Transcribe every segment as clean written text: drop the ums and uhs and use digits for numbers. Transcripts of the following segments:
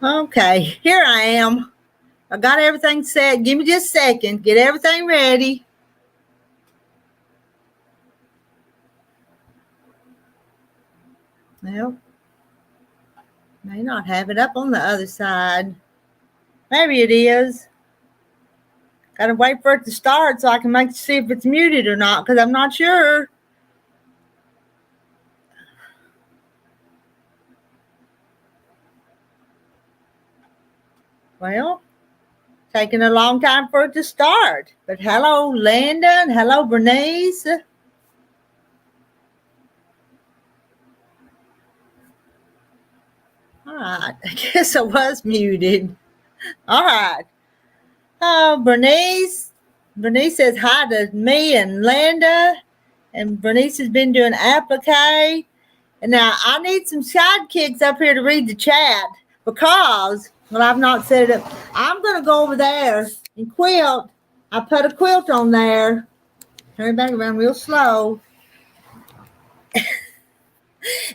Okay, here I am. I got everything set. Give me just a second. Get everything ready. Well, may not have it up on the other side. Maybe it is. Gotta wait for it to start so I can see if it's muted or not, because I'm not sure. Well, taking a long time for it to start. But hello, Linda, and hello, Bernice. All right, I guess I was muted. All right. Oh, Bernice. Bernice says hi to me and Linda. And Bernice has been doing applique. And now I need some sidekicks up here to read the chat because, well, I've not set it up. I'm going to go over there and quilt. I put a quilt on there. Turn it back around real slow.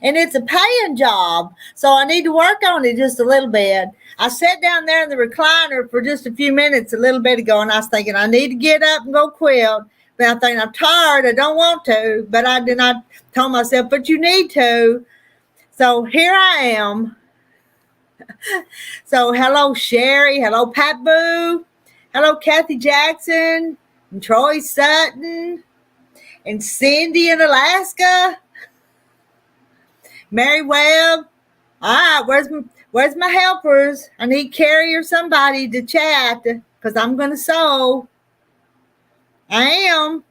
And it's a paying job. So I need to work on it just a little bit. I sat down there in the recliner for just a few minutes a little bit ago, and I was thinking I need to get up and go quilt. But I think I'm tired. I don't want to. But I did not tell myself, but you need to. So here I am. So hello, Sherry. Hello, Pat Boo. Hello, Kathy Jackson and Troy Sutton and Cindy in Alaska. Mary Webb. All right, where's my helpers? I need Carrie or somebody to chat because I'm going to sew. I am.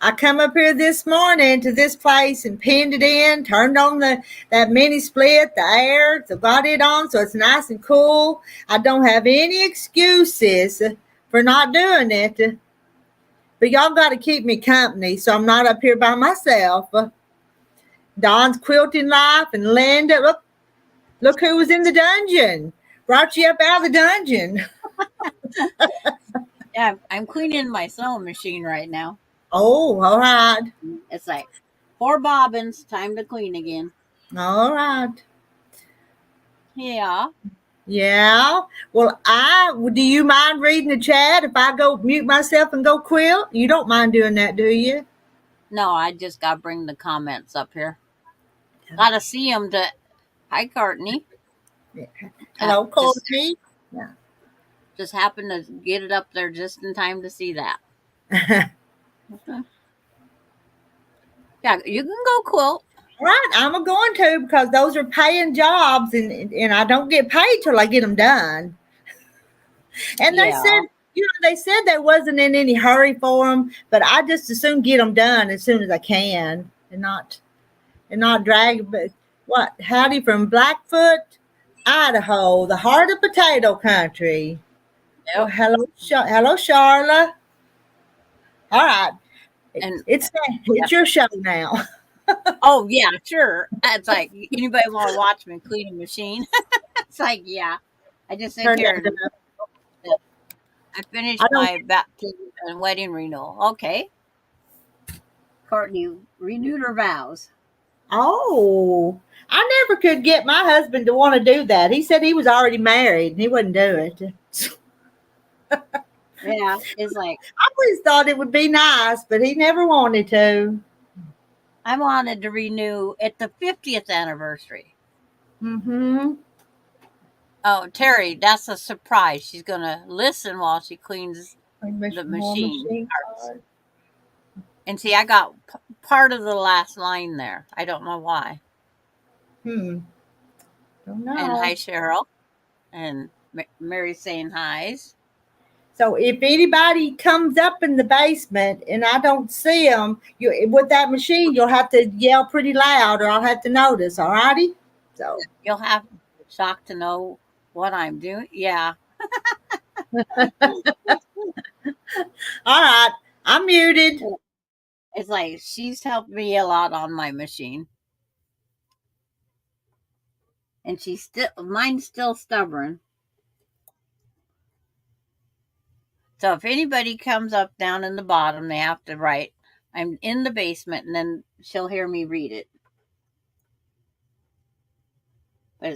I come up here this morning to this place and pinned it in, turned on that mini split, the air, so got it on so it's nice and cool. I don't have any excuses for not doing it. But y'all got to keep me company so I'm not up here by myself. Dawn's Quilting Life and Linda. Look who was in the dungeon. Brought you up out of the dungeon. Yeah, I'm cleaning my sewing machine right now. Oh, all right. It's like 4 bobbins. Time to clean again. All right. Yeah. Yeah. Well, do you mind reading the chat if I go mute myself and go quilt? You don't mind doing that, do you? No, I just got to bring the comments up here. Got to see them to... Hi, Courtney. Yeah. Hello, Courtney. Yeah. Just happened to get it up there just in time to see that. Okay. Yeah, you can go quilt. Right, I'm going to because those are paying jobs and I don't get paid till I get them done. And they said, they said there wasn't in any hurry for them, but I just as soon get them done as soon as I can and not drag. But what? Howdy from Blackfoot, Idaho, the heart of potato country. Yep. Well, hello, Charla. All right, And it's your show now. Oh yeah, sure. It's like anybody want to watch me clean a machine? It's like yeah. I just sit here and I finished my baptism and wedding renewal. Okay. Courtney renewed her vows. Oh, I never could get my husband to want to do that. He said he was already married and he wouldn't do it. Yeah, it's like I always thought it would be nice, but he never wanted to. I wanted to renew at the 50th anniversary. Mm-hmm. Oh, Terry, that's a surprise. She's gonna listen while she cleans the machine parts. And see, I got part of the last line there. I don't know why. Don't know. And hi, Cheryl. And Mary's saying hi's. So if anybody comes up in the basement and I don't see them, with that machine, you'll have to yell pretty loud or I'll have to notice, all righty? So you'll have shocked to know what I'm doing. Yeah. All right. I'm muted. It's like she's helped me a lot on my machine. And mine's still stubborn. So if anybody comes up down in the bottom, they have to write, I'm in the basement, and then she'll hear me read it. But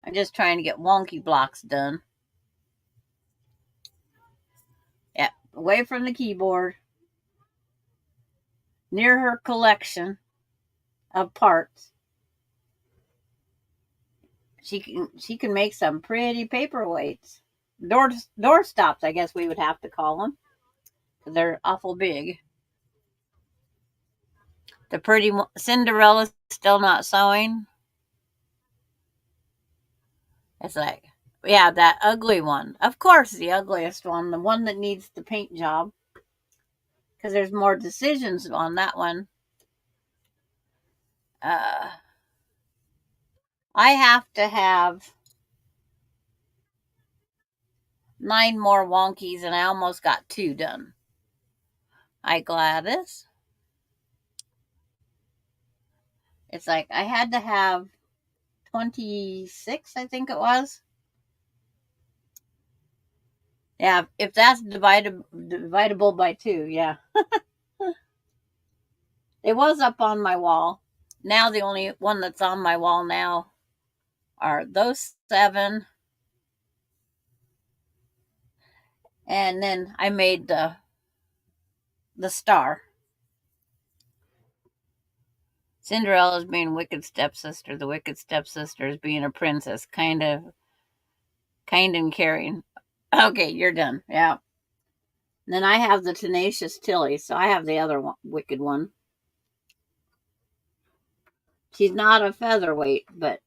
I'm just trying to get wonky blocks done. Yeah, away from the keyboard, near her collection of parts. She can make some pretty paperweights. Door stops, I guess we would have to call them, because they're awful big. The pretty Cinderella's still not sewing. It's like, yeah, that ugly one. Of course, the ugliest one, the one that needs the paint job, because there's more decisions on that one. I have to have 9 more wonkies, and I almost got 2 done. Hi, Gladys. It's like I had to have 26, I think it was. Yeah, if that's dividable by 2, yeah. It was up on my wall. Now the only one that's on my wall now are those 7. And then I made the star. Cinderella's being wicked stepsister. The wicked stepsister is being a princess, kind and caring. Okay, you're done. Yeah. And then I have the tenacious Tilly, so I have the other wicked one. She's not a featherweight, but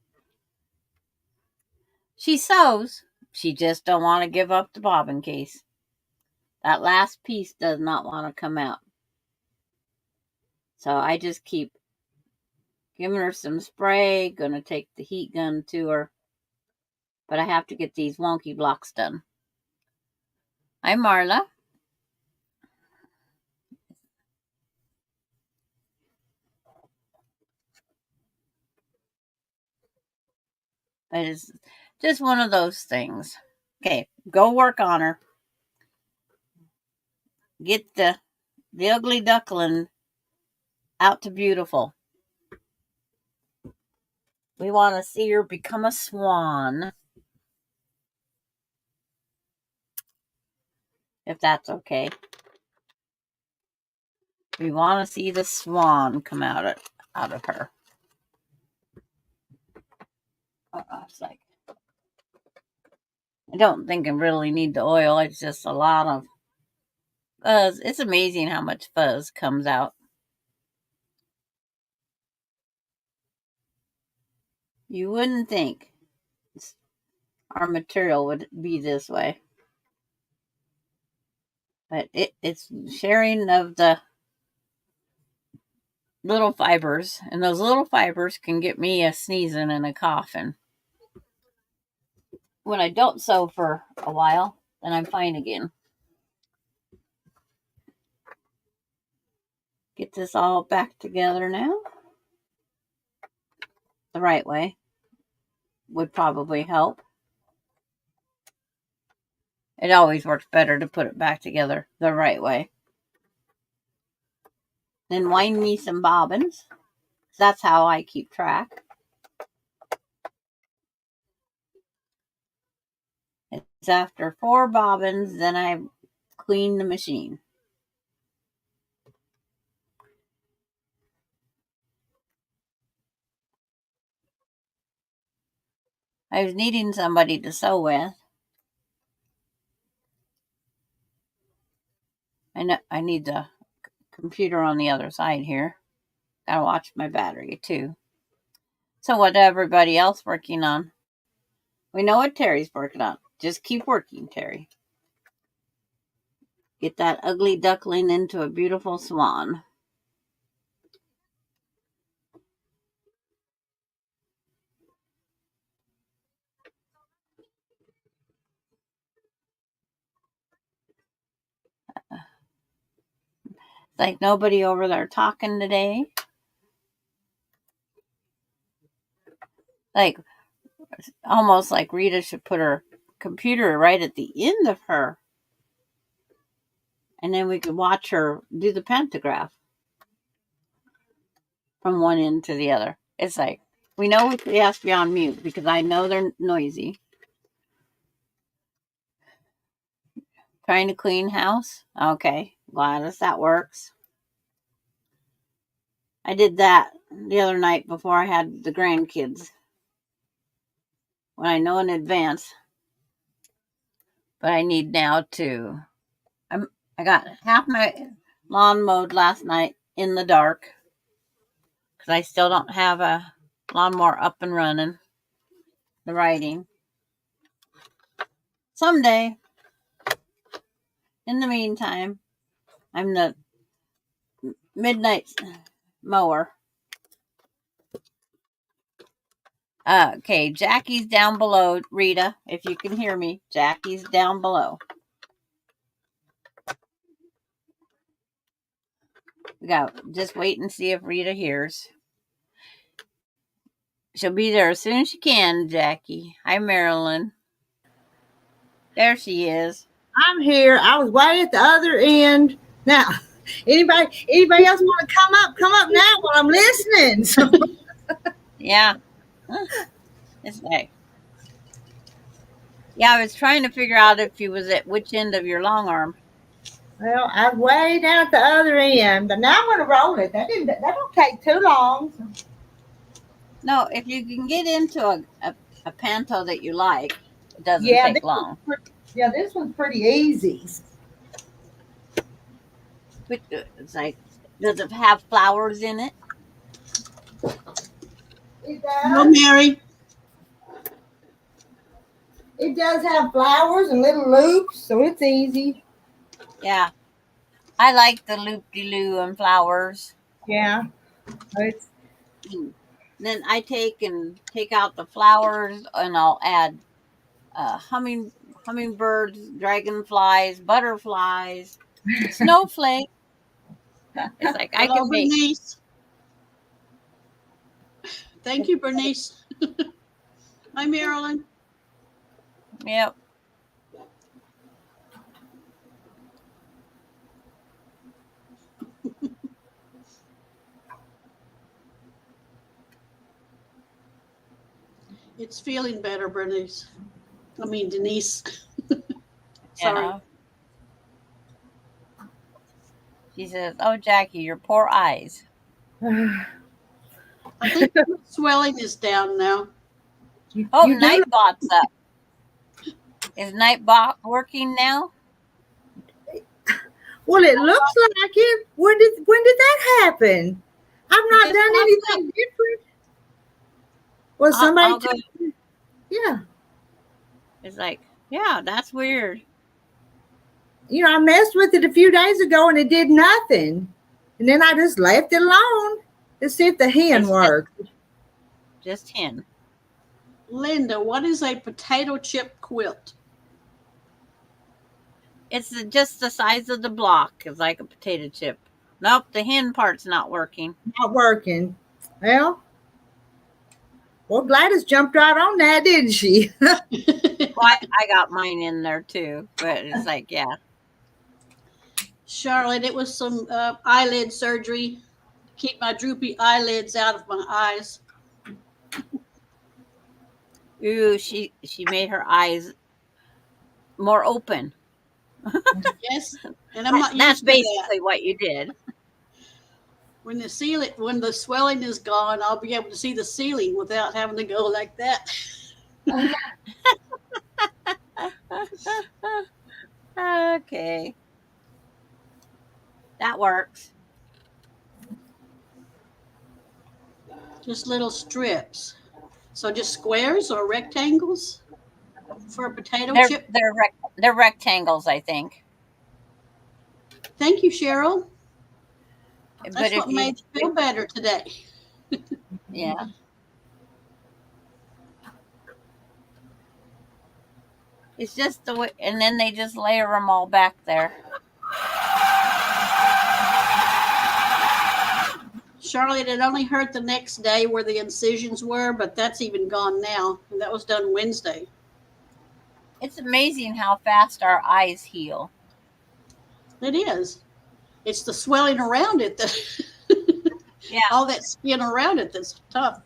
she sews. She just don't want to give up the bobbin case. That last piece does not want to come out. So I just keep giving her some spray. Gonna take the heat gun to her. But I have to get these wonky blocks done. Hi, Marla. But it's just one of those things. Okay, go work on her. Get the ugly duckling out to beautiful. We want to see her become a swan. If that's okay. We want to see the swan come out of her. It's like, I don't think I really need the oil. It's just a lot of fuzz. It's amazing how much fuzz comes out. You wouldn't think our material would be this way. But it's sharing of the little fibers, and those little fibers can get me a sneezing and a coughing. When I don't sew for a while, then I'm fine again. Get this all back together now. The right way would probably help. It always works better to put it back together the right way. Then wind me some bobbins. That's how I keep track. It's after 4 bobbins, then I clean the machine. I was needing somebody to sew with. I need the computer on the other side here. Gotta watch my battery too. So what everybody else working on? We know what Terry's working on. Just keep working, Terry. Get that ugly duckling into a beautiful swan. Like nobody over there talking today. Like almost like Rita should put her computer right at the end of her. And then we could watch her do the pantograph from one end to the other. It's like, We know he has to be on mute because I know they're noisy. Trying to clean house? Okay, Gladys, that works. I did that the other night before I had the grandkids. When I know in advance. But I need now to. I got half my lawn mowed last night in the dark because I still don't have a lawnmower up and running. The riding. Someday. In the meantime, I'm the midnight mower. Okay, Jackie's down below. Rita, if you can hear me, Jackie's down below. We got just wait and see if Rita hears. She'll be there as soon as she can, Jackie. Hi, Marilyn. There she is. I'm here. I was way at the other end. Now, anybody else want to come up? Come up now while I'm listening. So. Yeah. It's like, yeah, I was trying to figure out if you was at which end of your long arm. Well, I'm way down at the other end, but now I'm going to roll it. That don't take too long. No, if you can get into a panto that you like, it doesn't take long. This one's pretty easy. But it's like, does it have flowers in it? It does. No, Mary. It does have flowers and little loops, so it's easy. Yeah. I like the loop-de-loo and flowers. Yeah. Then I take out the flowers and I'll add hummingbirds, dragonflies, butterflies, snowflakes. It's like I can make. Bernice. Thank you, Bernice. Hi, Marilyn. Yep. It's feeling better, Bernice. I mean, Denise. Sorry. Yeah. She says, "Oh, Jackie, your poor eyes." I think the swelling is down now. Nightbot's up. Is Nightbot working now? Well, it looks like it. When did that happen? I've not done anything different. Well, somebody. Yeah. It's like, yeah, that's weird. I messed with it a few days ago and it did nothing. And then I just left it alone to see if the hen worked. Just hen. Linda, what is a potato chip quilt? It's just the size of the block. It's like a potato chip. Nope, the hen part's not working. Not working. Well, Gladys jumped right on that, didn't she? Well, I got mine in there too, but it's like, yeah. Charlotte, it was some eyelid surgery to keep my droopy eyelids out of my eyes. Ooh, she made her eyes more open. Yes, and I'm not. That's basically what you did. When the swelling is gone, I'll be able to see the ceiling without having to go like that. Okay. That works. Just little strips. So just squares or rectangles for a potato chip? They're rectangles, I think. Thank you, Cheryl. That's what made me feel better today. Yeah. It's just the way, and then they just layer them all back there. Charlotte, it only hurt the next day where the incisions were, but that's even gone now. And that was done Wednesday. It's amazing how fast our eyes heal. It is. It's the swelling around it that, yeah, all that skin around it that's tough.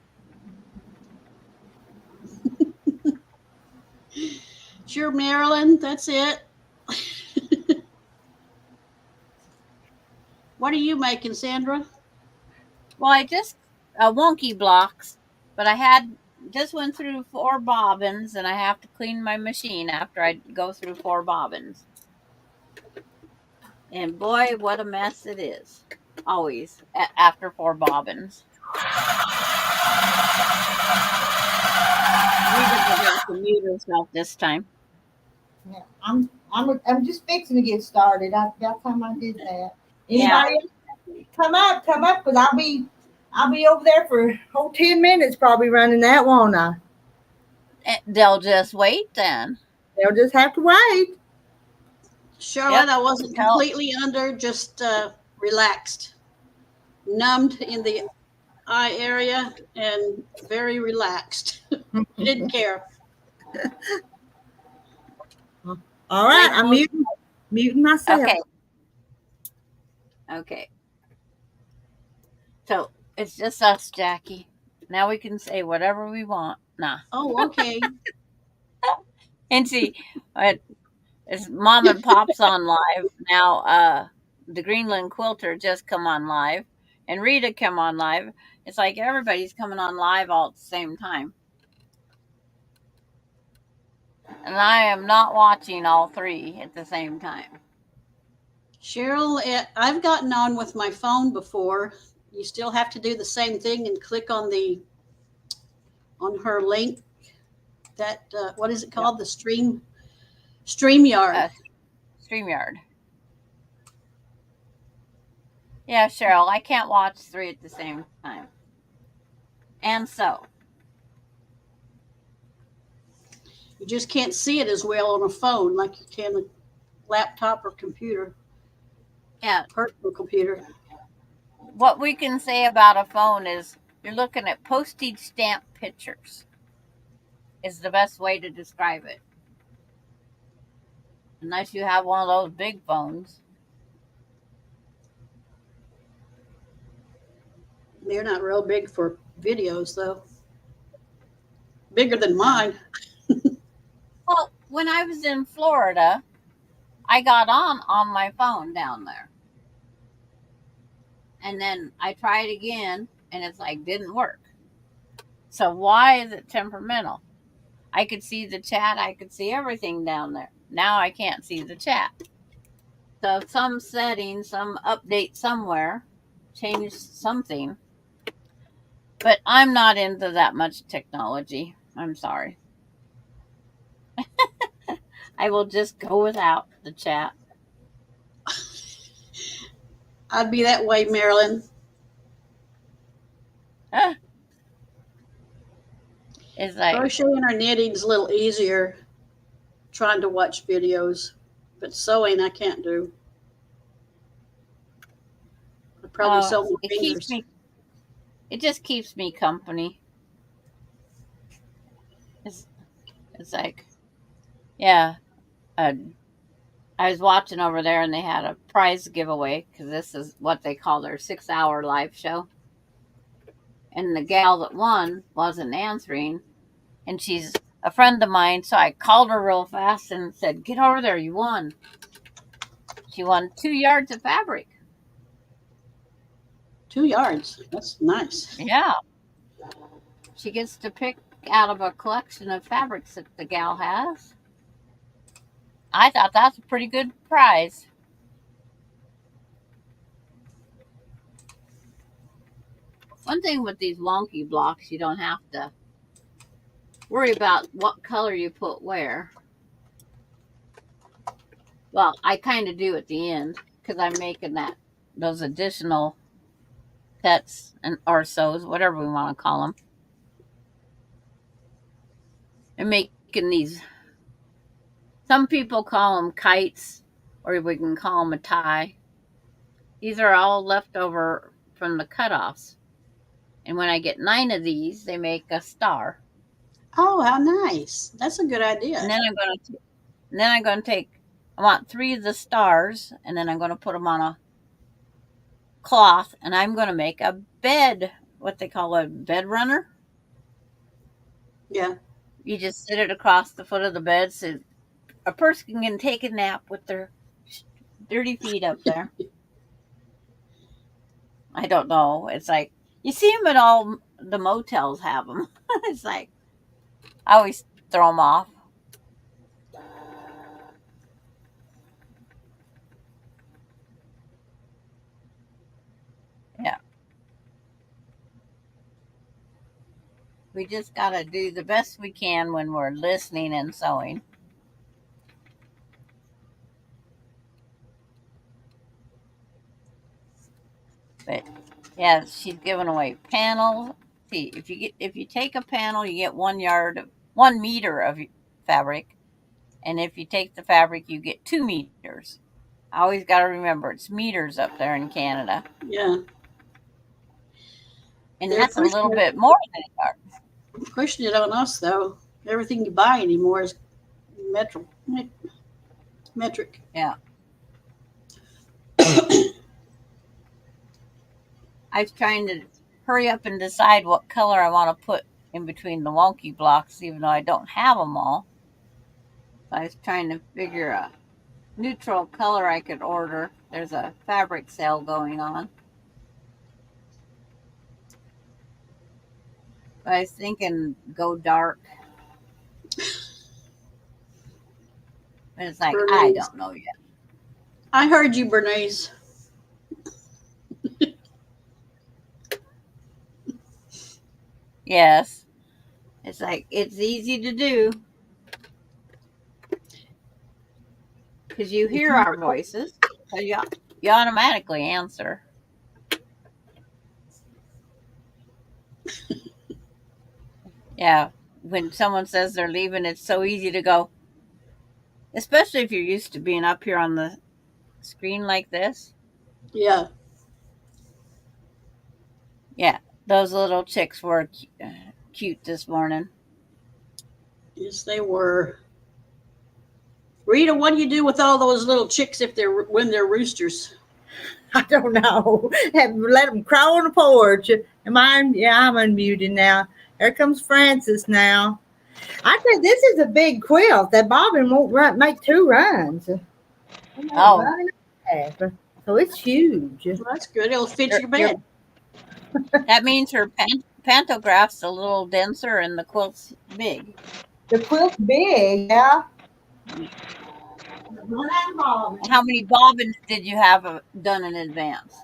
Sure, Marilyn, that's it. What are you making, Sandra? Well, I just wonky blocks, but I had just went through 4 bobbins, and I have to clean my machine after I go through 4 bobbins. And boy, what a mess it is! Always after 4 bobbins. Rita forgot to mute herself this time. Yeah, I'm just fixing to get started. About time I did that. Yeah. Anybody else? Come up, because I'll be over there for a whole 10 minutes probably running that, won't I? They'll just wait then. They'll just have to wait. Charlotte, Yep. I wasn't completely under, just relaxed, numbed in the eye area, and very relaxed. Didn't care. All right, I'm muting myself. Okay. Okay. So it's just us, Jackie. Now we can say whatever we want. Nah. Oh, okay. And see, it's Mom and Pop's on live now. The Greenland Quilter just come on live, and Rita come on live. It's like everybody's coming on live all at the same time, and I am not watching all 3 at the same time. Cheryl, I've gotten on with my phone before. You still have to do the same thing and click on her link. That what is it called? Yep. The StreamYard. StreamYard. Yeah, Cheryl, I can't watch 3 at the same time. And so you just can't see it as well on a phone like you can a laptop or computer. Yeah, personal computer. What we can say about a phone is you're looking at postage stamp pictures. Is the best way to describe it. Unless you have one of those big phones. They're not real big for videos, though. Bigger than mine. Well, when I was in Florida, I got on my phone down there. And then I tried again, and it's like, didn't work. So why is it temperamental? I could see the chat. I could see everything down there. Now I can't see the chat. So some setting, some update somewhere, changed something. But I'm not into that much technology. I'm sorry. I will just go without the chat. I'd be that way, Marilyn. It's like crocheting or knitting's a little easier trying to watch videos, but sewing I can't do. I probably sew my fingers. It just keeps me company. It's like, yeah. I was watching over there, and they had a prize giveaway because this is what they call their 6-hour live show. And the gal that won wasn't answering, and she's a friend of mine, so I called her real fast and said, "Get over there, you won." She won 2 yards of fabric. 2 yards. That's nice. Yeah. She gets to pick out of a collection of fabrics that the gal has. I thought that's a pretty good prize. One thing with these wonky blocks, you don't have to worry about what color you put where. Well, I kind of do at the end because I'm making those additional sets or sews, whatever we want to call them. And making these, some people call them kites, or we can call them a tie. These are all left over from the cutoffs. And when I get 9 of these, they make a star. Oh, how nice. That's a good idea. And then I'm going to take, I want 3 of the stars, and then I'm going to put them on a cloth, and I'm going to make a bed, what they call a bed runner. Yeah. You just sit it across the foot of the bed so a person can take a nap with their dirty feet up there. I don't know. It's like you see them at all the motels have them. It's like I always throw them off. Yeah, we just gotta do the best we can when we're listening and sewing. But yeah, she's giving away panels. See, if you take a panel, you get 1 yard, 1 meter of fabric, and if you take the fabric, you get 2 meters. I always got to remember it's meters up there in Canada, Yeah. and They're that's a little bit more than a yard. pushing it on us, though. Everything you buy anymore is metric. Yeah. I was trying to hurry up and decide what color I want to put in between the wonky blocks, even though I don't have them all. So I was trying to figure a neutral color I could order. There's a fabric sale going on. But I was thinking go dark. But it's like, Bernays. I don't know yet. I heard you, Bernays. Yes. It's like, it's easy to do. Because you hear our voices. So you automatically answer. Yeah. When someone says they're leaving, it's so easy to go. Especially if you're used to being up here on the screen like this. Yeah. Yeah. Those little chicks were cute this morning. Yes, they were. Rita, what do you do with all those little chicks when they're roosters? I don't know. Let them crawl on the porch. Am I? Yeah, I'm unmuted now. Here comes Francis now. I think this is a big quilt. That bobbin won't make 2 runs. Oh. So it's huge. Well, that's good. It'll fit your bed. That means her pantograph's a little denser and the quilt's big. The quilt's big, yeah. How many bobbins did you have done in advance?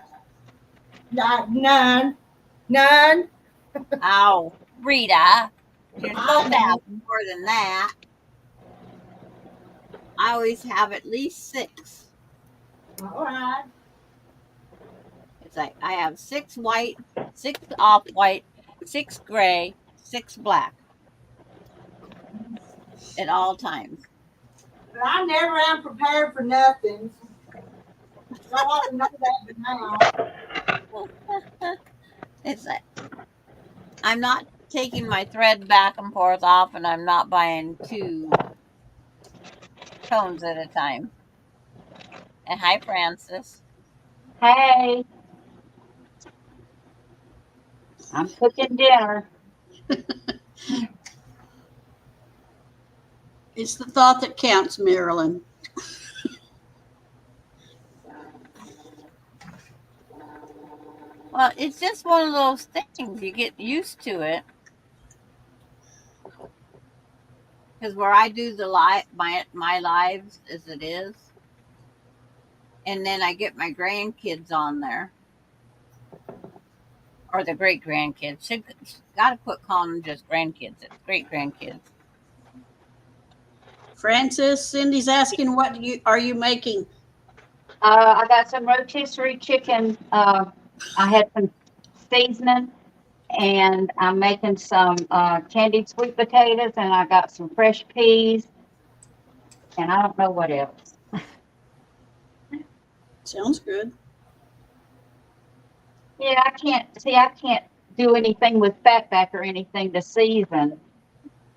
None. Oh, Rita, you're supposed to have more than that. I always have at least 6. All right. It's like I have 6 white, 6 off-white, 6 gray, 6 black at all times. But I never am prepared for nothing. So I ought to know that by now. It's like I'm not taking my thread back and forth off, and I'm not buying 2 cones at a time. And hi, Francis. Hey, I'm cooking dinner. It's the thought that counts, Marilyn. Well, it's just one of those things. You get used to it. Because where I do the my lives as it is, and then I get my grandkids on there, or the great grandkids. Got to quit calling them just grandkids. It's great grandkids. Francis, Cindy's asking, what are you making? I got some rotisserie chicken. I had some seasoning, and I'm making some candied sweet potatoes, and I got some fresh peas, and I don't know what else. Sounds good. Yeah, I can't do anything with fatback or anything to season.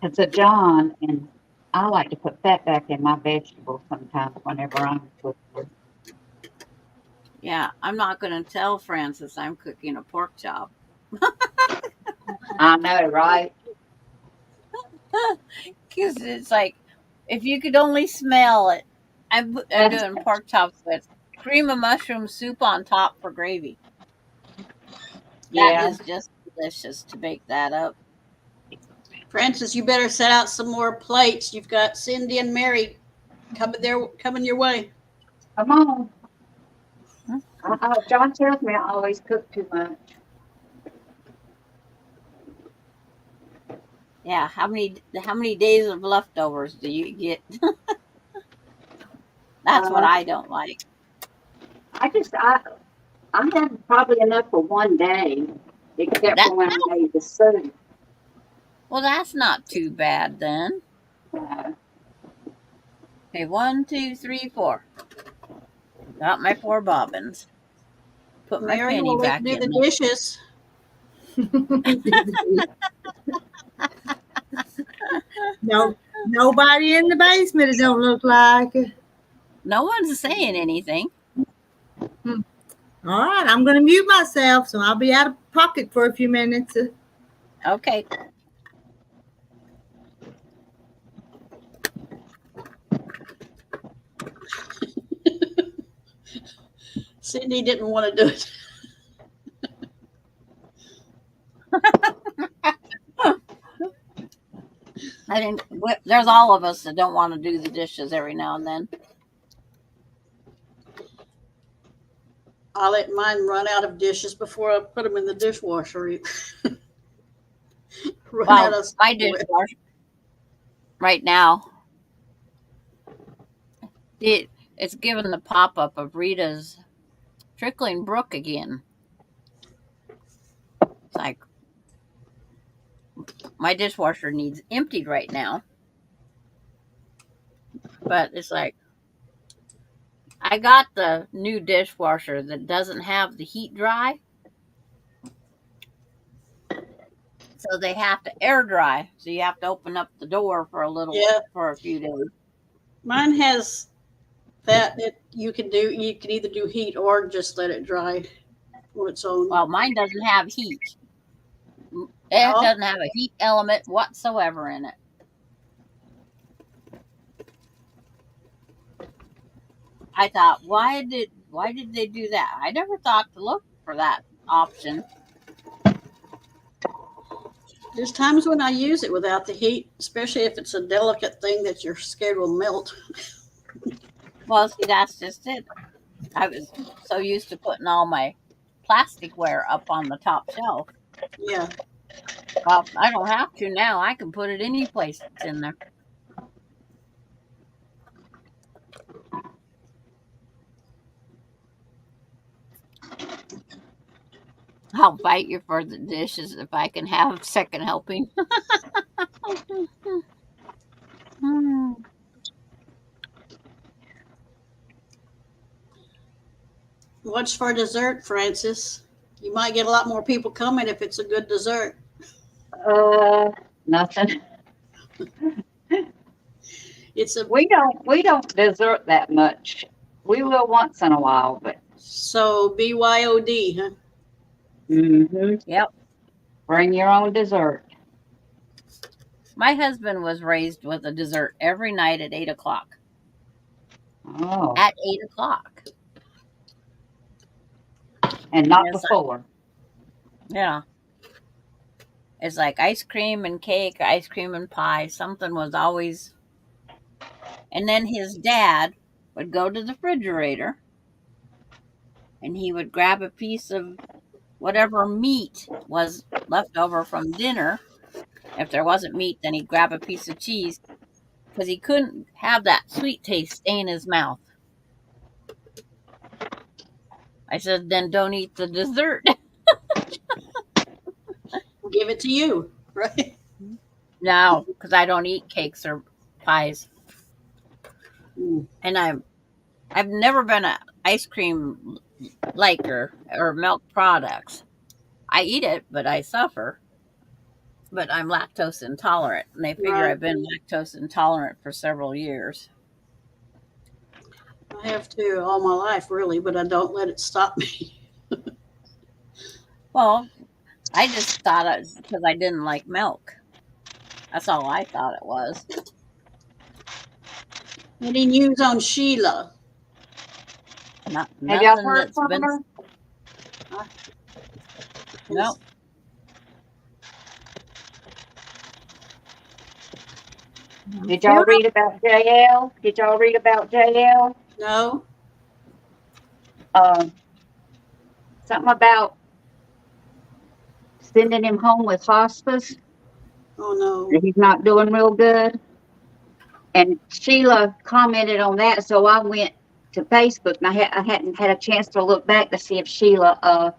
It's a John, and I like to put fatback in my vegetables sometimes whenever I'm cooking. Yeah, I'm not going to tell Francis I'm cooking a pork chop. I know, right? Because it's like, if you could only smell it. I'm doing pork chops with cream of mushroom soup on top for gravy. That Yeah. is just delicious to bake that up. Francis, you better set out some more plates. You've got Cindy and Mary coming your way. Come on. John tells me I always cook too much. Yeah, how many days of leftovers do you get? That's what Uh, I don't like. I have probably enough for one day, except That for when I made the soup. Well, that's not too bad then. Uh, Okay, 1, 2, 3, 4. Got my 4 bobbins. Put my Mary penny will back do in the there. dishes. No, nobody in the basement. It don't look like. No one's saying anything. All right, I'm going to mute myself, so I'll be out of pocket for a few minutes. Okay. Cindy didn't want to do it. I didn't. There's all of us that don't want to do the dishes every now and then. I let mine run out of dishes before I put them in the dishwasher. Run out Well, of my dishwasher right now, it's given the pop up of Rita's trickling brook again. It's like my dishwasher needs emptied right now, but it's like I got the new dishwasher that doesn't have the heat dry, so they have to air dry. So you have to open up the door for a few days. Mine has that you can do. You can either do heat or just let it dry on its own. Well, mine doesn't have heat. It doesn't have a heat element whatsoever in it. I thought, why did they do that? I never thought to look for that option. There's times when I use it without the heat, especially if it's a delicate thing that you're scared will melt. Well, see, that's just it. I was so used to putting all my plasticware up on the top shelf. Yeah. Well, I don't have to now. I can put it any place that's in there. I'll fight you for the dishes if I can have a second helping. What's for dessert, Francis? You might get a lot more people coming if it's a good dessert. Nothing. We don't dessert that much. We will once in a while, but so BYOD, huh? Yep. Bring your own dessert. My husband was raised with a dessert every night at 8:00. Oh. At 8:00. And not before. Yeah. It's like ice cream and cake, ice cream and pie. Something was always. And then his dad would go to the refrigerator and he would grab a piece of whatever meat was left over from dinner. If there wasn't meat, then he'd grab a piece of cheese because he couldn't have that sweet taste stay in his mouth. I said, then don't eat the dessert. Give it to you, right? No, because I don't eat cakes or pies. And I've never been an ice cream liker or milk products. I eat it, but I suffer. But I'm lactose intolerant, and they figure I've been lactose intolerant for several years. I have to all my life, really, but I don't let it stop me. Well, I just thought it was because I didn't like milk. That's all I thought it was. Any news on Sheila? Not Have y'all nothing heard that's from been. her? Nope. Did y'all read about JL? Did y'all read about JL? No. Something about sending him home with hospice. Oh no. He's not doing real good. And Sheila commented on that, so I went to Facebook, and I hadn't had a chance to look back to see if Sheila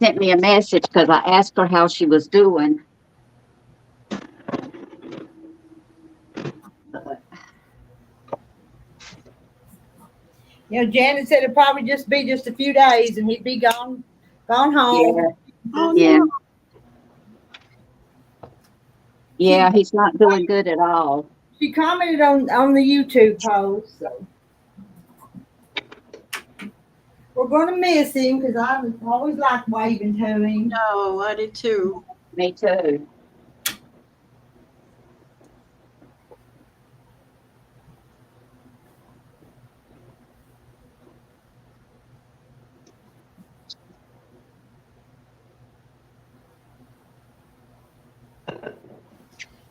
sent me a message, because I asked her how she was doing. You know, Janet said it'd probably just be just a few days and he'd be gone home. Oh Yeah, no. yeah, he's not doing good at all. She commented on the YouTube post. So we're going to miss him because I always like waving to him. No, I did too. Me too.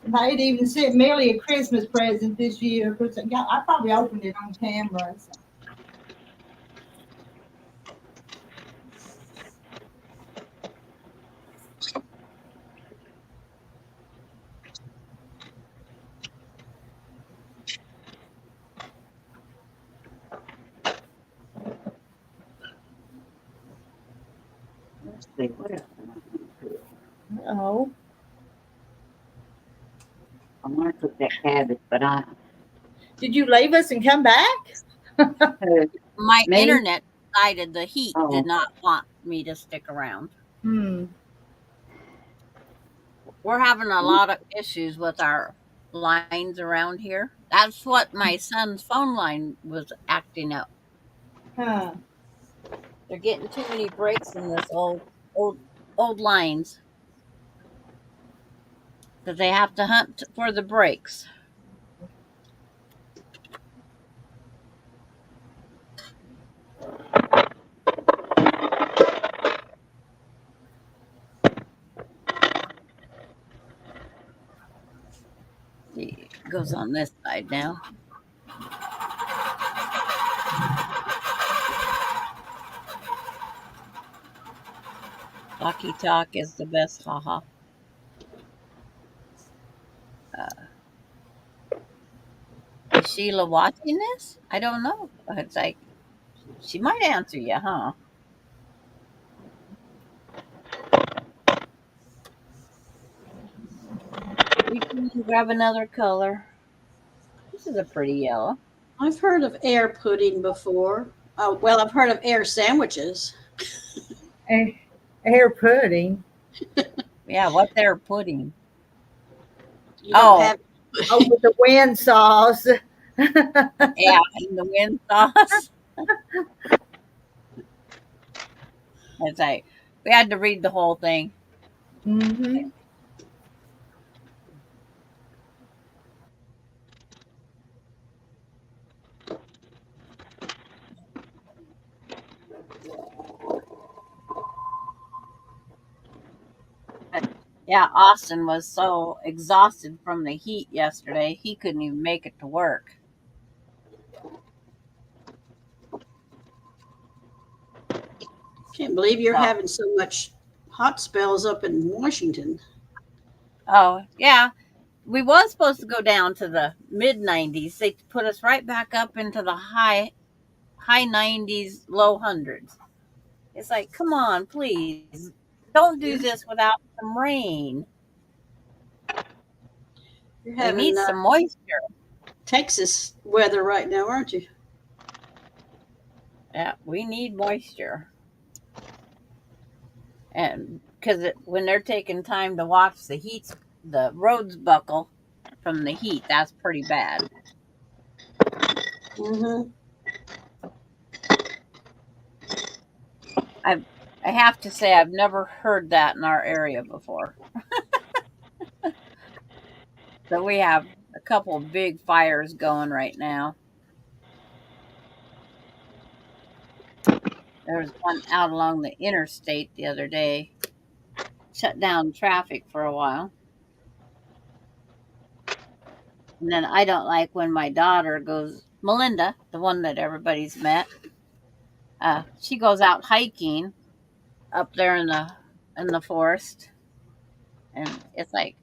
They'd even sent Millie a Christmas present this year because I probably opened it on camera. So. Let's see, what else am I going to cook? Oh. I want to cook that cabbage, but Did you leave us and come back? My Me? internet decided the heat Oh. did not want me to stick around. We're having a lot of issues with our lines around here. That's what my son's phone line was acting up. Huh. They're getting too many breaks in this old lines. That they have to hunt for the breaks. See, it goes on this side now. Talkie talk is the best, haha. Is Sheila watching this? I don't know. It's like she might answer you, huh? We can grab another color. This is a pretty yellow. I've heard of air pudding before. Oh, well, I've heard of air sandwiches. Air pudding. Yeah, what they're putting. You don't have Oh, with the wind sauce. Yeah, in the wind sauce. It's like we had to read the whole thing. Mm-hmm. Yeah, Austin was so exhausted from the heat yesterday, he couldn't even make it to work. Can't believe you're having so much hot spells up in Washington. Oh, yeah. We was supposed to go down to the mid 90s. They put us right back up into the high 90s, low hundreds. It's like, come on, please. Don't do this without some rain. You're We having need some moisture. Texas weather right now, aren't you? Yeah, we need moisture. And because when they're taking time to watch the roads buckle from the heat, that's pretty bad. Mm-hmm. I have to say I've never heard that in our area before. So we have a couple of big fires going right now. There was one out along the interstate the other day. Shut down traffic for a while. And then I don't like when my daughter goes, Melinda, the one that everybody's met, she goes out hiking up there in the forest, and it's like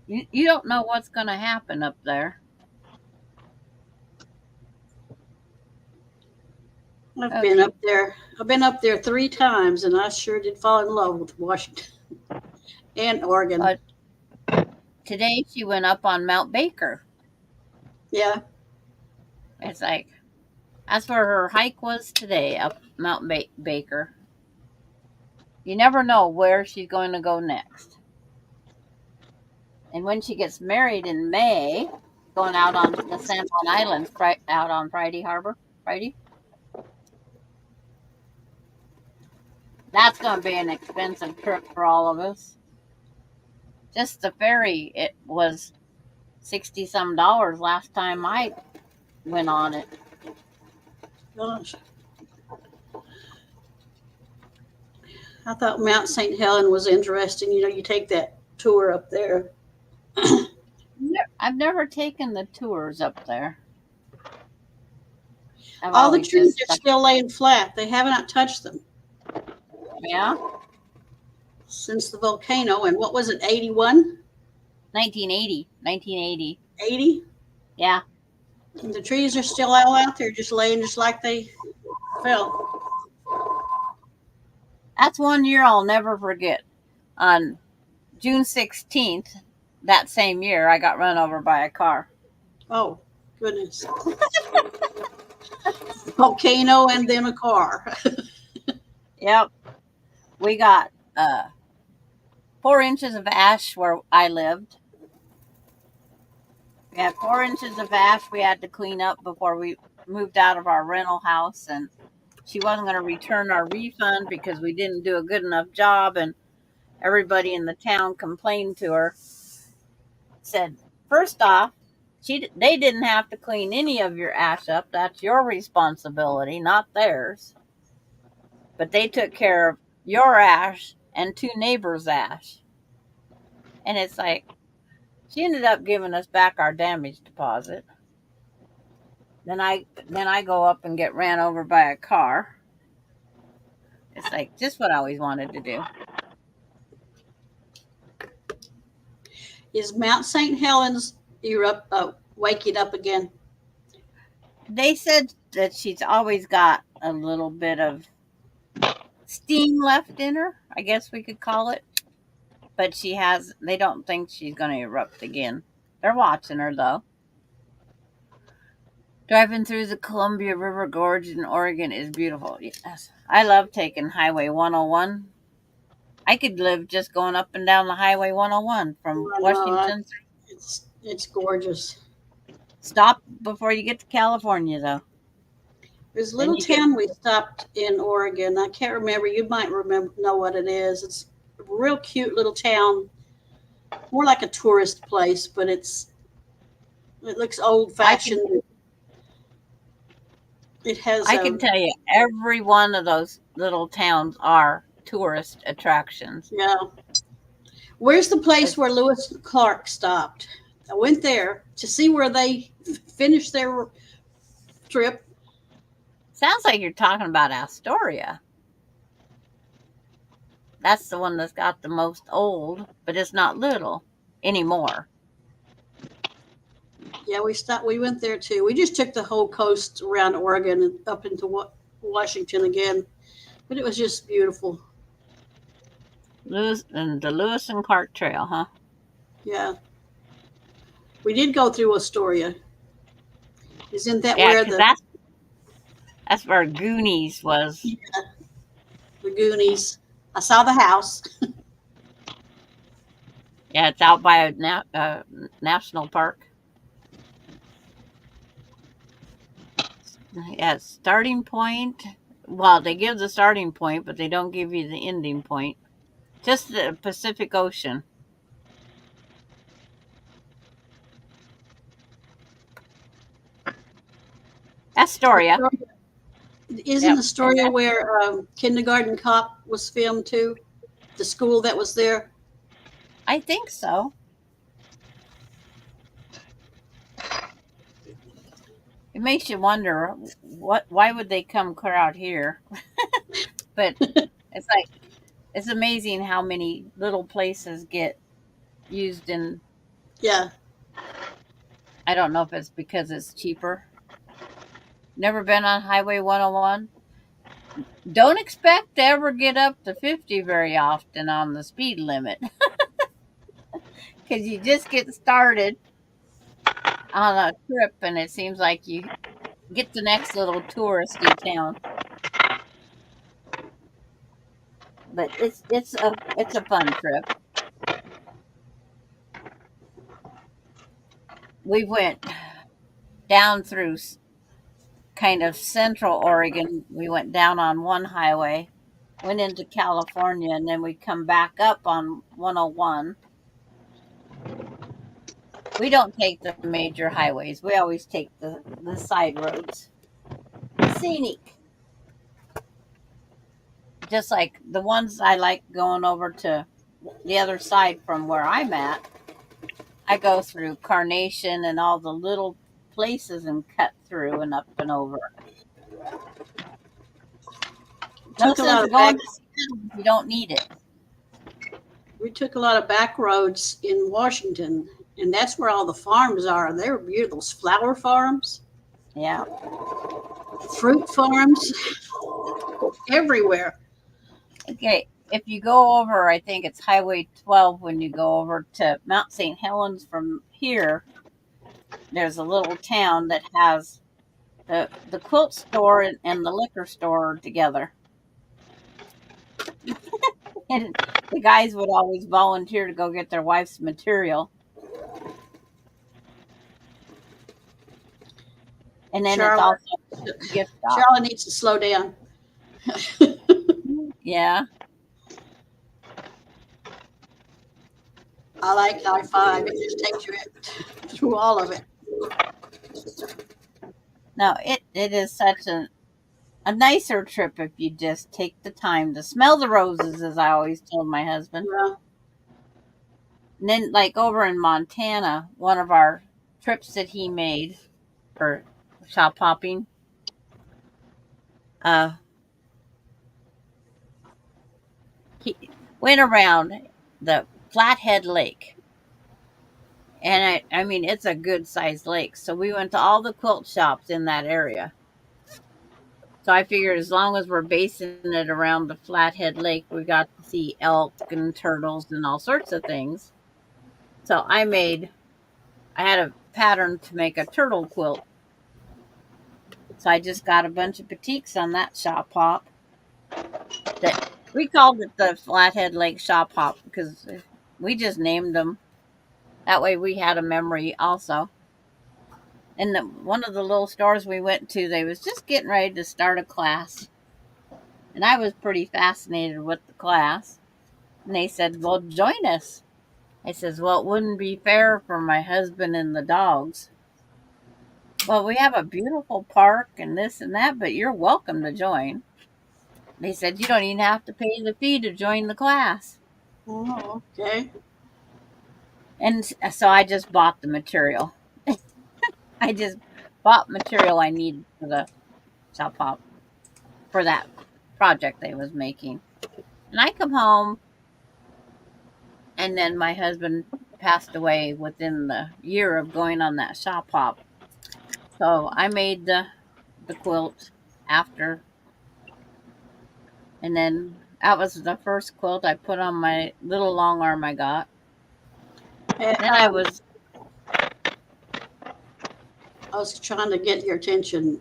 you don't know what's going to happen up there. I've been Okay. up there. I've been up there 3 times, and I sure did fall in love with Washington and Oregon. But today she went up on Mount Baker. Yeah. It's like that's where her hike was today, up Mount Baker. You never know where she's going to go next. And when she gets married in May, going out on the San Juan Islands, out on Friday Harbor, Friday. That's going to be an expensive trip for all of us. Just the ferry, it was $60-some last time I went on it. Gosh. I thought Mount St. Helen was interesting. You know, you take that tour up there. I've never taken the tours up there. All the trees are still laying flat. They have not touched them. Yeah. Since the volcano, and what was it, 81? 1980. 80? Yeah. And the trees are still all out there, just laying just like they fell. That's one year I'll never forget. On June 16th, that same year, I got run over by a car. Oh, goodness. Volcano and then a car. Yep. We got 4 inches of ash where I lived. We had 4 inches of ash we had to clean up before we moved out of our rental house, and she wasn't going to return our refund because we didn't do a good enough job, and everybody in the town complained to her. Said, first off, they didn't have to clean any of your ash up. That's your responsibility, not theirs. But they took care of your ash and 2 neighbors' ash. And it's like, she ended up giving us back our damage deposit. Then I go up and get ran over by a car. It's like just what I always wanted to do. Is Mount St. Helens waking up again? They said that she's always got a little bit of steam left in her, I guess we could call it. But they don't think she's going to erupt again. They're watching her, though. Driving through the Columbia River Gorge in Oregon is beautiful. Yes. I love taking Highway 101. I could live just going up and down the Highway 101 from Washington. It's gorgeous. Stop before you get to California, though. There's a little town we stopped in Oregon. I can't remember. You might know what it is. It's a real cute little town. More like a tourist place, but it looks old-fashioned. I can tell you, every one of those little towns are tourist attractions. Yeah. Where's the place where Lewis and Clark stopped? I went there to see where they finished their trip. Sounds like you're talking about Astoria. That's the one that's got the most old, but it's not little anymore. Yeah, we went there too. We just took the whole coast around Oregon and up into Washington again. But it was just beautiful. The Lewis and Clark Trail, huh? Yeah. We did go through Astoria. Isn't that where that's where Goonies was? Yeah, the Goonies. I saw the house. Yeah, it's out by a national park. Yeah, starting point. Well, they give the starting point, but they don't give you the ending point. Just the Pacific Ocean. Astoria. Isn't Yep. Astoria where Kindergarten Cop was filmed too? The school that was there? I think so. It makes you wonder why would they come clear out here? But it's like it's amazing how many little places get used in. Yeah. I don't know if it's because it's cheaper. Never been on Highway 101. Don't expect to ever get up to 50 very often on the speed limit because you just get started on a trip and it seems like you get the next little touristy town. But it's a fun trip. We went down through kind of central Oregon. We went down on one highway, went into California, and then we come back up on 101. We don't take the major highways. We always take the side roads. Scenic. Just like the ones I like going over to the other side from where I'm at. I go through Carnation and all the little places and cut through and up and over. No Took a lot sense of of going back. to Seattle if you don't need it. We took a lot of back roads in Washington, and that's where all the farms are. They were beautiful. Those flower farms, Yeah. fruit farms, everywhere. Okay. If you go over, I think it's Highway 12 when you go over to Mount St. Helens from here, there's a little town that has the quilt store and the liquor store together. And the guys would always volunteer to go get their wife's material. And then it's Charlotte, also a gift shop. Charlotte needs to slow down. Yeah. I like I-5. It just takes you through all of it. No, it is such a nicer trip if you just take the time to smell the roses, as I always told my husband. Yeah. And then, like over in Montana, one of our trips that he made for shop hopping, he went around the Flathead Lake. And I mean, it's a good sized lake. So we went to all the quilt shops in that area. So I figured as long as we're basing it around the Flathead Lake, we got to see elk and turtles and all sorts of things. So I had a pattern to make a turtle quilt. So I just got a bunch of batiks on that shop hop. That we called it the Flathead Lake Shop Hop because we just named them. That way we had a memory also. And one of the little stores we went to, they was just getting ready to start a class. And I was pretty fascinated with the class. And they said, well, join us. I says, well, it wouldn't be fair for my husband and the dogs. Well, we have a beautiful park and this and that, but you're welcome to join. They said, you don't even have to pay the fee to join the class. Oh, okay. And so I just bought the material. I just bought material I needed for the shop hop for that project they was making. And I come home, and then my husband passed away within the year of going on that shop hop. So I made the quilt after, and then that was the first quilt I put on my little long arm I got. And, Then I was trying to get your attention.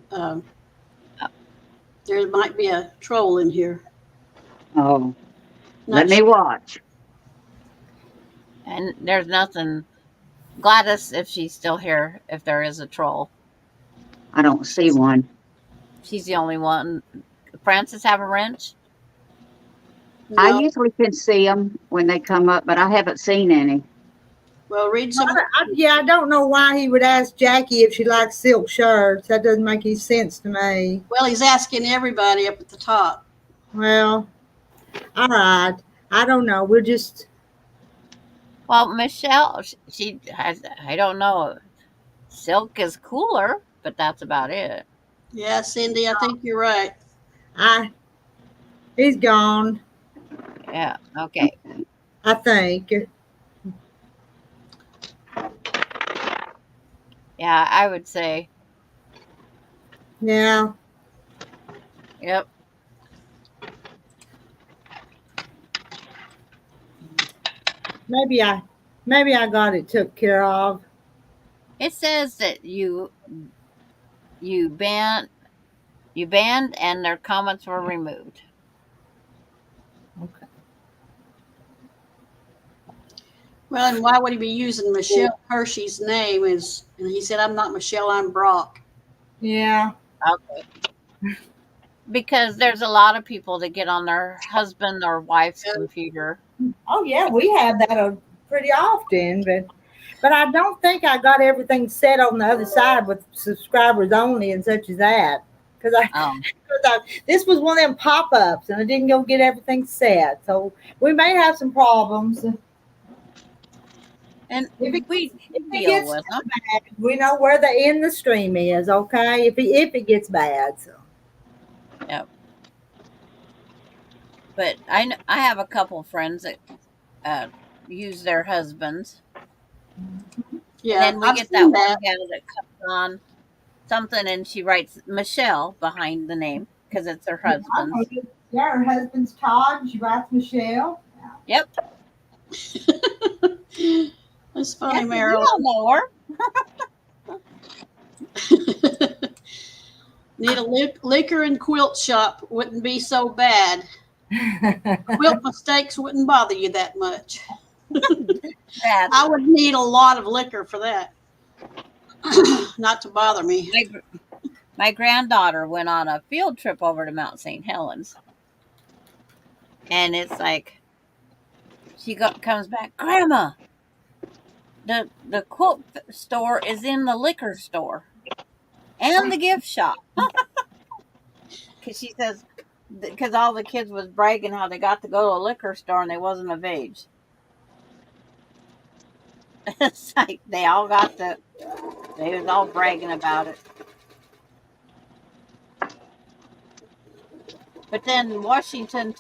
There might be a troll in here. Oh, Not let me sure. watch. and there's nothing. Gladys, if she's still here, if there is a troll, I don't see one. she's the only one. Francis have a wrench? I No, usually can see them when they come up, but I haven't seen any. Well, read some. I don't know why he would ask Jackie if she likes silk shirts. That doesn't make any sense to me. Well, he's asking everybody up at the top. Well, all right. I don't know. We'll just. Well, Michelle, she has, I don't know. Silk is cooler, but that's about it. Yeah, Cindy, I think you're right. He's gone. Yeah. Okay. I think. Yeah, I would say. Yeah. Yep. Maybe I got it took care of. It says that you banned and their comments were removed. Okay. Well, and why would he be using Michelle Hershey's name? And he said, "I'm not Michelle. I'm Brock." Yeah. Okay. Because there's a lot of people that get on their husband or wife's computer. Oh yeah, we have that pretty often, but I don't think I got everything set on the other side with subscribers only and such as that. Because this was one of them pop-ups, and I didn't go get everything set, so we may have some problems. And If it we deal gets with them. bad, we know where the end the stream is. Okay, if it gets bad, so. Yep. But I have a couple friends that use their husbands. Yeah, And then we get that one gal that comes on something and she writes Michelle behind the name because it's her husband's. Yeah, her husband's Todd, and she writes Michelle. Yep. That's funny, Yeah, Marilyn. You don't know her. Need a liquor and quilt shop wouldn't be so bad. Quilt mistakes wouldn't bother you that much. I would need a lot of liquor for that. Not to bother me. My granddaughter went on a field trip over to Mount St. Helens. And it's like, she comes back, Grandma, the quilt store is in the liquor store and the gift shop. Because she says, because all the kids was bragging how they got to go to a liquor store and they wasn't of age. It's like they was all bragging about it. But then Washington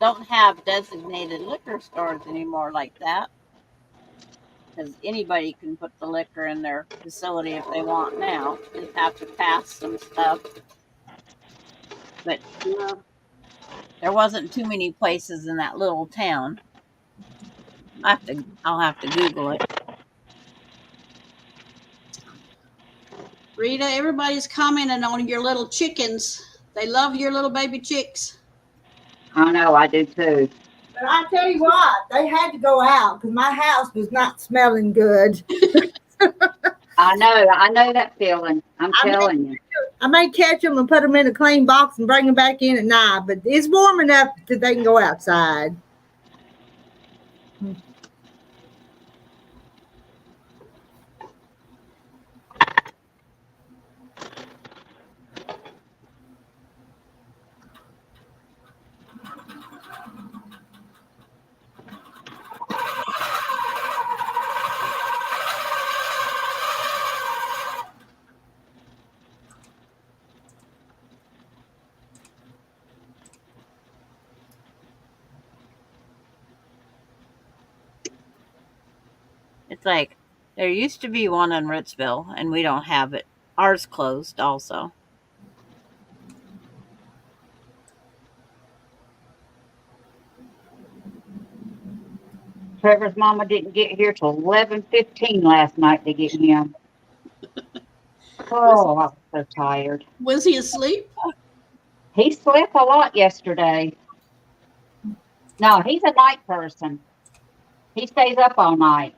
don't have designated liquor stores anymore like that. Because anybody can put the liquor in their facility if they want now. Just have to pass some stuff. But there wasn't too many places in that little town. I'll have to Google it. Rita, everybody's commenting on your little chickens. They love your little baby chicks. I know, I do too. But I tell you what, they had to go out because my house was not smelling good. I know that feeling. I'm telling you. I may catch them and put them in a clean box and bring them back in at night, but it's warm enough that they can go outside. It's like, there used to be one in Ritzville, and we don't have it. Ours closed also. Trevor's mama didn't get here till 11:15 last night to get him. Oh, I was so tired. Was he asleep? He slept a lot yesterday. No, he's a night person. He stays up all night.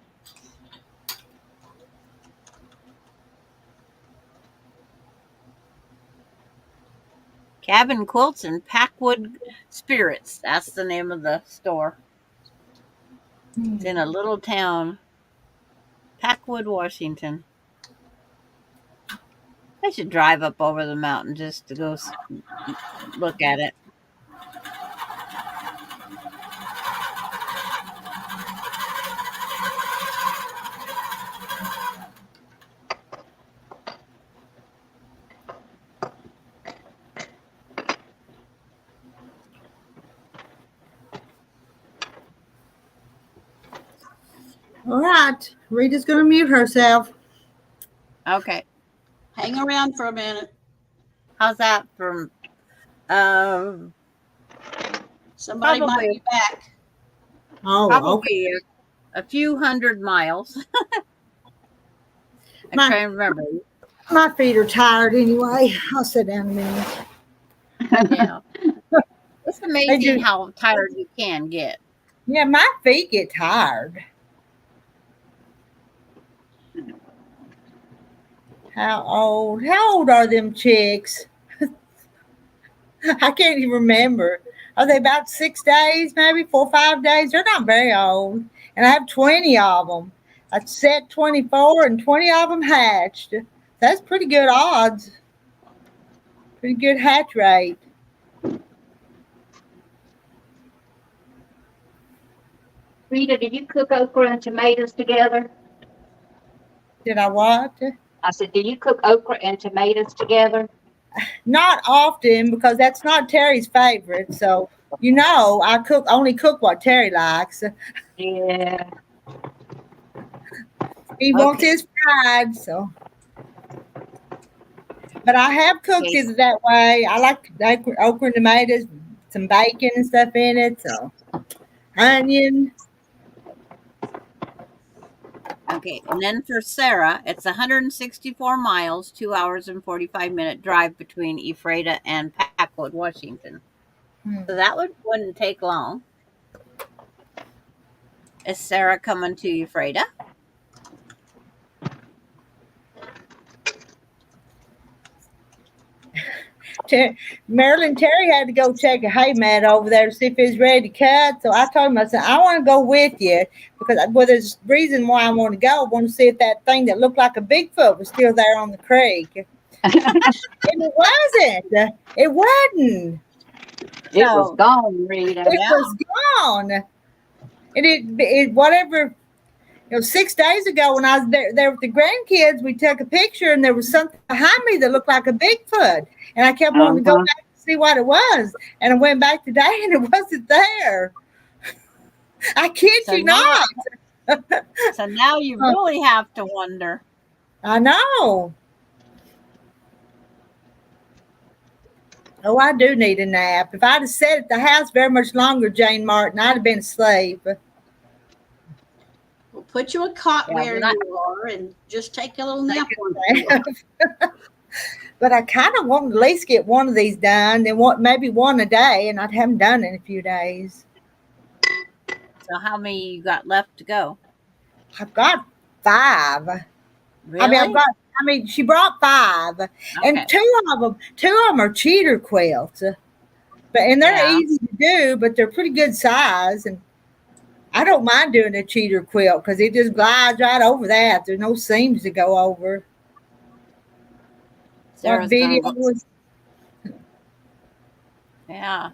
Cabin Quilts and Packwood Spirits. That's the name of the store. It's in a little town Packwood, Washington. I should drive up over the mountain just to go look at it. All right. Rita's going to mute herself. Okay. Hang around for a minute. How's that from Somebody might Probably. be back. Oh, probably okay. a few hundred miles? I My- can't remember. My feet are tired anyway. I'll sit down a minute. Yeah. It's amazing do. how tired you can get. Yeah, my feet get tired. How old are them chicks? I can't even remember. Are they about 6 days, maybe 4 or 5 days? They're not very old. And I have 20 of them. I set 24 and 20 of them hatched. That's pretty good odds. Pretty good hatch rate. Rita, did you cook okra and tomatoes together? Did I what? I said, do you cook okra and tomatoes together? Not often, because that's not Terry's favorite. So, I only cook what Terry likes. Yeah. He wants his fried, so. But I have cooked it that way. I like okra and tomatoes, some bacon and stuff in it. So, onion. Okay, and then for Sarah, it's 164 miles, 2 hours and 45-minute drive between Ephrata and Packwood, Washington. So that wouldn't take long. Is Sarah coming to Ephrata? Marilyn Terry had to go check a hay mat over there to see if it's ready to cut. So I told him, I said, I want to go with you because there's a reason why I want to go. I want to see if that thing that looked like a Bigfoot was still there on the creek. And it wasn't. It wasn't. It was gone, Rita. It was gone. And it whatever. 6 days ago when I was there with the grandkids, we took a picture and there was something behind me that looked like a Bigfoot. And I kept wanting to go back to see what it was. And I went back today and it wasn't there. I kid you not. So now you really have to wonder. I know. Oh, I do need a nap. If I'd have sat at the house very much longer, Jane Martin, I'd have been asleep. We'll put you a cot where you are and just take a little nap on But I kind of want to at least get one of these done, then maybe one a day, and I haven't done it in a few days. So how many you got left to go? I've got 5. Really? She brought 5, and two of them are cheater quilts, and they're easy to do, but they're pretty good size, and I don't mind doing a cheater quilt because it just glides right over that. There's no seams to go over. Sarah's video was. Yeah.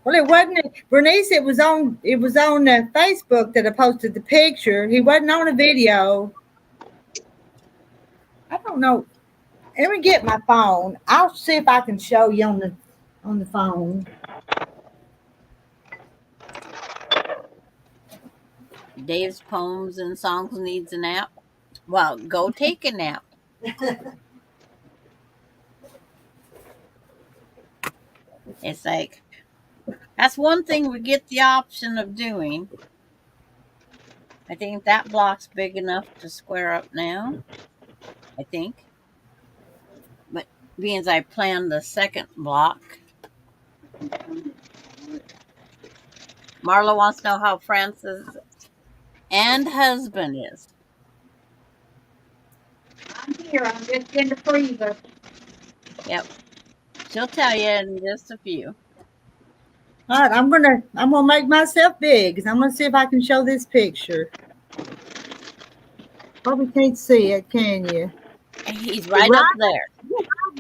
Well, it wasn't Bernice. It was on Facebook that I posted the picture. He wasn't on a video. I don't know. Let me get my phone. I'll see if I can show you on the phone. Dave's poems and songs needs a nap. Well, go take a nap. It's like, that's one thing we get the option of doing. I think that block's big enough to square up now. I think. But being as I planned the second block. Marla wants to know how Francis and husband is. I'm here. I'm just in the freezer. Yep. She'll tell you in just a few. All right, I'm gonna make myself big because I'm gonna see if I can show this picture. Probably can't see it, can you? He's right up there.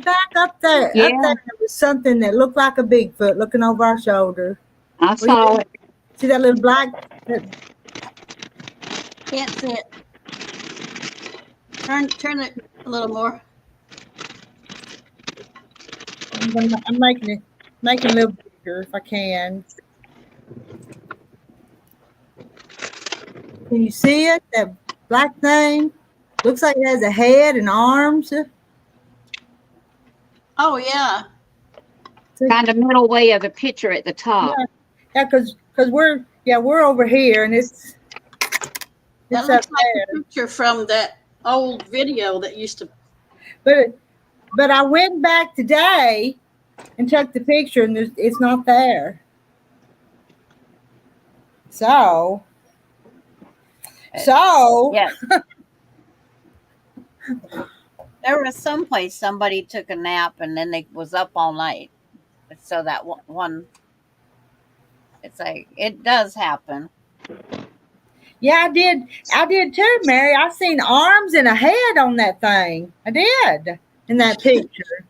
Back up there. Yeah. Up there was something that looked like a Bigfoot looking over our shoulder. I saw it. See that little black? Can't see it. Turn it a little more. I'm making it a little bigger if I can. Can you see it? That black thing looks like it has a head and arms. Oh yeah. Kind of middle way of the picture at the top. Yeah, because we're over here and it's That up looks like there. a picture from that old video that used to. But I went back today and took the picture and it's not there. So Yes. There was someplace somebody took a nap and then they was up all night. So that one, it's like, it does happen. yeah, I did too, Mary. I seen arms and a head on that thing. I did in that picture.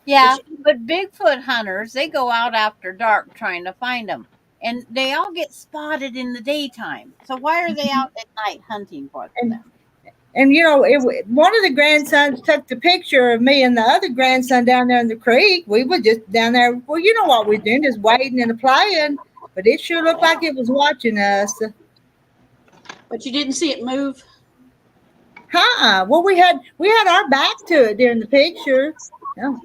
Yeah, but Bigfoot hunters, they go out after dark trying to find them. And they all get spotted in the daytime. So why are they out at night hunting for them? And you know, one of the grandsons took the picture of me and the other grandson down there in the creek. We were just down there. Well, you know what we're doing, just waiting and playing. But it sure looked like it was watching us. But you didn't see it move. Well, we had our back to it during the picture. Yeah.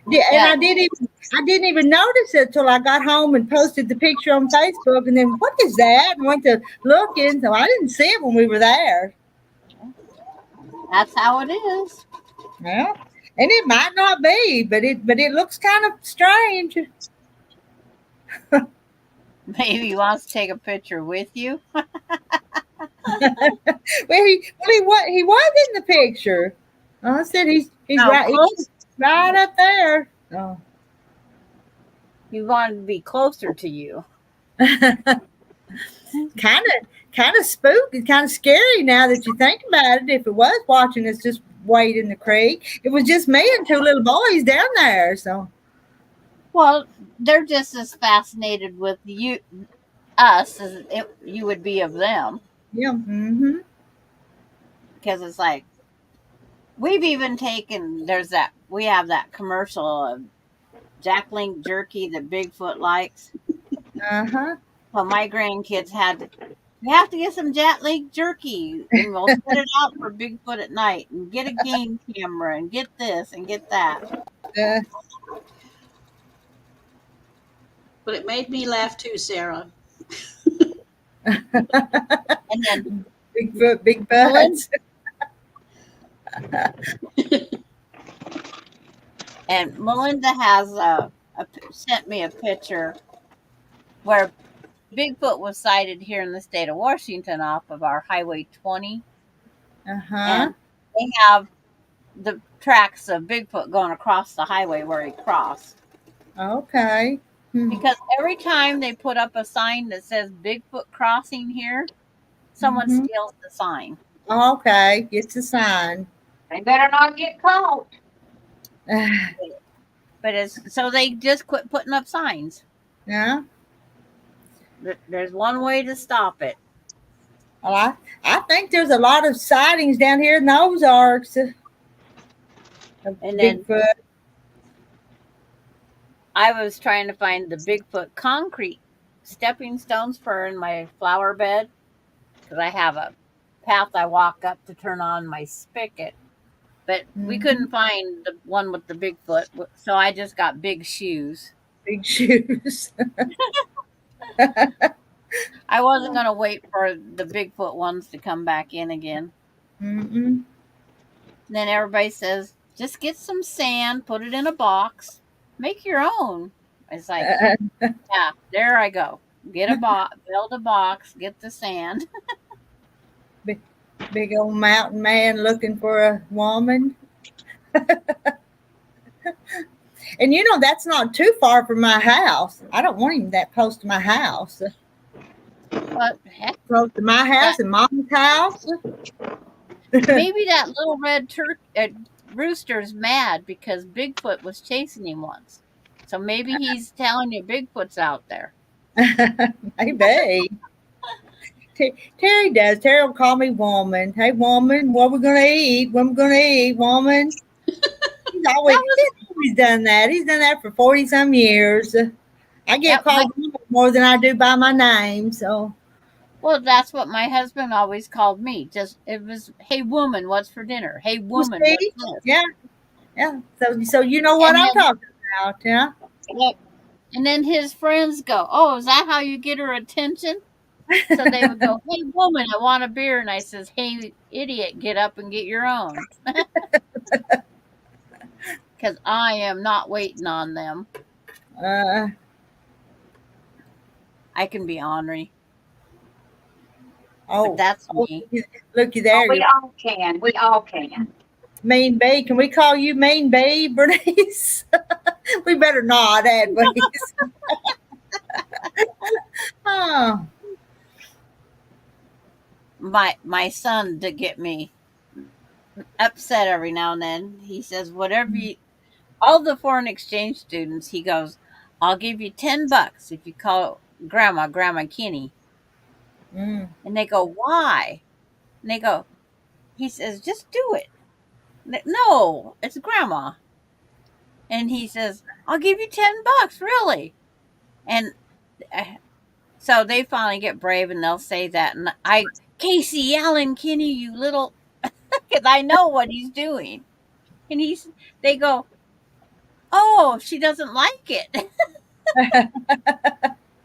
Yeah, and I didn't even notice it till I got home and posted the picture on Facebook. And then what is that? And went to look in, so I didn't see it when we were there. That's how it is. Yeah, and it might not be, but it looks kind of strange. Maybe he wants to take a picture with you. Well, he was in the picture. I said he's right up there. Oh. He wanted to be closer to you. Kind of spooky, kind of scary now that you think about it. If it was watching us just wade in the creek, it was just me and two little boys down there. So, well, they're just as fascinated with us as you would be of them. Yeah. Mm-hmm. Because it's like we've even taken. We have that commercial of Jack Link jerky that Bigfoot likes. Well, my grandkids we have to get some Jack Link jerky and we'll set it out for Bigfoot at night and get a game camera and get this and get that. But it made me laugh too, Sarah. And then Bigfoot, big butts. And Melinda has sent me a picture where Bigfoot was sighted here in the state of Washington off of our Highway 20. And they have the tracks of Bigfoot going across the highway where he crossed. Okay. Because every time they put up a sign that says Bigfoot crossing here, someone steals the sign. Okay, it's a sign. They better not get caught. But so they just quit putting up signs. Yeah. There's one way to stop it. Well, I think there's a lot of sightings down here in the Ozarks. And then Bigfoot. I was trying to find the Bigfoot concrete stepping stones for in my flower bed because I have a path I walk up to turn on my spigot. But we couldn't find the one with the Bigfoot, so I just got big shoes. Big shoes. I wasn't going to wait for the Bigfoot ones to come back in again. Mm-mm. Then everybody says, just get some sand, put it in a box, make your own. It's like, yeah, there I go. Get a box, build a box, get the sand. Big old mountain man looking for a woman. And you know, that's not too far from my house. I don't want him that close to my house. But heck, Close to my house and Mom's house. maybe that little red rooster's mad because Bigfoot was chasing him once. So maybe he's telling you Bigfoot's out there. Maybe. Terry does. Terry will call me woman. Hey, woman, what we gonna eat? What we gonna eat, woman? He's always done that. He's done that for 40 some years. I get called woman more than I do by my name. So. Well, that's what my husband always called me. It was, hey woman, what's for dinner? Hey woman, what's this? Yeah. So you know what I'm talking about, yeah. Yep. And then his friends go, oh, is that how you get her attention? So they would go, hey woman, I want a beer. And I says, hey idiot, get up and get your own. Because I am not waiting on them. I can be ornery. Oh, but that's me. Looky there. Oh, we all can. We all can. Mean Bee. Can we call you Mean Bee, Bernice? We better not, Bernice. Oh. My son to get me upset every now and then. He says, whatever you, all the foreign exchange students, he goes, I'll give you $10 if you call Grandma Kenny. And they go, why? And they go, he says, just do it. No, it's Grandma. And he says, I'll give you $10, really. And so they finally get brave and they'll say that. And Casey Allen Kinney, you little, because I know what he's doing. And they go, oh, she doesn't like it.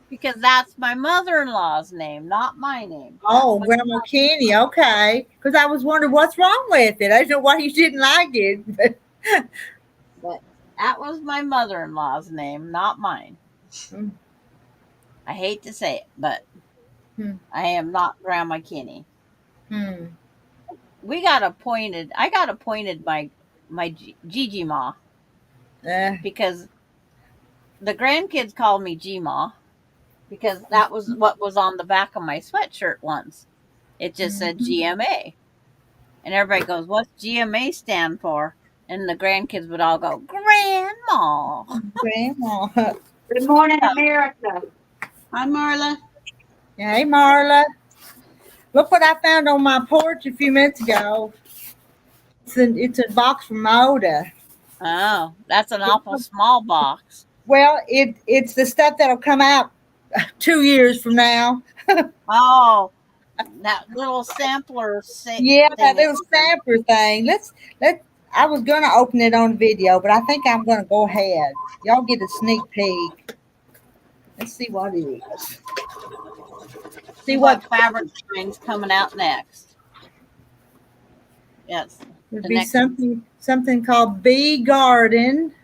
Because that's my mother-in-law's name, not my name. Oh, Grandma Kenny, okay. Because I was wondering what's wrong with it. I don't know why you didn't like it. But that was my mother-in-law's name, not mine. I hate to say it, but I am not Grandma Kenny. I got appointed by my Gigi Ma. Because the grandkids called me G-Ma. Because that was what was on the back of my sweatshirt once. It just said GMA. And everybody goes, what's GMA stand for? And the grandkids would all go, Grandma. Grandma. Good morning, America. Hi, Marla. Hey, Marla. Look what I found on my porch a few minutes ago. It's a box from Moda. Oh, that's an awful small box. Well, it's the stuff that'll come out 2 years from now. Oh, that little sampler. That little sampler thing. I was gonna open it on video, but I think I'm gonna go ahead. Y'all get a sneak peek. Let's see what it is. See what fabric line's coming out next. Yes. It'd be something called Bee Garden.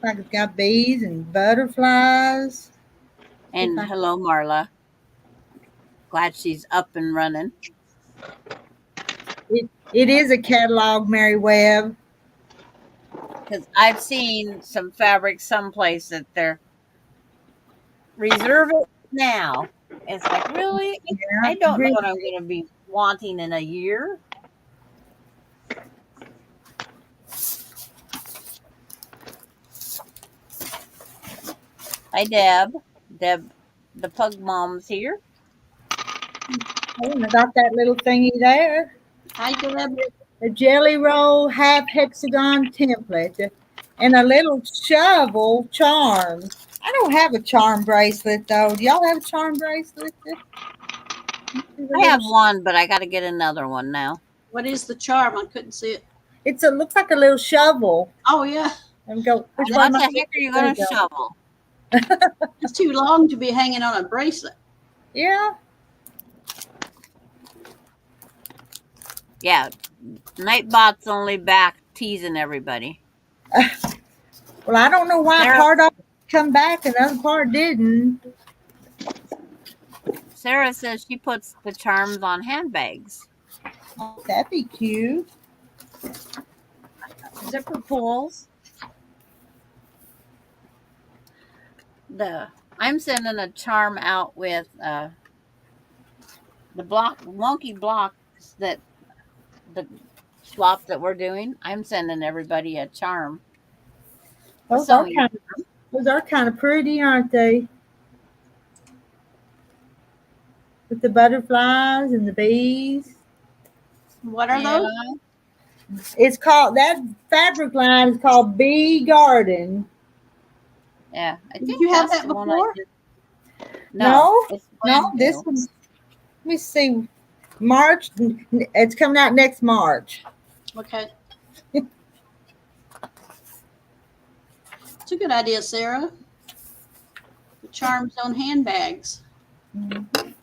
Like it's got bees and butterflies. And hello, Marla. Glad she's up and running. It is a catalog, Mary Webb. Because I've seen some fabrics someplace that they're reserve it now. It's like, really? Yeah, I don't know what I'm going to be wanting in a year. Hi, Deb. Deb, the pug mom's here. Oh, I got that little thingy there. Hi, Deb. A jelly roll half hexagon template and a little shovel charm. I don't have a charm bracelet though. Do y'all have a charm bracelet? I have one, but I got to get another one now. What is the charm? I couldn't see it. Looks like a little shovel. Oh yeah. And go. What the heck are you going to shovel? It's too long to be hanging on a bracelet. Yeah. Yeah. Nightbot's only back teasing everybody. Well, I don't know why part of it come back and the other part didn't. Sarah says she puts the charms on handbags. Oh, that'd be cute. Zipper pulls. I'm sending a charm out with the wonky blocks that the swap that we're doing. I'm sending everybody a charm. A Those are sewing. kind of pretty, aren't they? With the butterflies and the bees. What are Yeah. those? It's called that fabric line is called Bee Garden. Yeah. I Did think you have that's that the one I before? did. No, No, it's no, brand this new. one's. Let me see. March. It's coming out next March. Okay. It's a good idea, Sarah. The charms on handbags. Mhm.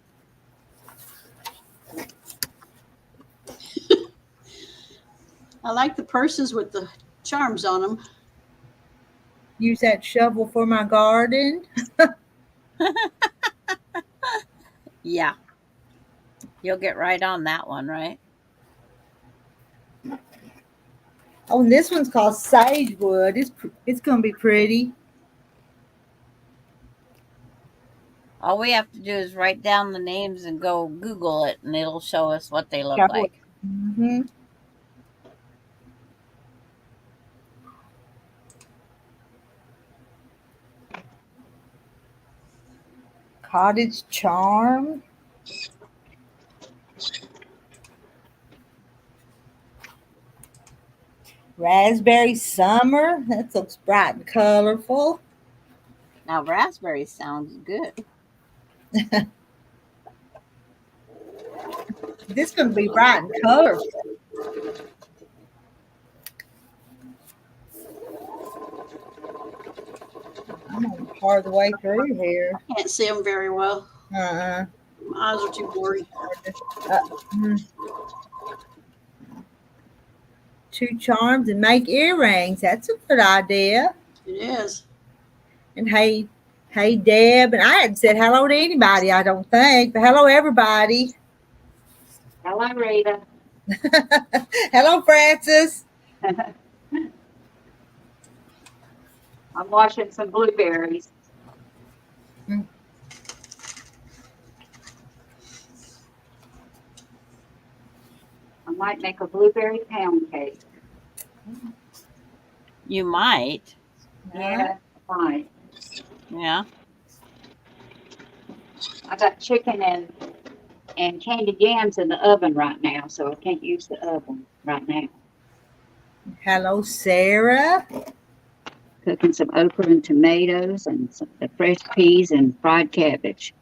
I like the purses with the charms on them. Use that shovel for my garden. Yeah. You'll get right on that one, right? Oh, and this one's called Sagewood. It's going to be pretty. All we have to do is write down the names and go Google it, and it'll show us what they look like. Mm-hmm. Cottage Charm. Raspberry Summer. That looks bright and colorful. Now, raspberry sounds good. This going to be bright and colorful. I'm on part of the way through here. Can't see them very well. Uh-uh. My eyes are too blurry. Mm. 2 charms and make earrings. That's a good idea. It is. And hey, Deb. And I hadn't said hello to anybody, I don't think. But hello, everybody. Hello, Rita. Hello, Francis. I'm washing some blueberries. Mm. I might make a blueberry pound cake. You might. Yeah, I might. Yeah. I got chicken and candied yams in the oven right now, so I can't use the oven right now. Hello, Sarah. Cooking some okra and tomatoes and the fresh peas and fried cabbage.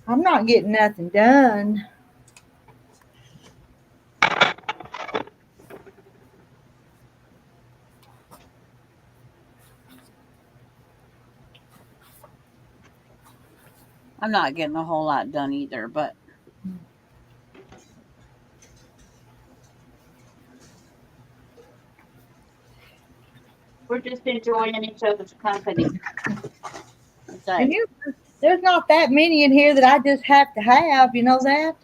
I'm not getting nothing done. I'm not getting a whole lot done either, but We're just enjoying each other's company. it's And like, there's not that many in here that I just have to have. You know that?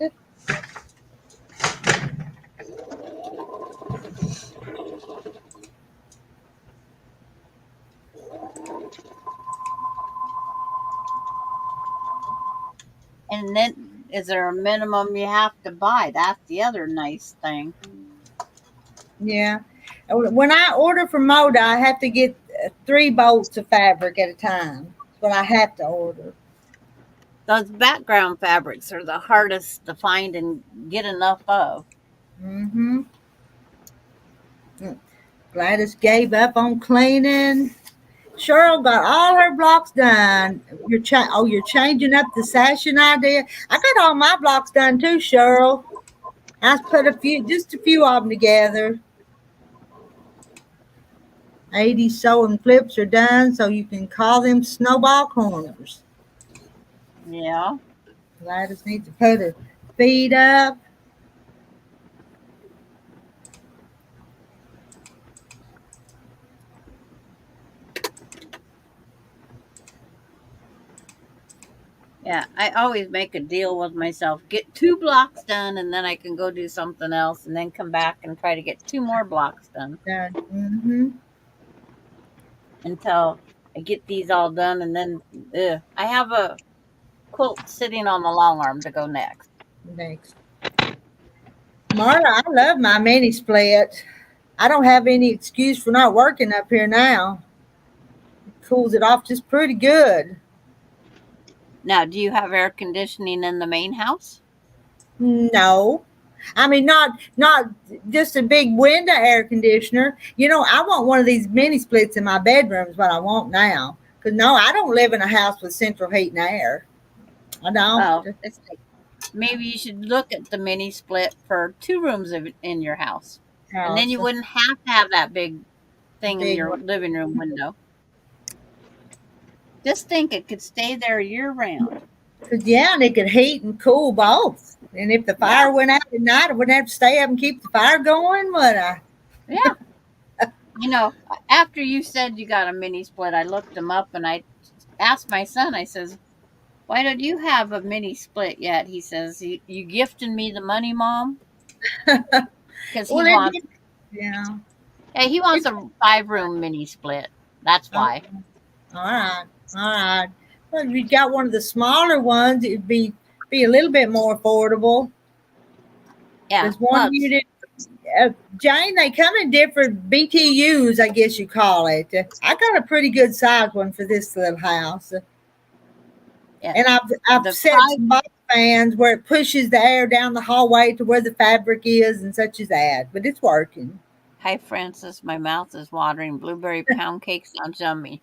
and then is there a minimum you have to buy? That's the other nice thing. Yeah. When I order from Moda, I have to get 3 bolts of fabric at a time. That's what I have to order. Those background fabrics are the hardest to find and get enough of. Mm-hmm. Gladys gave up on cleaning. Cheryl got all her blocks done. You're changing up the sashing idea. I got all my blocks done too, Cheryl. I put just a few of them together. 80 sewing flips are done, so you can call them snowball corners. Yeah. Gladys needs to put her feet up. Yeah, I always make a deal with myself. Get 2 blocks done, and then I can go do something else, and then come back and try to get 2 more blocks done Mm-hmm. until I get these all done. And then I have a quilt sitting on the long arm to go next. Next. Marta, I love my mini split. I don't have any excuse for not working up here now. It cools it off just pretty good. Now, do you have air conditioning in the main house? No. I mean, not just a big window air conditioner. You know, I want one of these mini splits in my bedroom is what I want now. Because no, I don't live in a house with central heat and air. I Well, don't. it's like maybe you should look at the mini split for 2 rooms in your house. And then House, you wouldn't have to have that big thing in big your one. living room window. Just think it could stay there year round. Because, yeah, and it could heat and cool both. And if the Yeah, fire went out at night, I wouldn't have to stay up and keep the fire going, would I? yeah. You know, after you said you got a mini split, I looked them up and I asked my son, I says, why don't you have a mini split yet? He says, you gifting me the money, Mom? Because Well, yeah. he wants It's, a 5-room mini split. That's oh, why. all right. All right. Well, if you got one of the smaller ones, it'd be a little bit more affordable. Yeah. There's one Well, unit. Jane, they come in different BTUs, I guess you call it. I got a pretty good size one for this little house. yeah. And I've The set 5, some box fans where it pushes the air down the hallway to where the fabric is and such as that. But it's working. hi, Francis. My mouth is watering. Blueberry pound cake sounds yummy.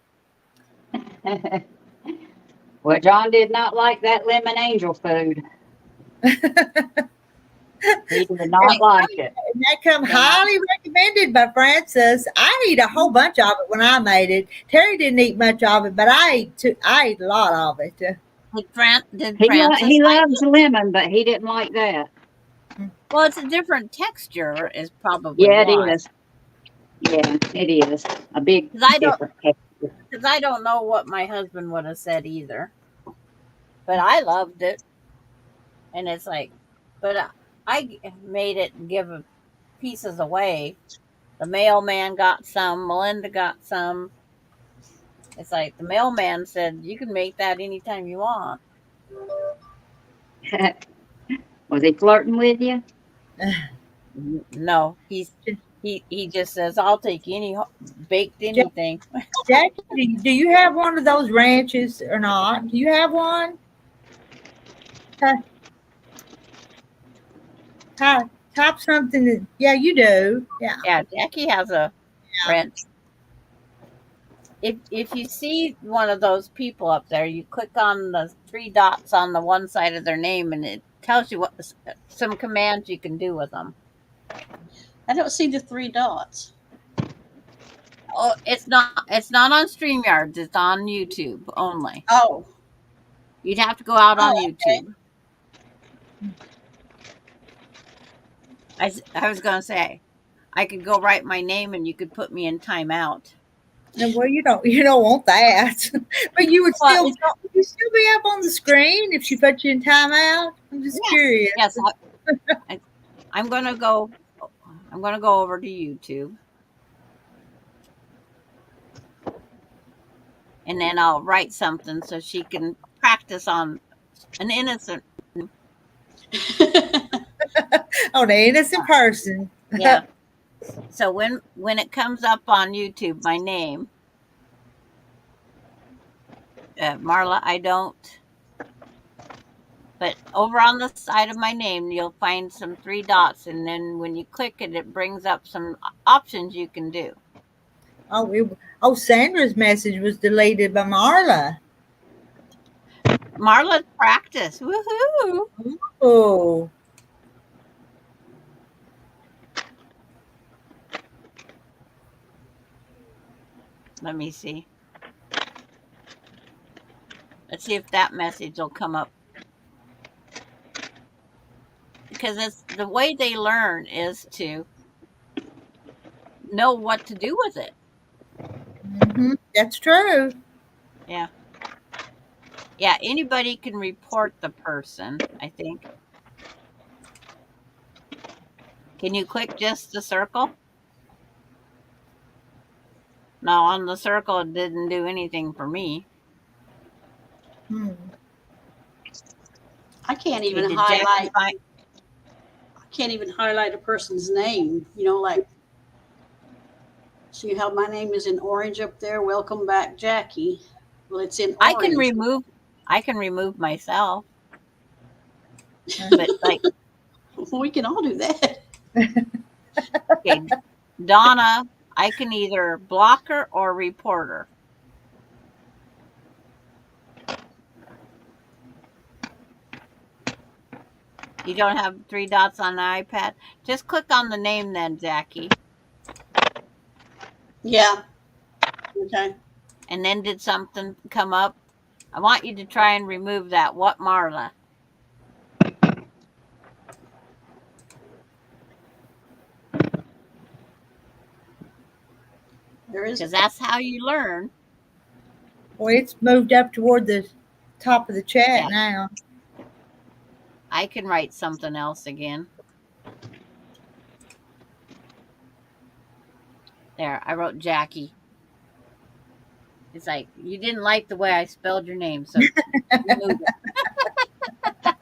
Well, John did not like that lemon angel food. He did not like it. And that come Can I? highly recommended by Francis. I ate a whole bunch of it when I made it. Terry didn't eat much of it, but I ate a lot of it. Did He Francis he like loves it? lemon, but he didn't like that. Well, it's a different texture, is probably Yeah, it why. is. Yeah, it is a big Because different texture. I don't know what my husband would have said either. But I loved it, and it's like, but I made it and give pieces away. The mailman got some. Melinda got some. It's like the mailman said, "You can make that anytime you want." Was he flirting with you? No, he just says, "I'll take any baked anything." Jackie, do you have one of those ranches or not? Do you have one? Top something. Yeah, you do. Yeah. Yeah, Jackie has a wrench. If you see one of those people up there, you click on the 3 dots on the one side of their name, and it tells you what some commands you can do with them. I don't see the 3 dots. Oh, it's not on StreamYards. It's on YouTube only. Oh. You'd have to go out on YouTube. I was gonna say I could go write my name and you could put me in timeout. No, well, you don't want that. But you would Well, still be up on the screen if she put you in timeout. I'm just curious. yes. I'm gonna go over to YouTube, and then I'll write something so she can practice on an innocent. On an innocent person. Yeah. So when it comes up on YouTube, my name, Marla, I don't. But over on the side of my name, you'll find some 3 dots, and then when you click it, it brings up some options you can do. Oh, Sandra's message was deleted by Marla. Marla's practice. Woohoo! Oh. Let me see. Let's see if that message will come up. Because it's the way they learn is to know what to do with it. That's true. Yeah. Yeah, anybody can report the person, I think. Can you click just the circle? No, on the circle it didn't do anything for me. I can't Okay, even did Jackie highlight. find? I can't even highlight a person's name. You know, like see how my name is in orange up there. Welcome back, Jackie. Well, it's in I orange. can remove myself. But like, We can all do that. okay, Donna, I can either block her or report her. You don't have 3 dots on the iPad? Just click on the name then, Jackie. Yeah. Okay. And then did something come up? I want you to try and remove that. What, Marla? There is. Because that's how you learn. Well, it's moved up toward the top of the chat Yeah. now. I can write something else again. There, I wrote Jackie. It's like, you didn't like the way I spelled your name, so remove it.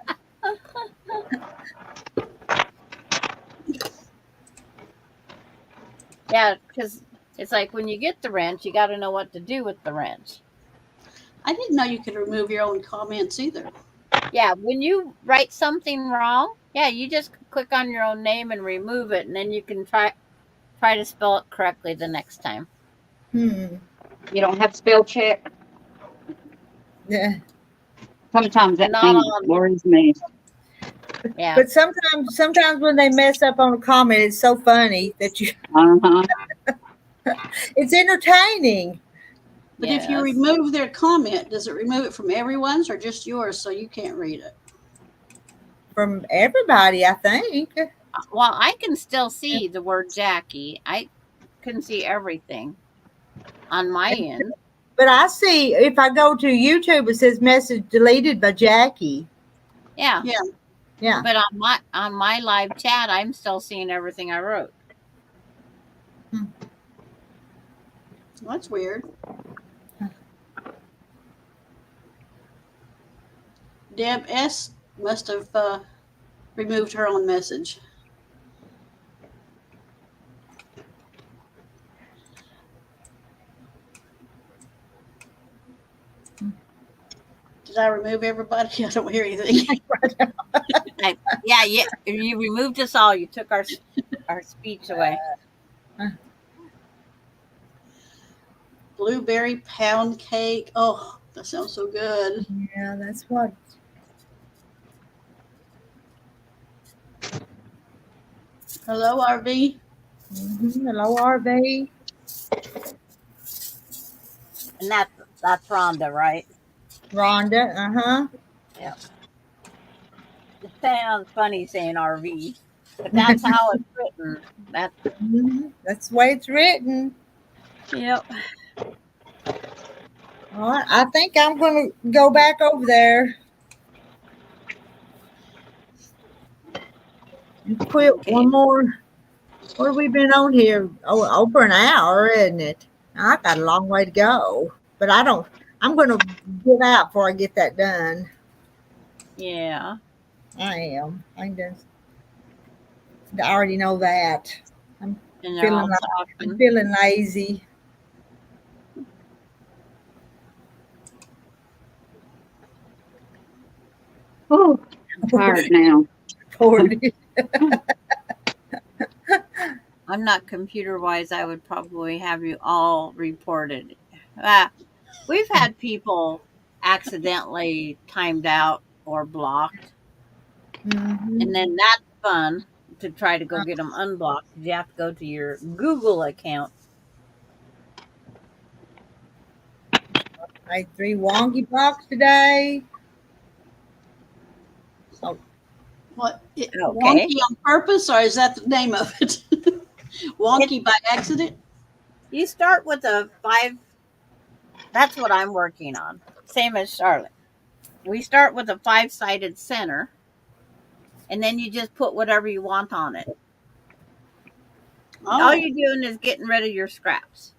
Yeah, because it's like when you get the wrench, you got to know what to do with the wrench. I didn't know you could remove your own comments either. Yeah, when you write something wrong, yeah, you just click on your own name and remove it, and then you can try to spell it correctly the next time. You don't have spell check? Yeah. Sometimes that Not thing on. worries me. Yeah. But sometimes when they mess up on a comment, it's so funny that you. It's entertaining. But if you Yes. remove their comment, does it remove it from everyone's or just yours so you can't read it? From everybody, I think. Well, I can still see the word Jackie. I can see everything on my end. But I see if I go to YouTube, it says message deleted by Jackie. Yeah. Yeah. Yeah. But on my live chat, I'm still seeing everything I wrote. Well, that's weird. Deb S. must have removed her own message. Did I remove everybody? I don't hear anything. Yeah, you removed us all. You took our speech away. Blueberry pound cake. Oh, that sounds so good. Yeah, that's what. Hello, RV. Hello, RV. And that's Rhonda, right? Rhonda. Yeah. It sounds funny saying RV, but that's how it's written. That's the way it's written. Yep. All right, I think I'm going to go back over there and quilt one more. What have we been on here? Oh, over an hour, isn't it? I got a long way to go, but I'm going to get out before I get that done. Yeah. I am. I already know that. I'm feeling lazy. Oh, I'm tired now. I'm not computer wise. I would probably have you all reported. We've had people accidentally timed out or blocked. And then that's fun to try to go get them unblocked. You have to go to your Google account. I had 3 wonky blocks today. So, What? Okay. Wonky on purpose, or is that the name of it? Wonky by accident? You start with a 5. That's what I'm working on. Same as Charlotte. we start with a 5-sided center, and then you just put whatever you want on it. All Oh, you're doing is getting rid of your scraps.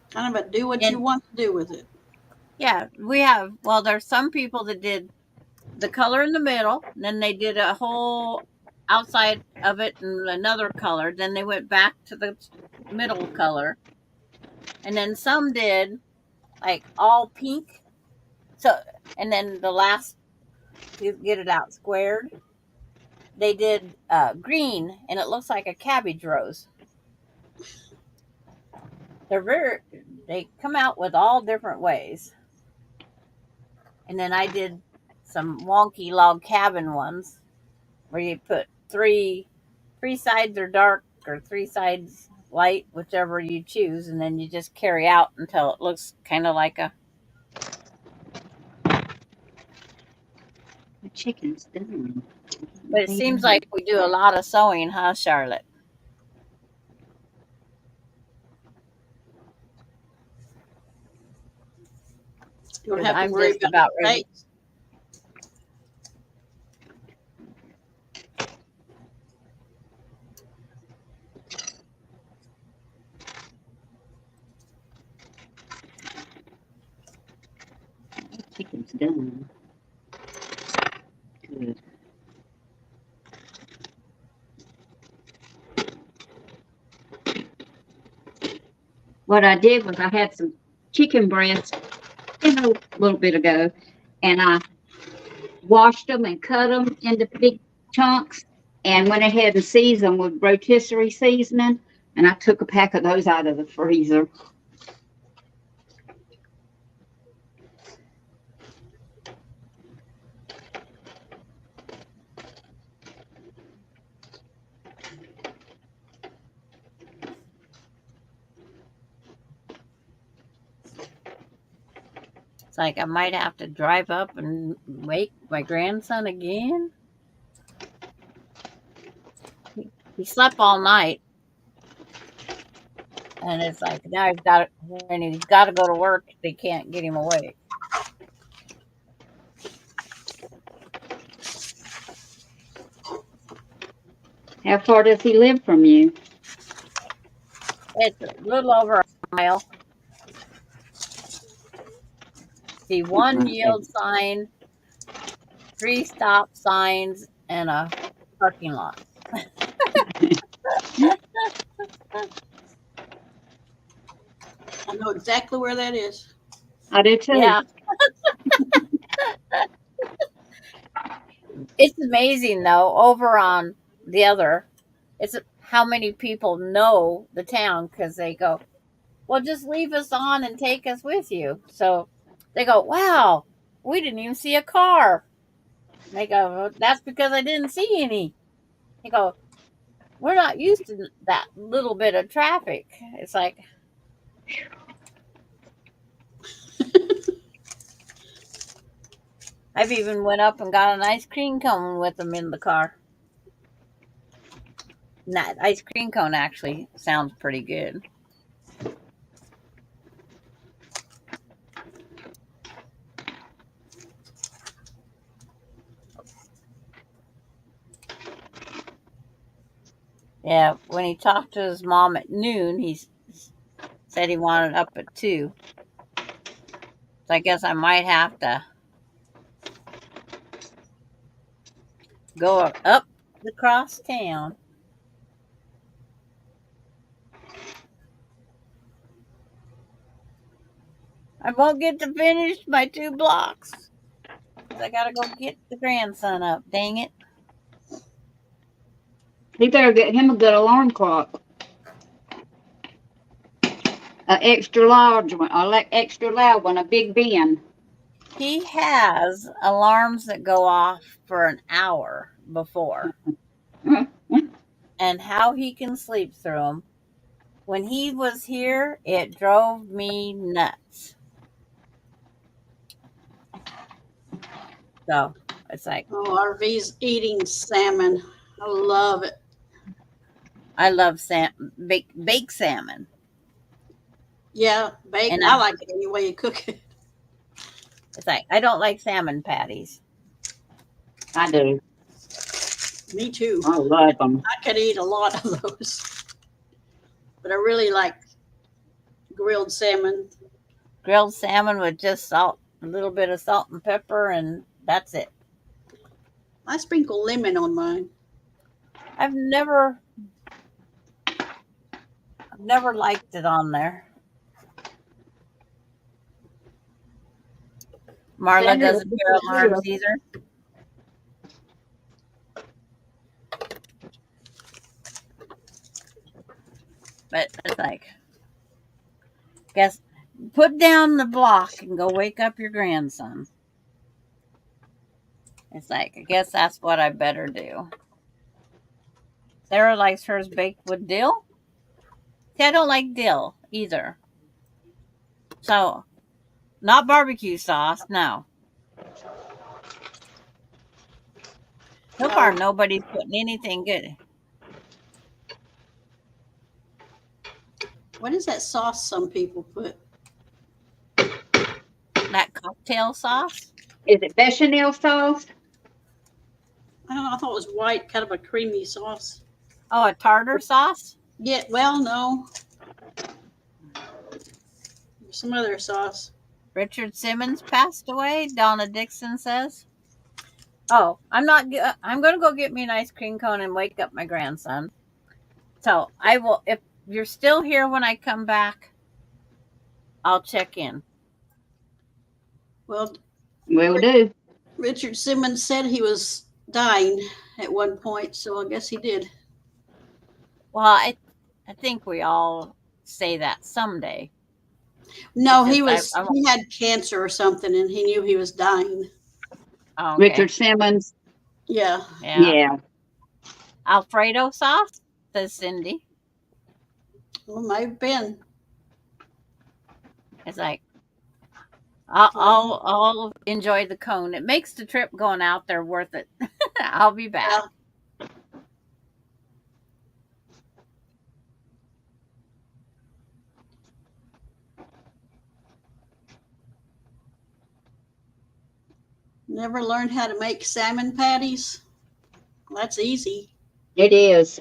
kind of a do what you And want to do with it. yeah, there's some people that did the color in the middle, then they did a whole outside of it and another color, then they went back to the middle color, and then some did like all pink. So, and then the last to get it out squared, they did green, and it looks like a cabbage rose. They come out with all different ways. And then I did some wonky log cabin ones where you put three sides are dark or 3 sides light, whichever you choose, and then you just carry out until it looks kind of like a. The chicken's done. But it seems like we do a lot of sewing, huh, Charlotte? You don't 'Cause have to I'm worry just about about ready. mistakes. Chicken's done. Good. What I did was I had some chicken breasts a little bit ago, and I washed them and cut them into big chunks, and went ahead and seasoned them with rotisserie seasoning. And I took a pack of those out of the freezer. It's like I might have to drive up and wake my grandson again. He slept all night, and it's like now when he's got to go to work, they can't get him awake. How far does he live from you? It's a little over a mile. See, one yield sign, 3 stop signs, and a parking lot. I know exactly where that is. I do too. Yeah. It's amazing though, over on the other, it's how many people know the town because they go, well, just leave us on and take us with you. So they go, wow, we didn't even see a car. And they go, well, that's because I didn't see any. They go, we're not used to that little bit of traffic. It's like, I've even went up and got an ice cream cone with them in the car. And that ice cream cone actually sounds pretty good. Yeah, when he talked to his mom at noon, he said he wanted up at 2. So I guess I might have to go up across town. I won't get to finish my 2 blocks. 'Cause I gotta go get the grandson up. Dang it. He better get him a good alarm clock. An extra large one, extra loud one, a Big Ben. He has alarms that go off for an hour before. And how he can sleep through them. When he was here, it drove me nuts. So it's like, Oh, RV's eating salmon. I love it. I love baked salmon. Yeah, bacon. And I like it any way you cook it. It's like I don't like salmon patties. I do. Me too. I love them. I could eat a lot of those, but I really like grilled salmon. Grilled salmon with just salt, a little bit of salt and pepper, and that's it. I sprinkle lemon on mine. I've never liked it on there. Marla Sandra, doesn't hear alarms either. But it's like, guess put down the block and go wake up your grandson. It's like, I guess that's what I better do. Sarah likes hers baked with dill. See, I don't like dill either. So, not barbecue sauce, no. So far, nobody's putting anything good. What is that sauce some people put? That cocktail sauce? Is it bechamel sauce? I don't know. I thought it was white, kind of a creamy sauce. Oh, a tartar sauce? Yeah, well, no. Some other sauce. Richard Simmons passed away, Donna Dixon says. Oh, I'm going to go get me an ice cream cone and wake up my grandson. So I will, if you're still here when I come back, I'll check in. Well, Will do. Richard Simmons said he was dying at one point, so I guess he did. Well, I think we all say that someday. No, he had cancer or something, and he knew he was dying. Okay. Richard Simmons. Yeah. Yeah. Alfredo sauce, says Cindy. Well, might have been. It's like, I'll enjoy the cone. It makes the trip going out there worth it. I'll be back. Yeah. Never learned how to make salmon patties? Well, that's easy. It is.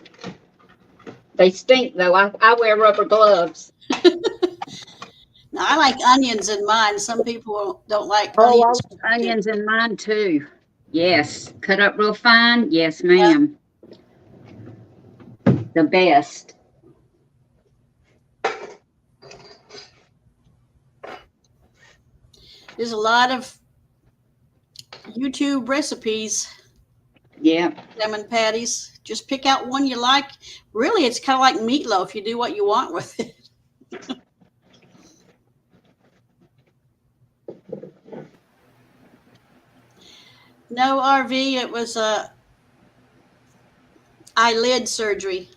They stink, though. I wear rubber gloves. Now, I like onions in mine. Some people don't like Oh, onions. onions in mine, too. Yes. Cut up real fine. Yes, ma'am. The best. There's a lot of YouTube recipes. Yeah. Salmon patties. Just pick out one you like. Really, it's kind of like meatloaf. You do what you want with it. No, RV, it was eyelid surgery.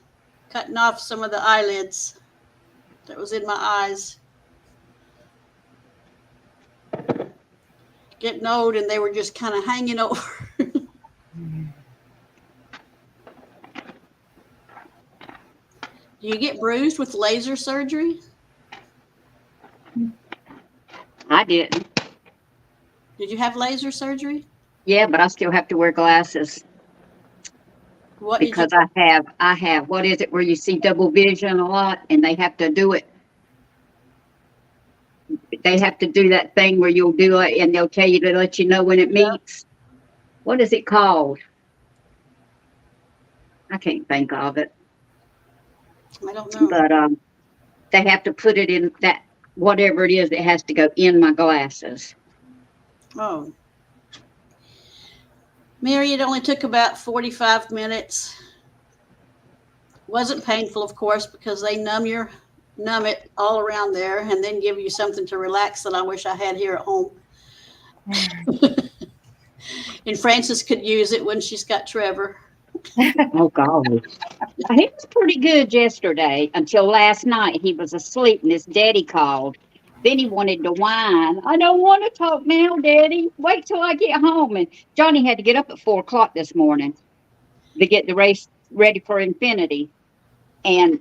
Cutting off some of the eyelids that was in my eyes. Getting old, and they were just kind of hanging over. Do you get bruised with laser surgery? I didn't. Did you have laser surgery? Yeah, but I still have to wear glasses. What? Because I have, what is it where you see double vision a lot and they have to do it. They have to do that thing where you'll do it and they'll tell you to let you know when it meets. What is it called? I can't think of it. I don't know. But they have to put it in that, whatever it is, it has to go in my glasses. Oh. Mary, it only took about 45 minutes. Wasn't painful, of course, because they numb it all around there and then give you something to relax that I wish I had here at home. And Frances could use it when she's got Trevor. Oh, God. He was pretty good yesterday until last night. He was asleep and his daddy called. Then he wanted to whine. I don't want to talk now, Daddy. Wait till I get home. And Johnny had to get up at 4 o'clock this morning to get the race ready for Infinity. And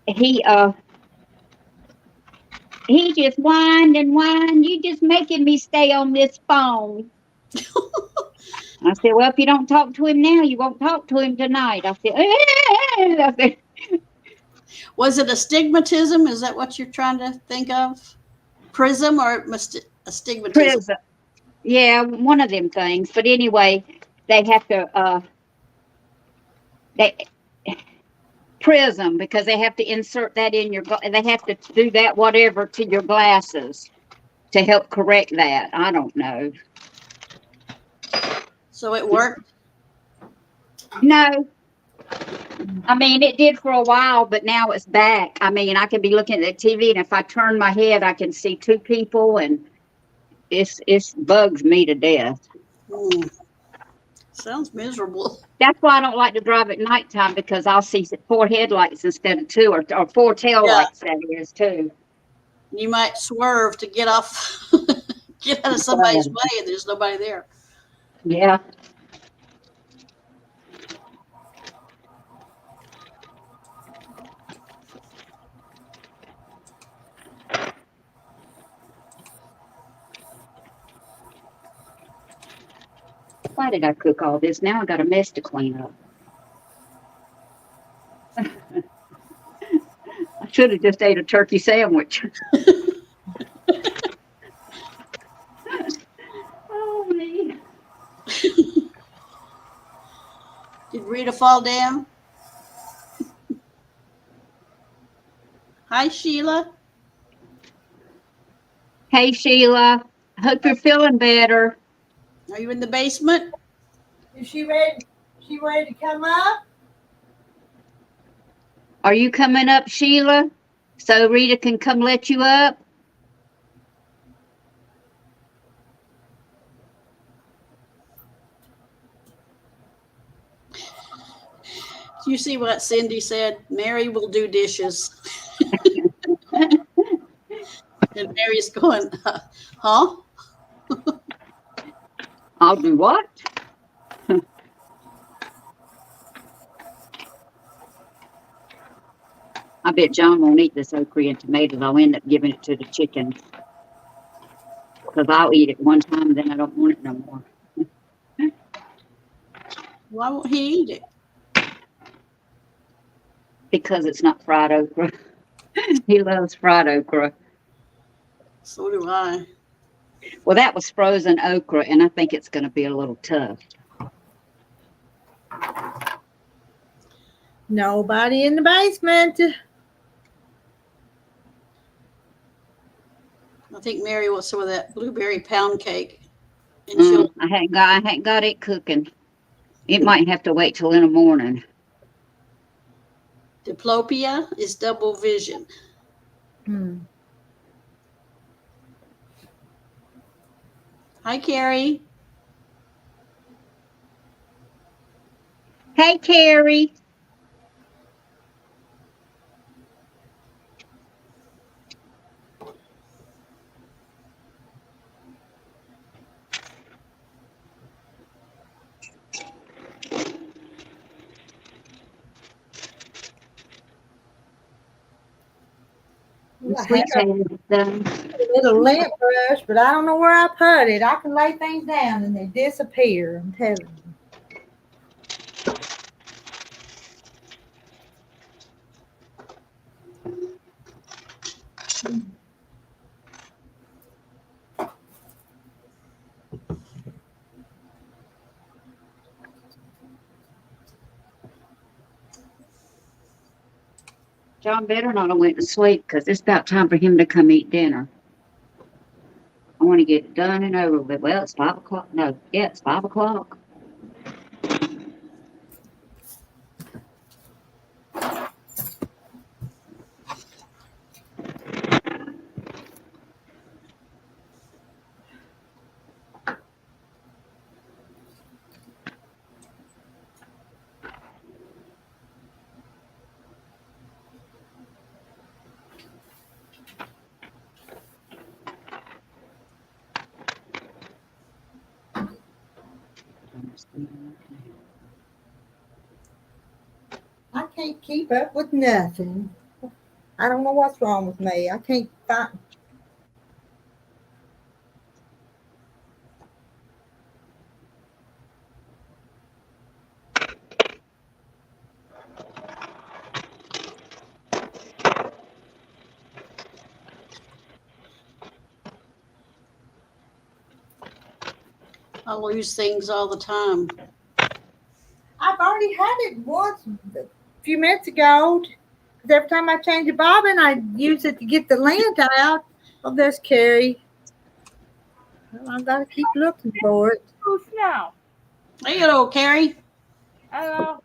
he he just whined and whined. You just making me stay on this phone. I said, well, if you don't talk to him now, you won't talk to him tonight. I said, Was it astigmatism? Is that what you're trying to think of? Prism or astigmatism? prison. Yeah, one of them things. But anyway, they have to they prism because they have to insert that in your. They have to do that whatever to your glasses to help correct that. I don't know. So it worked? No, I mean, it did for a while, but now it's back. I mean, I can be looking at the TV, and if I turn my head, I can see two people, and it's bugs me to death. Sounds miserable. That's why I don't like to drive at nighttime because I'll see 4 headlights instead of 2, or 4 tail lights. That is too. You might swerve to get off, get out of somebody's way, and there's nobody there. Yeah. Why did I cook all this? Now I got a mess to clean up. I should have just ate a turkey sandwich. Oh, me. Did Rita fall down? Hi, Sheila. Hey, Sheila. Hope you're feeling better. Are you in the basement? Is she ready? She ready to come up? Are you coming up, Sheila? So Rita can come let you up? Do you see what Cindy said? Mary will do dishes. And Mary's going, huh? I'll do what? I bet John won't eat this okra and tomatoes. I'll end up giving it to the chickens. Because I'll eat it one time and then I don't want it no more. Why won't he eat it? Because it's not fried okra. He loves fried okra. So do I. Well, that was frozen okra, and I think it's going to be a little tough. Nobody in the basement. I think Mary wants some of that blueberry pound cake. And I hadn't got it cooking. It might have to wait till in the morning. diplopia is double vision. Hi, Carrie. Hey, Carrie. I had a little lint brush, but I don't know where I put it. I can lay things down and they disappear. I'm telling you. John better not have went to sleep because it's about time for him to come eat dinner. I want to get it done and over with. Well, it's 5 o'clock. No, yeah, it's 5 o'clock. I can't keep up with nothing. I don't know what's wrong with me. I can't find. I lose things all the time. I've already had it once a few minutes ago. 'Cause every time I change a bobbin, I use it to get the lint out. Oh, there's Carrie. Well, I've got to keep looking for it. Who's now? Hello, Carrie. Hello.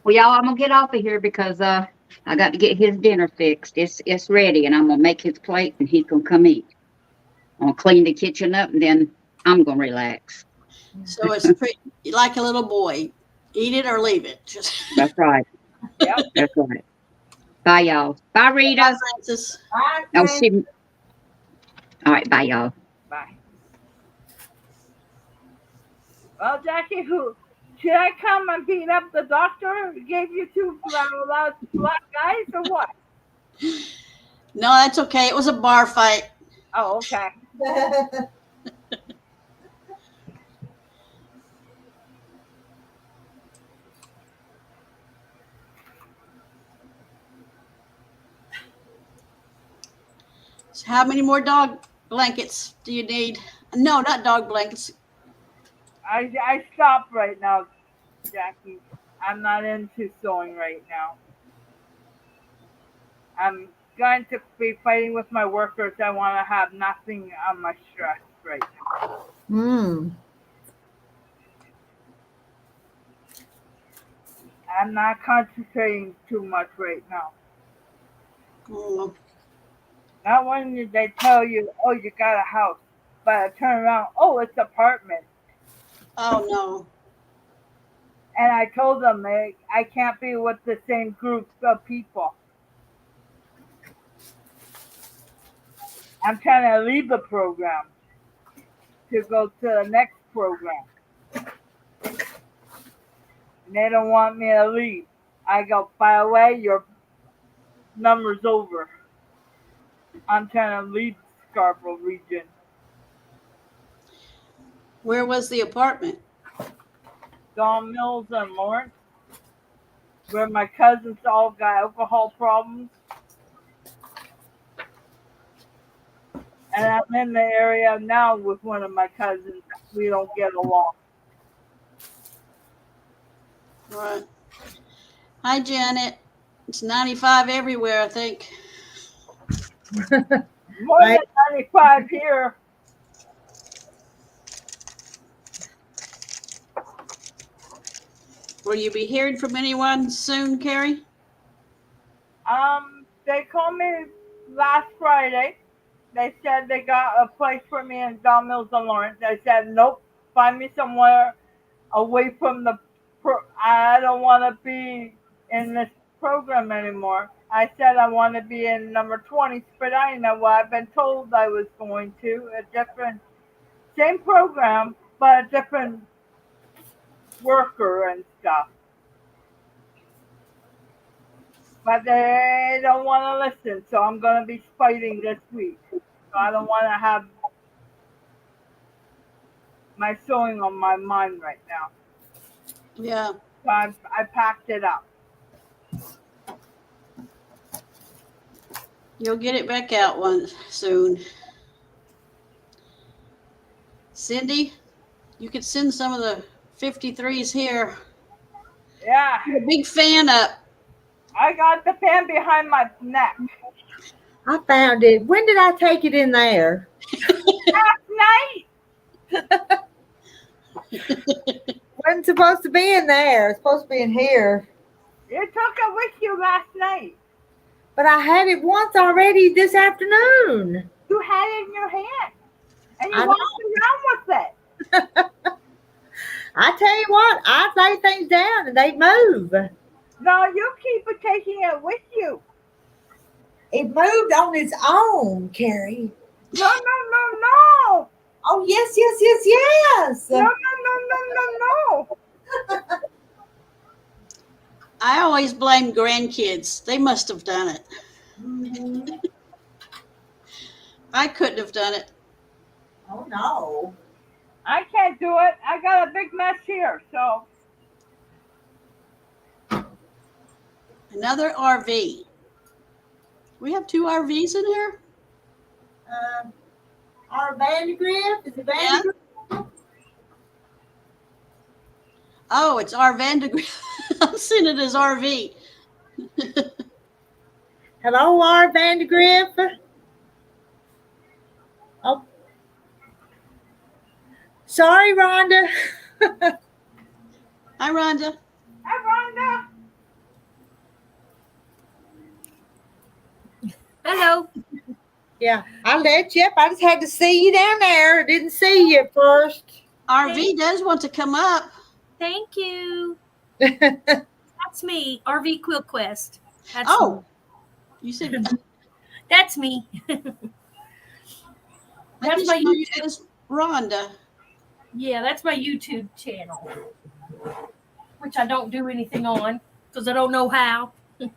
Well, y'all, I'm gonna get off of here because I got to get his dinner fixed. It's ready, and I'm gonna make his plate, and he's gonna come eat. I'm gonna clean the kitchen up, and then I'm gonna relax. So it's pretty like a little boy. Eat it or leave it. Just That's right. Yep. That's right. Bye, y'all. Bye, Rita. Bye, Francis. Bye, Oh, Frank. all right. Bye, y'all. Bye. Well, Jackie, should I come and beat up the doctor who gave you two black guys or what? No, that's okay. It was a bar fight. Oh, okay. So how many more dog blankets do you need? No, not dog blankets. I stopped right now, Jackie. I'm not into sewing right now. I'm going to be fighting with my workers. I want to have nothing on my stress right now. Hmm. I'm not concentrating too much right now. Mm. Not when they tell you, oh, you got a house, but I turn around, oh, it's apartment. Oh no. And I told them I can't be with the same group of people. I'm trying to leave the program to go to the next program. And they don't want me to leave. I go, by the way, your number's over. I'm trying to leave the Scarborough region. Where was the apartment? Don Mills and Lawrence, where my cousins all got alcohol problems. And I'm in the area now with one of my cousins. We don't get along. Right. Hi, Janet. It's 95 everywhere, I think. More than 95 here. Will you be hearing from anyone soon, Carrie? They called me last Friday. They said they got a place for me in Don Mills and Lawrence. I said, nope, find me somewhere away from I don't want to be in this program anymore. I said I want to be in number 20 Spadina. Well, I've been told I was going to a different, same program, but a different worker and stuff. But they don't want to listen, so I'm going to be fighting this week. So I don't want to have my sewing on my mind right now. Yeah. So I packed it up. You'll get it back out one soon. Cindy, you could send some of the 53s here. Yeah, You're a big fan up. I got the fan behind my neck. I found it. When did I take it in there? Last night. Wasn't supposed to be in there. It's supposed to be in here. You took it with you last night. But I had it once already this afternoon. You had it in your hand. And you I walked around with it. I tell you what, I lay things down and they move. No, you keep taking it with you. It moved on its own, Carrie. No, no, no, no. Oh, yes, yes, yes, yes. No, no, no, no, no, no. I always blame grandkids. They must have done it. Mm-hmm. I couldn't have done it. Oh, no. I can't do it. I got a big mess here, so. Another RV. We have 2 RVs in here? Our Vandergrift? Is it Vandergrift? Oh, it's R. Vandergrift. I'm seeing it as RV. Hello, R. Vandergrift. Oh, sorry, Rhonda. Hi, Rhonda. Hi, Rhonda. Hello. Yeah, I let you up. I just had to see you down there. I didn't see you at first. RV does want to come up. Thank you. That's me, RV Quilt Quest. That's Oh, me. you said That's me. I That's just my know you YouTube. as Rhonda. Yeah, that's my YouTube channel, which I don't do anything on because I don't know how. I'm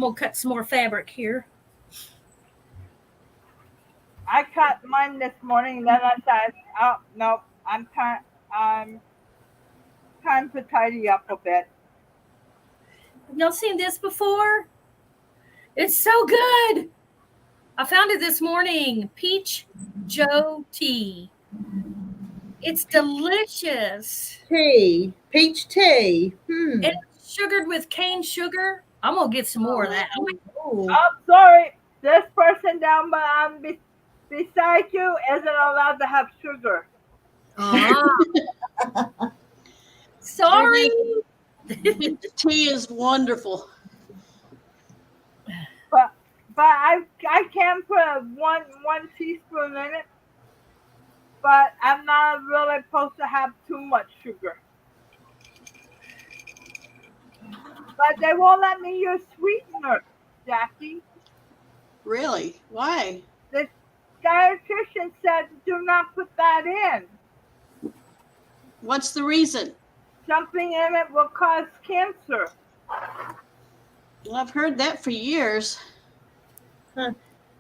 gonna cut some more fabric here. I cut mine this morning. Then I said, "Oh no, I'm time to tidy up a bit." Have y'all seen this before? It's so good. I found it this morning. Peach Joe tea. It's delicious. Tea, peach tea. And it's sugared with cane sugar. I'm gonna get some more of that. Ooh. Oh, sorry. This person down beside you isn't allowed to have sugar. Sorry. Tea is wonderful. But I can put one teaspoon in it. But I'm not really supposed to have too much sugar. But they won't let me use sweetener, Jackie. Really? Why? The dietitian said do not put that in. What's the reason? Something in it will cause cancer. Well, I've heard that for years. Huh.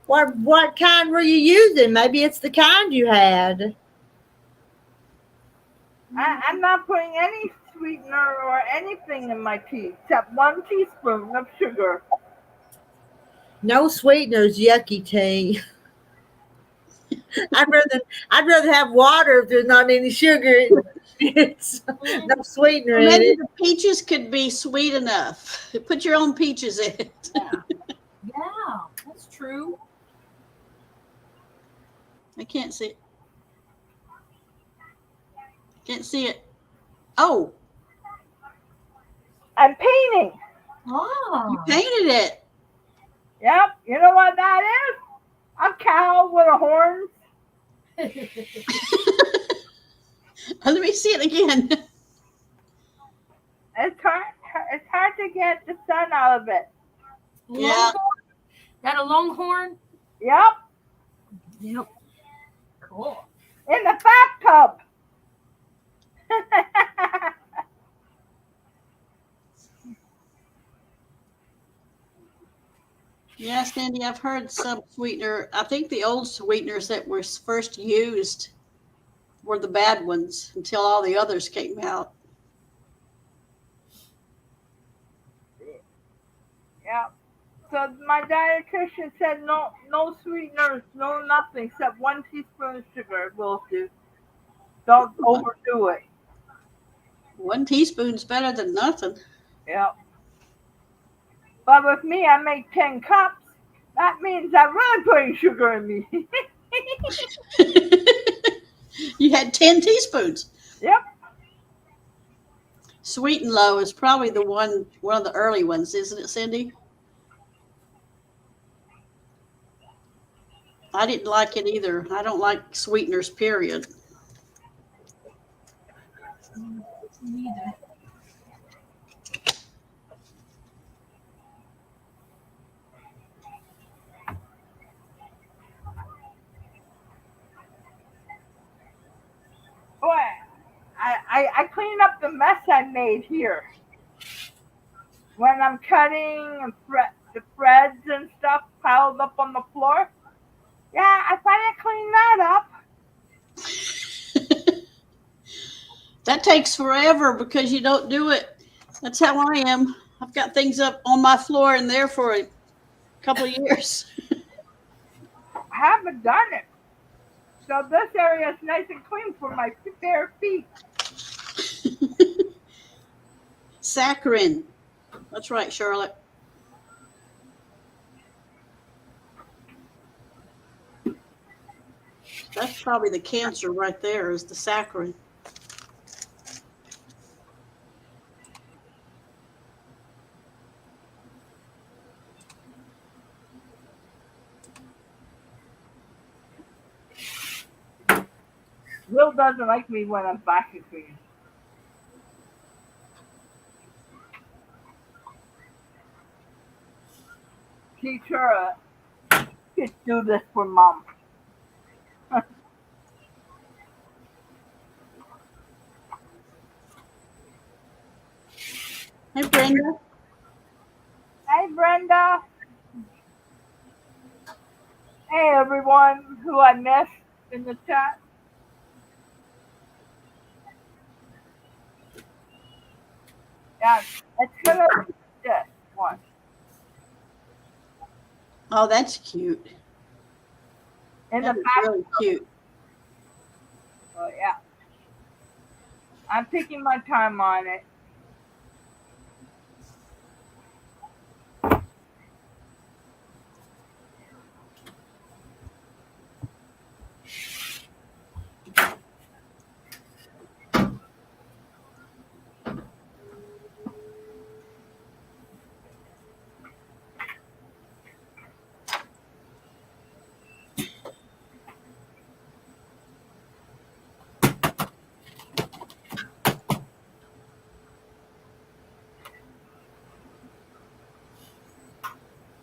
What kind were you using? Maybe it's the kind you had. I'm not putting any sweetener or anything in my tea except 1 teaspoon of sugar. No sweeteners, yucky tea. I'd rather have water if there's not any sugar. It's no sweetener in Maybe it. the peaches could be sweet enough. Put your own peaches in it. Yeah, that's true. I can't see it. Can't see it. Oh, I'm painting. you painted it. Yep. You know what that is? A cow with a horn. Let me see it again. It's hard to get the sun out of it. Yeah. Longhorn? That a longhorn? Yep. Yep. Cool. In the bathtub. Yeah, Sandy, I've heard some sweetener. I think the old sweeteners that were first used were the bad ones until all the others came out. Yeah. So my dietitian said no sweeteners, no nothing except 1 teaspoon of sugar will do. Don't overdo it. 1 teaspoon's better than nothing. Yeah. But with me, I make 10 cups. That means I'm really putting sugar in me. You had 10 teaspoons. Yep. Sweet and Low is probably the one of the early ones, isn't it, Cindy? I didn't like it either. I don't like sweeteners, period. Neither. Boy, I clean up the mess I made here. When I'm cutting and the threads and stuff piled up on the floor. Yeah, I finally cleaned that up. That takes forever because you don't do it. That's how I am. I've got things up on my floor in there for a couple of years. I haven't done it. So this area is nice and clean for my bare feet. Saccharin. That's right, Charlotte. That's probably the cancer right there, is the saccharin. Will doesn't like me when I'm vacuum cleaning. Teach her to do this for mom. Hey, Brenda. Hey, Brenda. Hey, everyone who I missed in the chat. Yeah, it's gonna be this one. Oh, that's cute. In That the is back. really cute. So, yeah. I'm taking my time on it.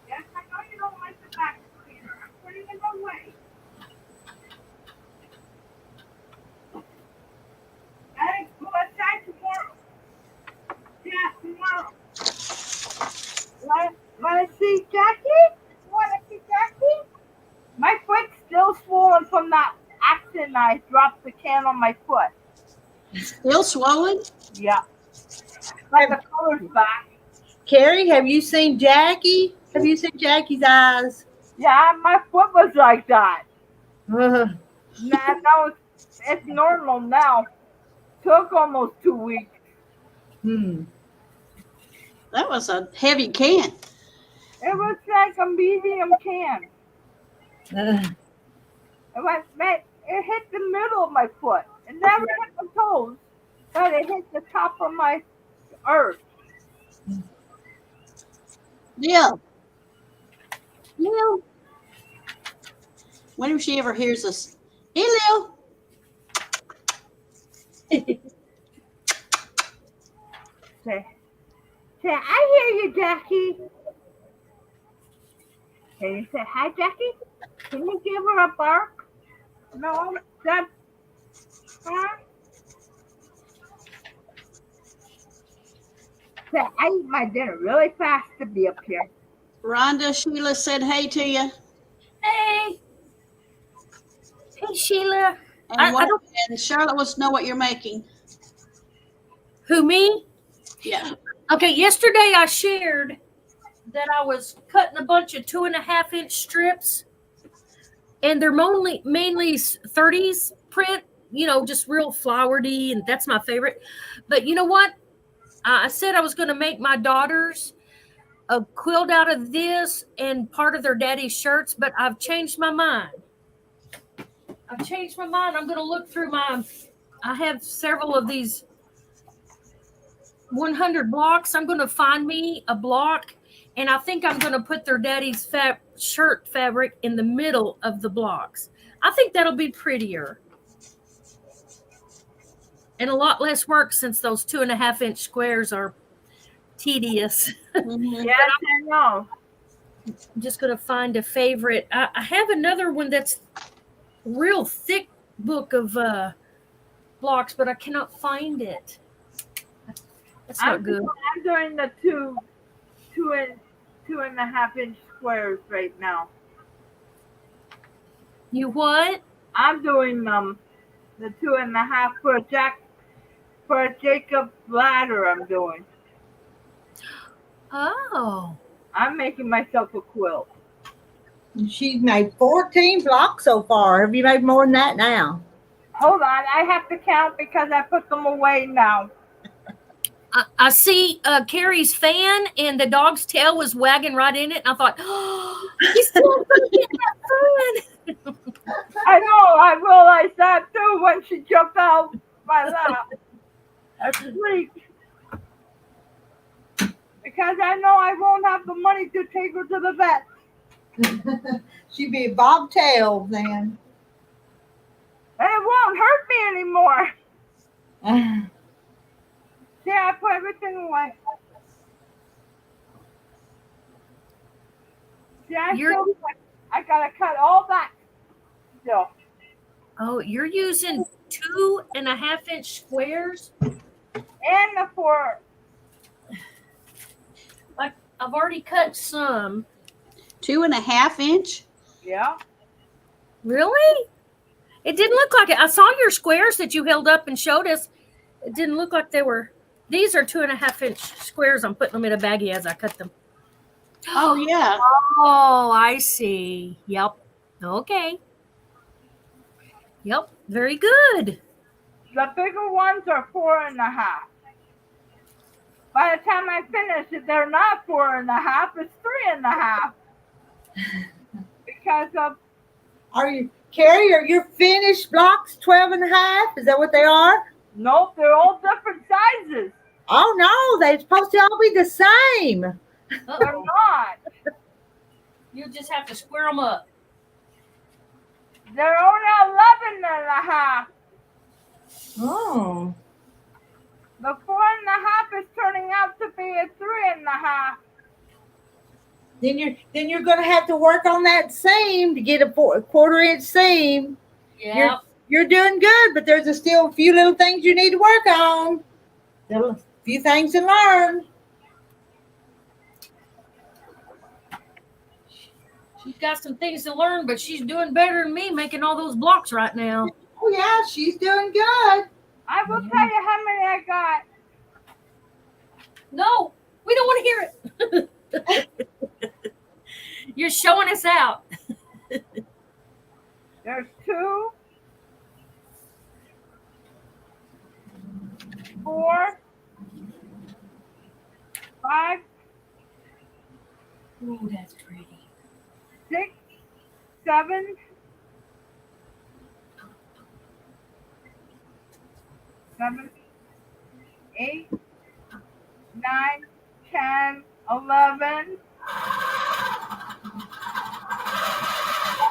Yes, I know you don't like the vacuum cleaner. I'm putting it away. Alex, go outside tomorrow. Yeah, tomorrow. Wanna see Jackie? Wanna see Jackie? My foot's still swollen from that accident. I dropped the can on my foot. Still swollen? Yeah. But the color's back. Carrie, have you seen Jackie? Have you seen Jackie's eyes? Yeah, my foot was like that. Uh, Now it's normal now. Took almost 2 weeks. That was a heavy can. It was like a medium can. It hit the middle of my foot. It never hit the toes, but it hit the top of my earth. Lil. Lil. Wonder if she ever hears us. Hey, Lil. Say, I hear you, Jackie. Can you say hi, Jackie? Can you give her a bark? No, that. Huh? Say, I eat my dinner really fast to be up here. Rhonda, Sheila said hey to you. Hey. Hey, Sheila. And Charlotte wants to know what you're making. Who, me? Yeah. Okay, yesterday I shared that I was cutting a bunch of 2.5-inch strips, and they're mainly 30s print, just real flowery, and that's my favorite. But you know what? I said I was going to make my daughters a quilt out of this and part of their daddy's shirts, but I've changed my mind. I'm going to look through I have several of these 100 blocks. I'm going to find me a block, and I think I'm going to put their daddy's shirt fabric in the middle of the blocks. I think that'll be prettier and a lot less work, since those 2.5-inch squares are tedious. Mm-hmm. Yes, I know. I'm just going to find a favorite. I have another one that's real thick book of blocks, but I cannot find it. That's not good. I'm doing the 2.5-inch squares right now. You what? I'm doing the 2.5 for a Jacob ladder. I'm doing. Oh. I'm making myself a quilt. She's made 14 blocks so far. Have you made more than that now? Hold on, I have to count because I put them away now. I see Carrie's fan, and the dog's tail was wagging right in it, and I thought, oh, he's still gonna get that fan. I know, I realized that too when she jumped out my lap. I freaked. Because I know I won't have the money to take her to the vet. She'd be bobtailed then. And it won't hurt me anymore. See, I put everything away. See, I gotta cut all that still. Oh, you're using 2.5-inch squares? And the 4. Like, I've already cut some. 2.5 inch. Yeah. Really? It didn't look like it. I saw your squares that you held up and showed us. It didn't look like they were. These are 2.5-inch squares. I'm putting them in a baggie as I cut them. Oh yeah. Oh, I see. Yep. Okay. Yep. Very good. The bigger ones are 4.5. By the time I finish it, they're not 4.5, it's 3.5. Because of Are you, Carrie, are your finished blocks 12.5? Is that what they are? nope, they're all different sizes. Oh no, they're supposed to all be the same. They're not. You just have to square them up. They're only 11.5. Oh. The 4.5 is turning out to be a 3.5. Then you're gonna have to work on that seam to get a 1/4-inch seam. Yeah. You're doing good, but there's still a few little things you need to work on. Still a few things to learn. She's got some things to learn, but she's doing better than me making all those blocks right now. Oh yeah, she's doing good. I will tell you how many I got. No, we don't want to hear it. You're showing us out. There's 2, 4, 5, Oh, that's pretty. 6, 7, 8, 9, 10, 11,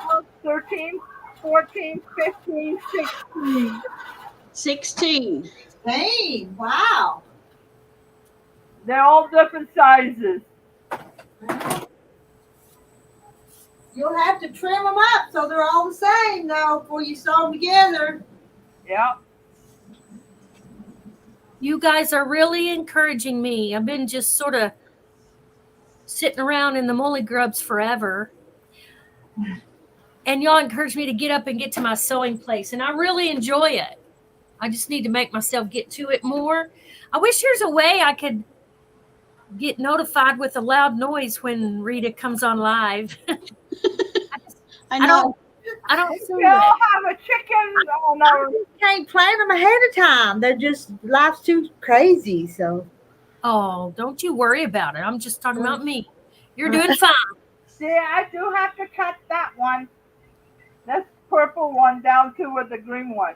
12, 13, 14, 15, 16. 16. Hey, wow. They're all different sizes. You'll have to trim them up so they're all the same though before you sew them together. Yep. You guys are really encouraging me. I've been just sort of sitting around in the molly grubs forever. And y'all encourage me to get up and get to my sewing place. And I really enjoy it. I just need to make myself get to it more. I wish there's a way I could get notified with a loud noise when Rita comes on live. I know. I don't We see all it. have a chicken on our. You can't plan them ahead of time. They're just life's too crazy. So Oh, don't you worry about it. I'm just talking about me. You're doing fine. See, I do have to cut that one. This purple one down to with the green one.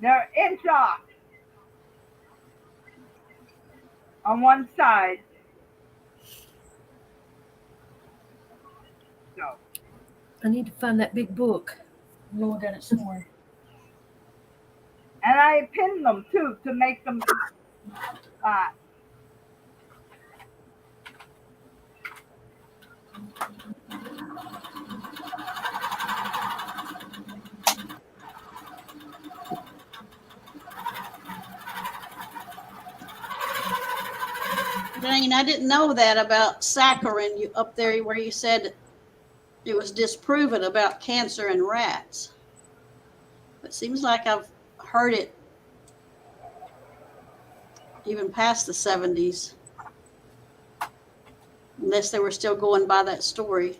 They're inch off on one side. So I need to find that big book. I know I got it somewhere. and I pinned them too to make them flat. Dang, I didn't know that about saccharin you up there where you said it was disproven about cancer in rats. It seems like I've heard it even past the 70s. Unless they were still going by that story.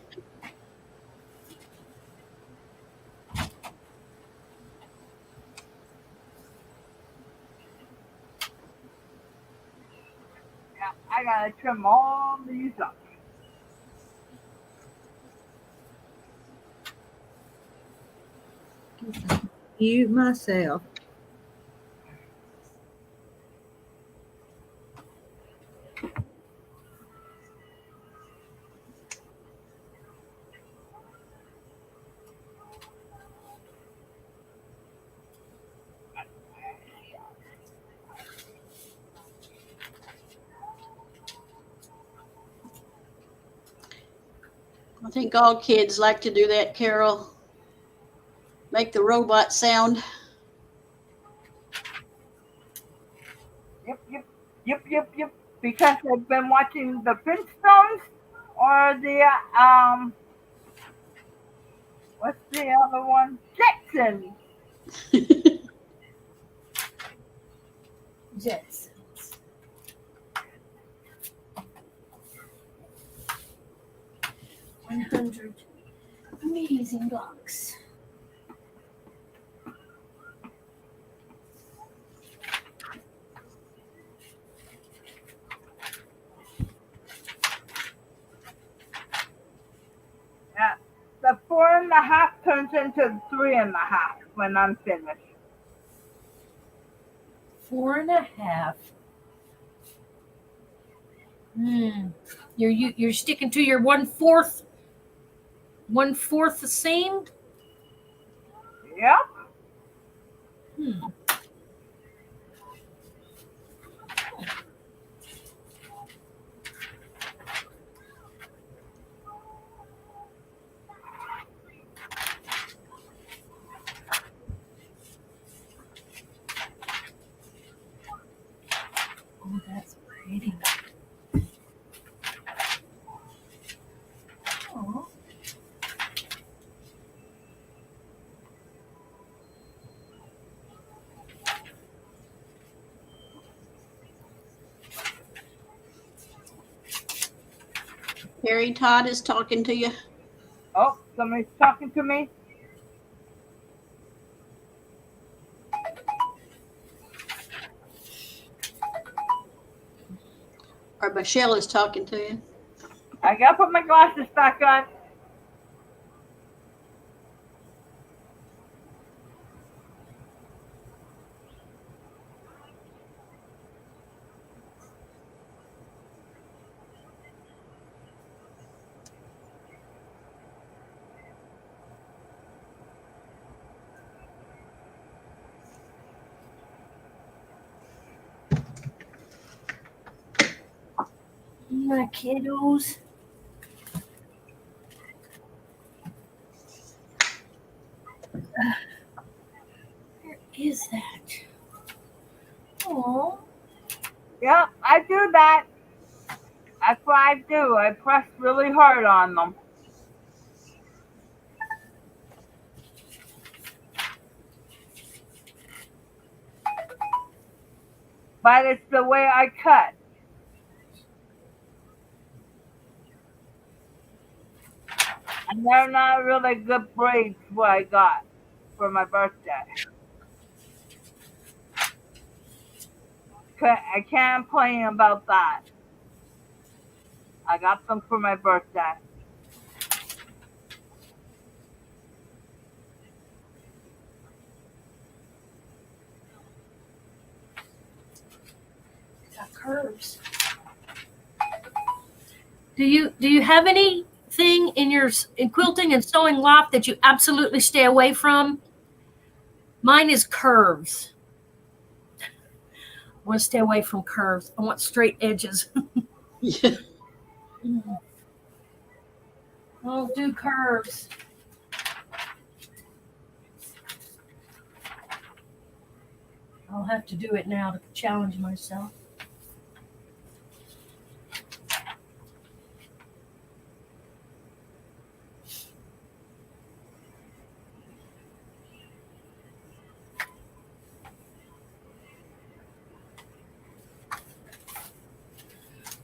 Yeah, I gotta trim all these up. Mute myself. I think all kids like to do that, Carol. Make the robot sound. Yep. Because I've been watching the Flintstones or the what's the other one? Jetsons. Jets. 100 amazing blocks. Yeah. The 4.5 turns into 3.5 when I'm finished. 4.5. You're sticking to your 1/4 the seam. Yep. Oh, that's pretty. Oh. Harry Todd is talking to you. Oh, somebody's talking to me. Or Michelle is talking to you. I gotta put my glasses back on. My kiddos. Where is that? Oh. Yeah, I do that. That's what I do. I press really hard on them. But it's the way I cut. And they're not really good braids what I got for my birthday. I can't complain about that. I got them for my birthday. Got curves. Do you have anything in quilting and sewing loft that you absolutely stay away from? Mine is curves. I want to stay away from curves. I want straight edges. Yeah. I'll do curves. I'll have to do it now to challenge myself.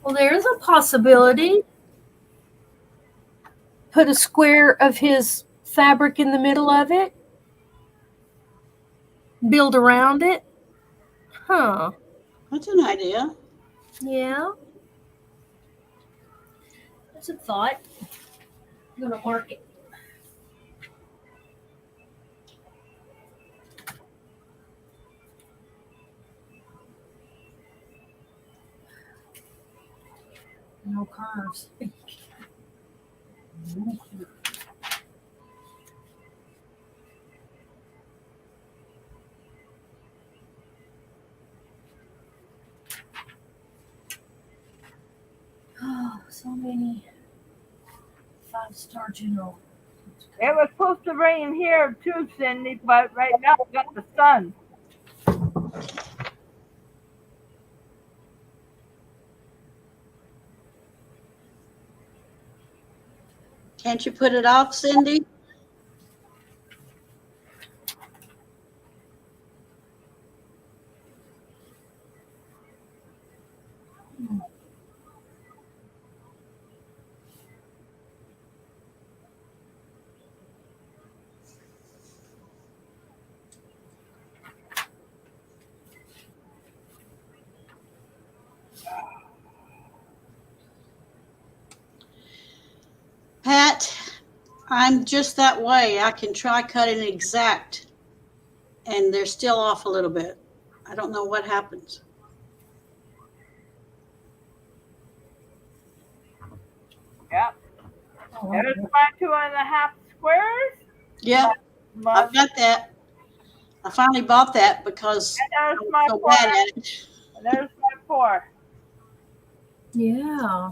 Well, there's a possibility. Put a square of his fabric in the middle of it. Build around it. Huh. That's an idea. Yeah. That's a thought. I'm gonna mark it. No curves. Oh, so many 5-star general. It was supposed to rain here too, Cindy, but right now we got the sun. Can't you put it off, Cindy? Pat, I'm just that way. I can try cutting exact, and they're still off a little bit. I don't know what happens. Yep. Oh, There's my 2.5 squares. Yeah, My, I've got that. I finally bought that because and there's I'm my so 4. bad at it. And there's my 4. yeah.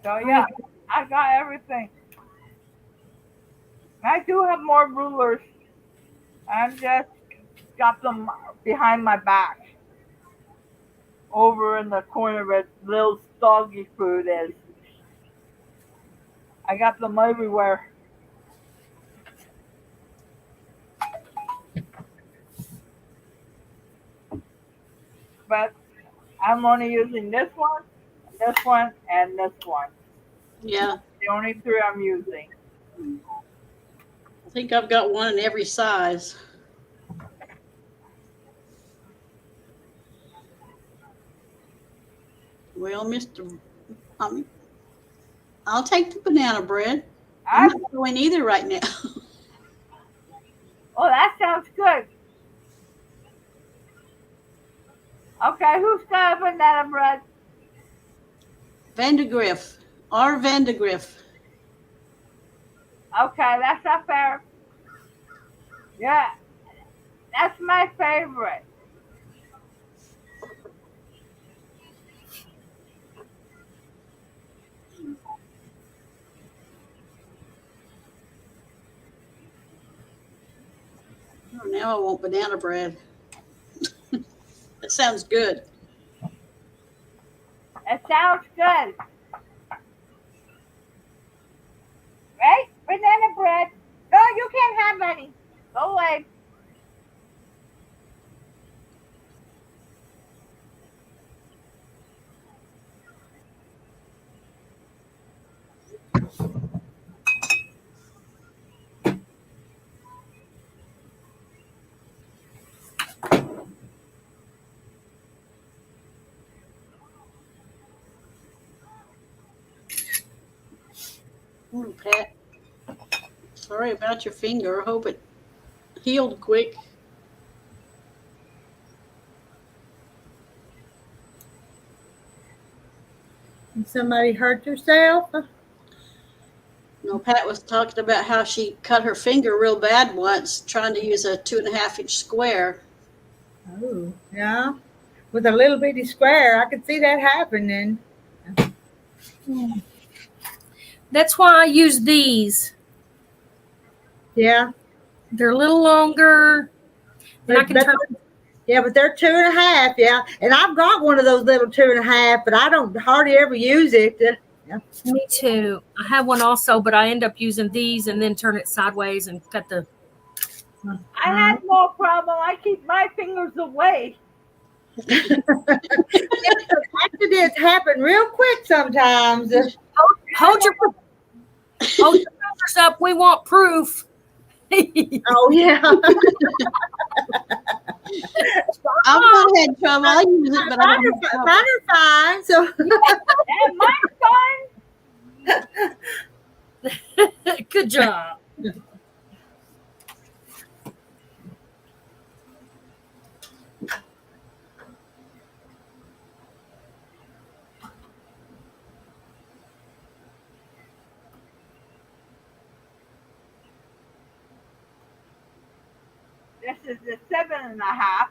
So yeah, I got everything. I do have more rulers. I just got them behind my back, over in the corner where Lil's doggy food is. I got them everywhere. But I'm only using this one, and this one. Yeah, The only 3 I'm using. I think I've got one in every size. Well, I'll take the banana bread. I'm not going either right now. Oh, that sounds good. Okay, who's got a banana bread? Vandegrift. R. Vandegrift. Okay, that's not fair. Yeah, that's my favorite. Oh, now I want banana bread. That sounds good. It sounds good. Right? Banana bread. No, you can't have any. Go away. Pat, sorry about your finger. I hope it healed quick. Somebody hurt yourself? No, Pat was talking about how she cut her finger real bad once trying to use a 2.5-inch square. Oh, yeah. With a little bitty square, I could see that happening. That's why I use these. Yeah. They're a little longer. And I can turn. Yeah, but they're 2.5. Yeah, and I've got one of those little 2.5, but I don't hardly ever use it. Yeah. Me too. I have one also, but I end up using these and then turn it sideways and cut the. I had no problem. I keep my fingers away. Accidents happen real quick sometimes. Hold your fingers up. We want proof. Oh yeah. I've not had trouble. I use it, but I don't have trouble. Mine are fine. So And mine's fine. Good job. This is the 7.5.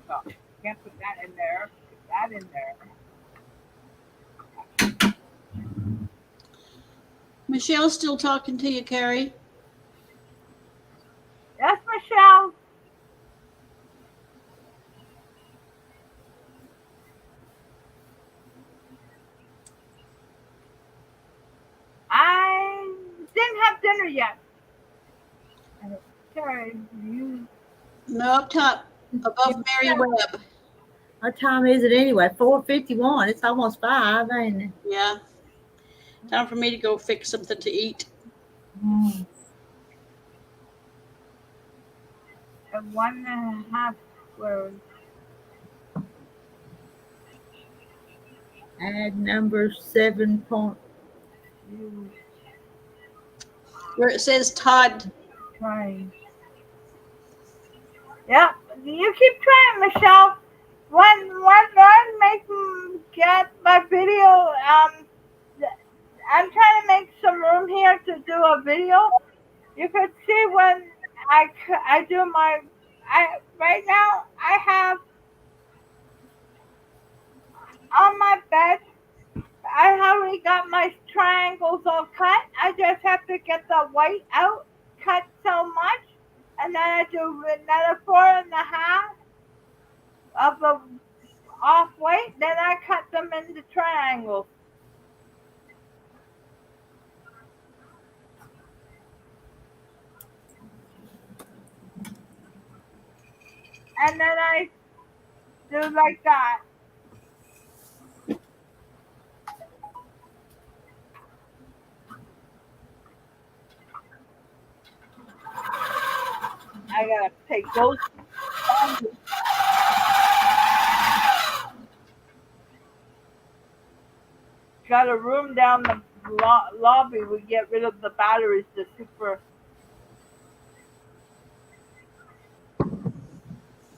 So can't put that in there. Put that in there. Michelle's still talking to you, Carrie. Yes, Michelle. I didn't have dinner yet. Sorry, you. No, up top, above Mary Webb. What time is it anyway? 4:51. It's almost 5, ain't it? Yeah. Time for me to go fix something to eat. And 1.5 squares. Add number 7 point. Where it says Todd. Trying. Yeah, you keep trying, Michelle. When I get my video, I'm trying to make some room here to do a video. You could see when I do my, right now I have on my bed, I already got my triangles all cut. I just have to get the white out, cut so much, and then I do another 4.5 of the off white. Then I cut them into triangles. And then I do like that. I gotta take those. Got a room down the lobby. We get rid of the batteries. The super.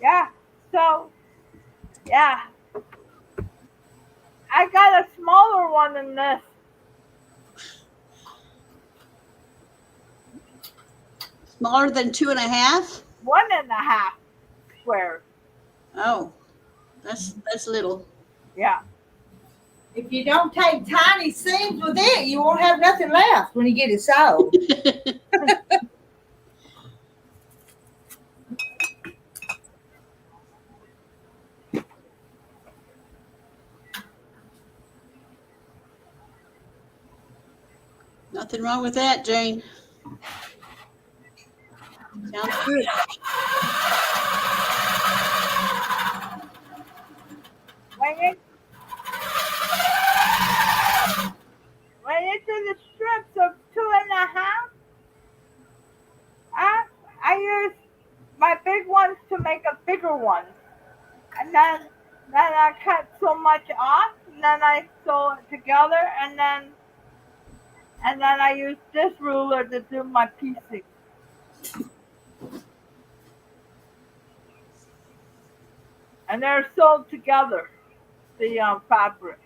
Yeah. So. Yeah. I got a smaller one than this. Smaller than 2.5? 1.5 squares. Oh, that's little. Yeah. If you don't take tiny seams with it, you won't have nothing left when you get it sewed. Nothing wrong with that, Jane. Sounds good. When you do the strips of 2.5, I use my big ones to make a bigger one, and then I cut so much off, and then I sew it together, and then I use this ruler to do my piecing. And they're sewed together, the fabric.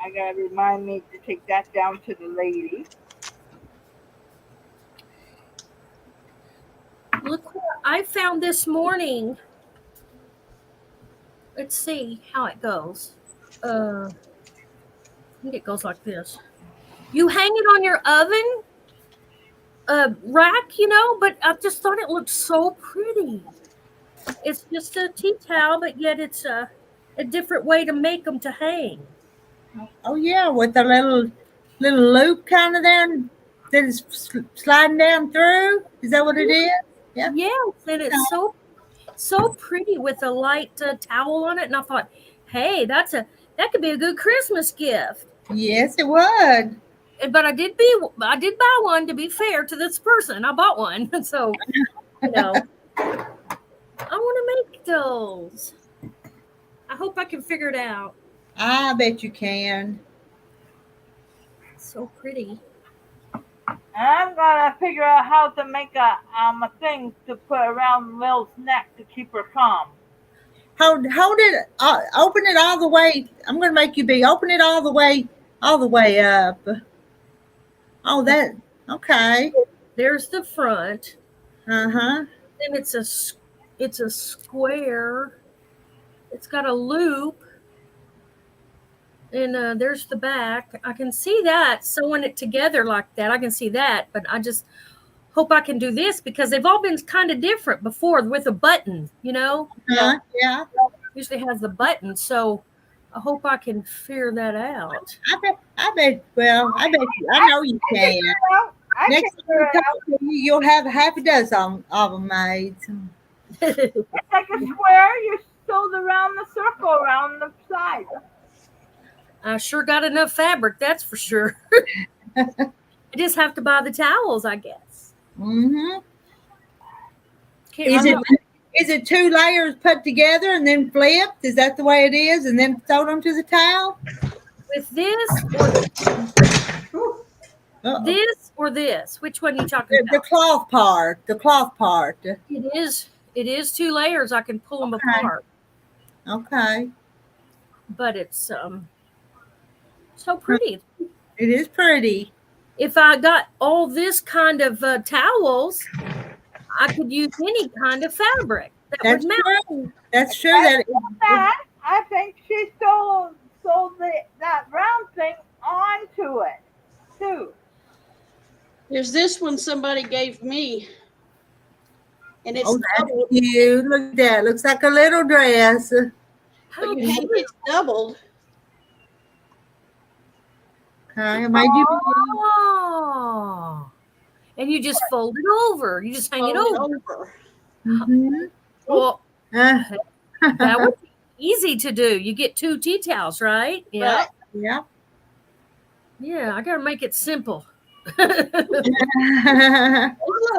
I gotta remind me to take that down to the lady. Look what I found this morning. Let's see how it goes. I think it goes like this. You hang it on your oven rack, but I just thought it looked so pretty. It's just a tea towel, but yet it's a different way to make them to hang. Oh yeah, with the little loop kind of there that is sliding down through. Is that what it is? Yeah. Yes, and it's so pretty with a light towel on it. And I thought, hey, that could be a good Christmas gift. Yes, it would. But I did buy one, to be fair to this person. I bought one, so I want to make those. I hope I can figure it out. I bet you can. So pretty. I'm gonna figure out how to make a thing to put around Lil's neck to keep her calm. Hold it. Open it all the way. I'm gonna make you open it all the way up. Oh, that okay. There's the front. Uh-huh. Then it's a square. It's got a loop. And there's the back. I can see that, sewing it together like that. I can see that, but I just hope I can do this because they've all been kind of different before with a button, Yeah. Usually has the button, so I hope I can figure that out. I bet I know you can. Next time you come to me, you'll have half a dozen of them made. It's like a square. You sewed around the circle around the side. I sure got enough fabric, that's for sure. I just have to buy the towels, I guess. Mm-hmm. Is it 2 layers put together and then flipped? Is that the way it is? And then sewed them to the towel? With this or this? Which one are you talking about? The cloth part. The cloth part. It is 2 layers. I can pull them apart. Okay. But it's so pretty. It is pretty. If I got all this kind of towels, I could use any kind of fabric. That's true. That's true. I think she sold that round thing onto it too. There's this one somebody gave me. And it's that's cute. Look at that. Looks like a little dress. It's doubled. Okay, I made you. Oh. And you just fold it over. You just hang it over. Mm-hmm. Well, that would be easy to do. You get 2 tea towels, right? Yeah. Yeah. Yeah, I got to make it simple. There's a lot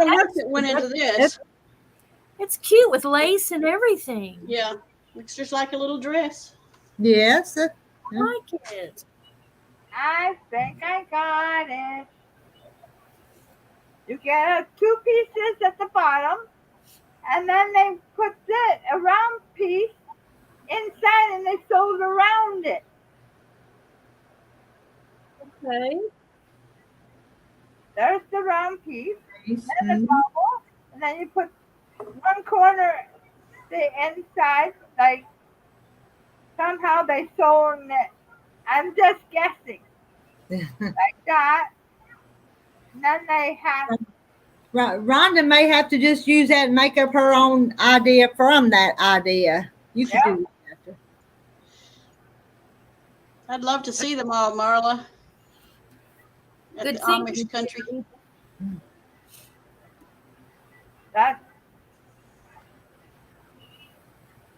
of work that went into this. It's cute with lace and everything. Yeah. Looks just like a little dress. Yes. I like it. I think I got it. You get 2 pieces at the bottom, and then they put a round piece inside, and they sewed around it. Okay. There's the round piece, and the bubble, and then you put one corner the inside, like somehow they sewn it. I'm just guessing. Like that. And then they have. Rhonda may have to just use that and make up her own idea from that idea. You could do that. I'd love to see them all, Marla. At Good the thing. Amish country. That's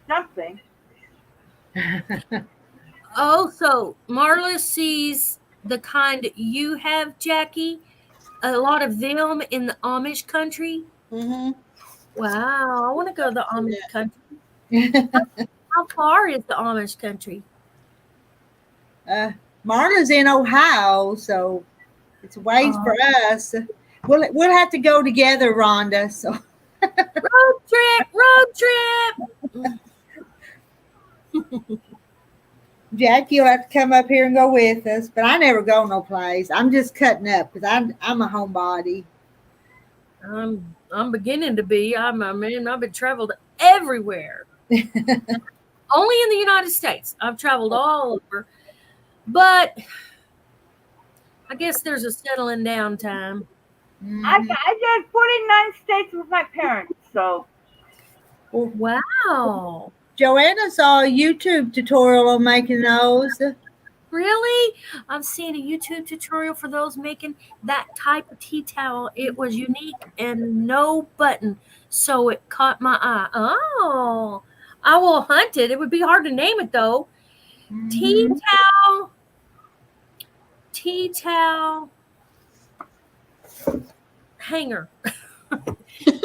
something. Oh, so Marla sees the kind you have, Jackie. A lot of them in the Amish country. Mm-hmm. Wow, I want to go to the Amish country. How far is the Amish country? Marla's in Ohio, so it's a ways for us. We'll have to go together, Rhonda. So road trip. Jackie, you'll have to come up here and go with us. But I never go no place. I'm just cutting up because I'm a homebody. I'm beginning to be. I've been traveled everywhere. Only in the United States. I've traveled all over. But I guess there's a settling down time. I did 49 states with my parents, so. Wow. Joanna saw a YouTube tutorial on making those. Really? I'm seeing a YouTube tutorial for those making that type of tea towel. It was unique and no button, so it caught my eye. Oh, I will hunt it. It would be hard to name it though. Tea towel hanger. Tea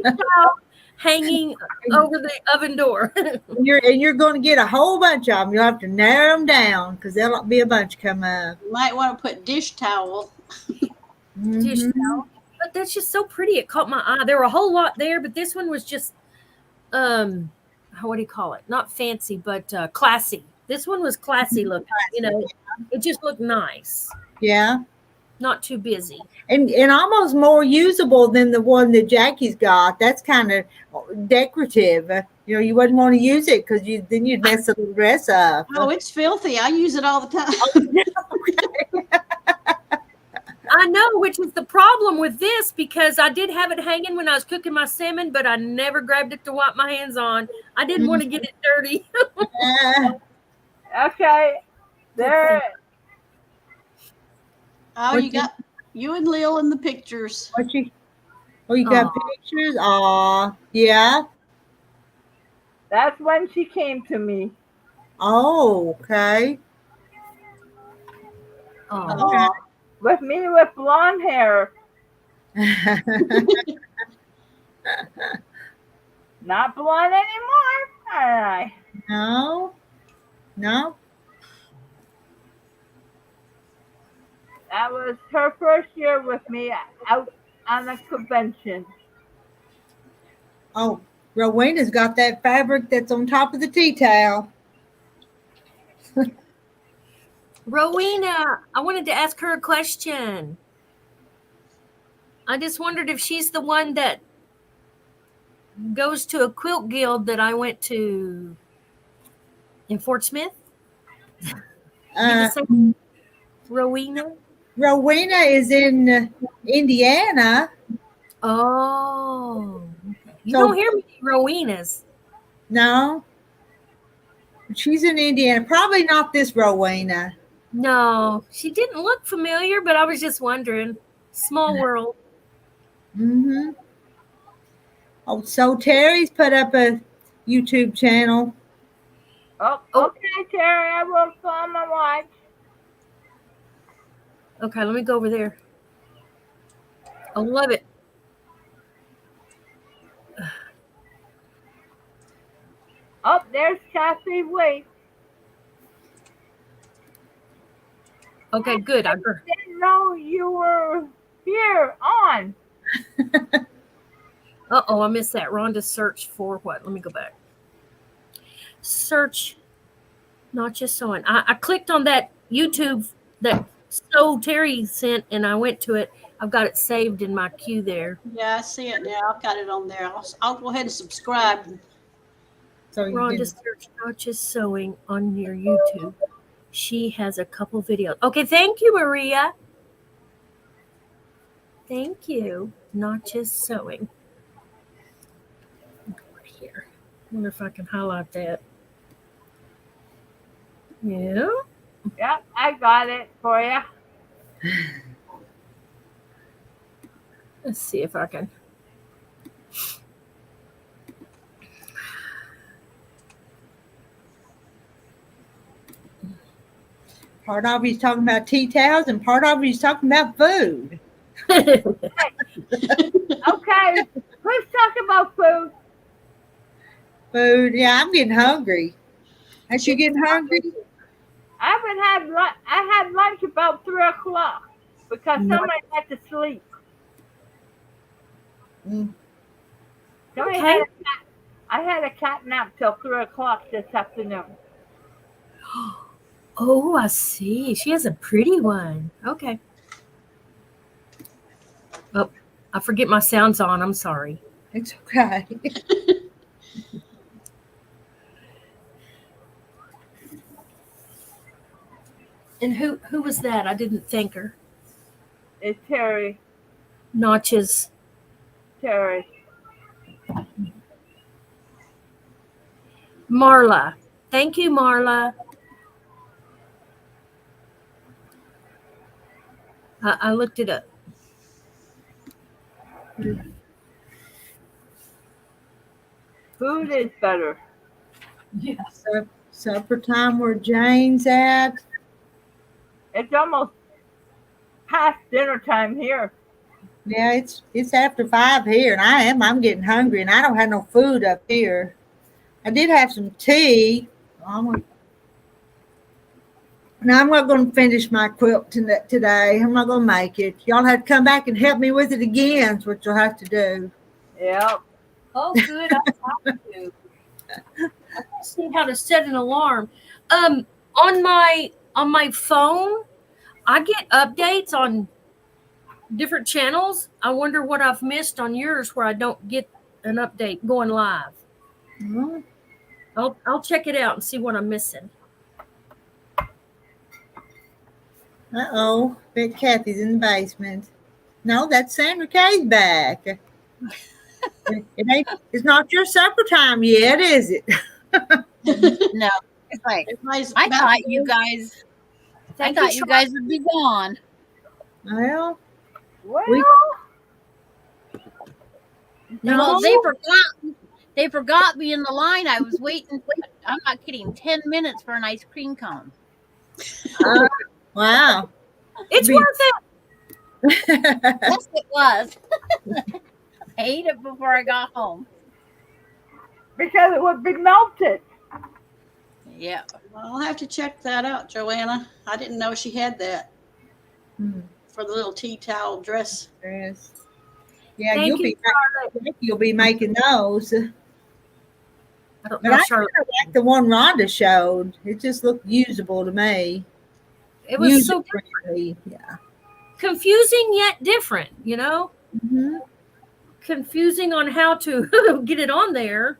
towel hanging over the oven door. You're going to get a whole bunch of them. You'll have to narrow them down because there'll be a bunch come up. You might want to put dish towel. Dish towel. But that's just so pretty. It caught my eye. There were a whole lot there, but this one was just what do you call it? Not fancy, but classy. This one was classy looking. You know, it just looked nice. Yeah. Not too busy. And almost more usable than the one that Jackie's got. That's kind of decorative. You know, you wouldn't want to use it because then you'd mess the little dress up. Oh, it's filthy. I use it all the time. I know, which is the problem with this because I did have it hanging when I was cooking my salmon, but I never grabbed it to wipe my hands on. I didn't want to get it dirty. Okay. There. Oh, you got you and Lil in the pictures. You got pictures? Aw, yeah. That's when she came to me. Oh, okay. Oh. With me with blonde hair. Not blonde anymore. All right. No. That was her first year with me out on a convention. Oh, Rowena's got that fabric that's on top of the tea towel. Rowena, I wanted to ask her a question. I just wondered if she's the one that goes to a quilt guild that I went to in Fort Smith. Rowena? Rowena is in Indiana. Oh. You don't hear many Rowenas. No. She's in Indiana. Probably not this Rowena. No, she didn't look familiar, but I was just wondering. Small world. Mm-hmm. Oh, so Terry's put up a YouTube channel. Oh, okay, Terry. I will call my wife. Okay, let me go over there. I love it. Oh, there's Kathy Wade. Okay, good. I didn't know you were here on. Uh-oh, I missed that. Rhonda search for what? Let me go back. Search, not just sewing. I clicked on that YouTube that Terry sent, and I went to it. I've got it saved in my queue there. Yeah, I see it now. I've got it on there. I'll go ahead and subscribe. So Rhonda search not just sewing on your YouTube. She has a couple videos. Okay, thank you, Maria. Thank you. Not just sewing. Over here. I wonder if I can highlight that. Yeah. Yep, I got it for you. Let's see if I can. Part of he's talking about tea towels, and part of he's talking about food. Okay, let's talk about food. Food, yeah, I'm getting hungry. Aren't you getting hungry? I haven't had lunch. I had lunch about 3 o'clock because somebody had to sleep. Okay. I had a cat nap till 3 o'clock this afternoon. Oh, I see. She has a pretty one. Okay. Oh, I forget my sound's on. I'm sorry. It's okay. And who was that? I didn't thank her. It's Terry. Notches. Terry. Marla. Thank you, Marla. I looked it up. Food is better. Yes. Supper time where Jane's at. It's almost past dinner time here. Yeah, it's after 5 here, and I'm getting hungry, and I don't have no food up here. I did have some tea. Now I'm not going to finish my quilt today. I'm not going to make it. Y'all have to come back and help me with it again. Is what you'll have to do. Yep. Oh, good. I see how to set an alarm. On my phone, I get updates on different channels. I wonder what I've missed on yours where I don't get an update going live. Oh, I'll check it out and see what I'm missing. uh-oh. Bet Kathy's in the basement. No, that's Sandra Kay's back. It's not your supper time yet, is it? No, it's like Everybody's I about thought to you go. guys. Thank I thought you, you guys would be gone. Well, Well, no. Well, they forgot me in the line. I was waiting. I'm not kidding. 10 minutes for an ice cream cone. Wow. It's worth it. Yes, it was. I ate it before I got home. because it would be melted. Yeah. Well, I'll have to check that out, Joanna. I didn't know she had that for the little tea towel dress. Yes. Yeah, Thank you, you'll be making those. I don't But know, I Charlotte. kind of like the one Rhonda showed. It just looked usable to me. It was so User-friendly. Yeah. confusing yet different, you know? Mm-hmm. Confusing on how to get it on there.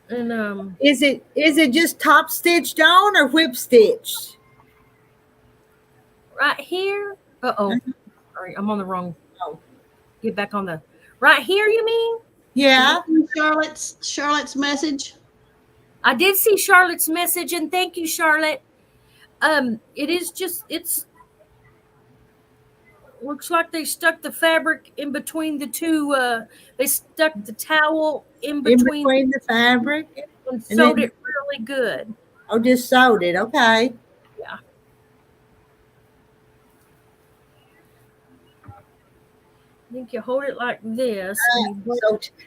And Is it just top stitched on or whip stitched? right here. Uh-oh. Sorry, I'm on the wrong. Oh, get back on the right here, you mean? Yeah. Charlotte's message. I did see Charlotte's message, and thank you, Charlotte. It is just it's looks like they stuck the fabric in between the two. They stuck the towel in between the fabric. and sewed it really good. Oh, just sewed it. Okay. Yeah. I think you hold it like this.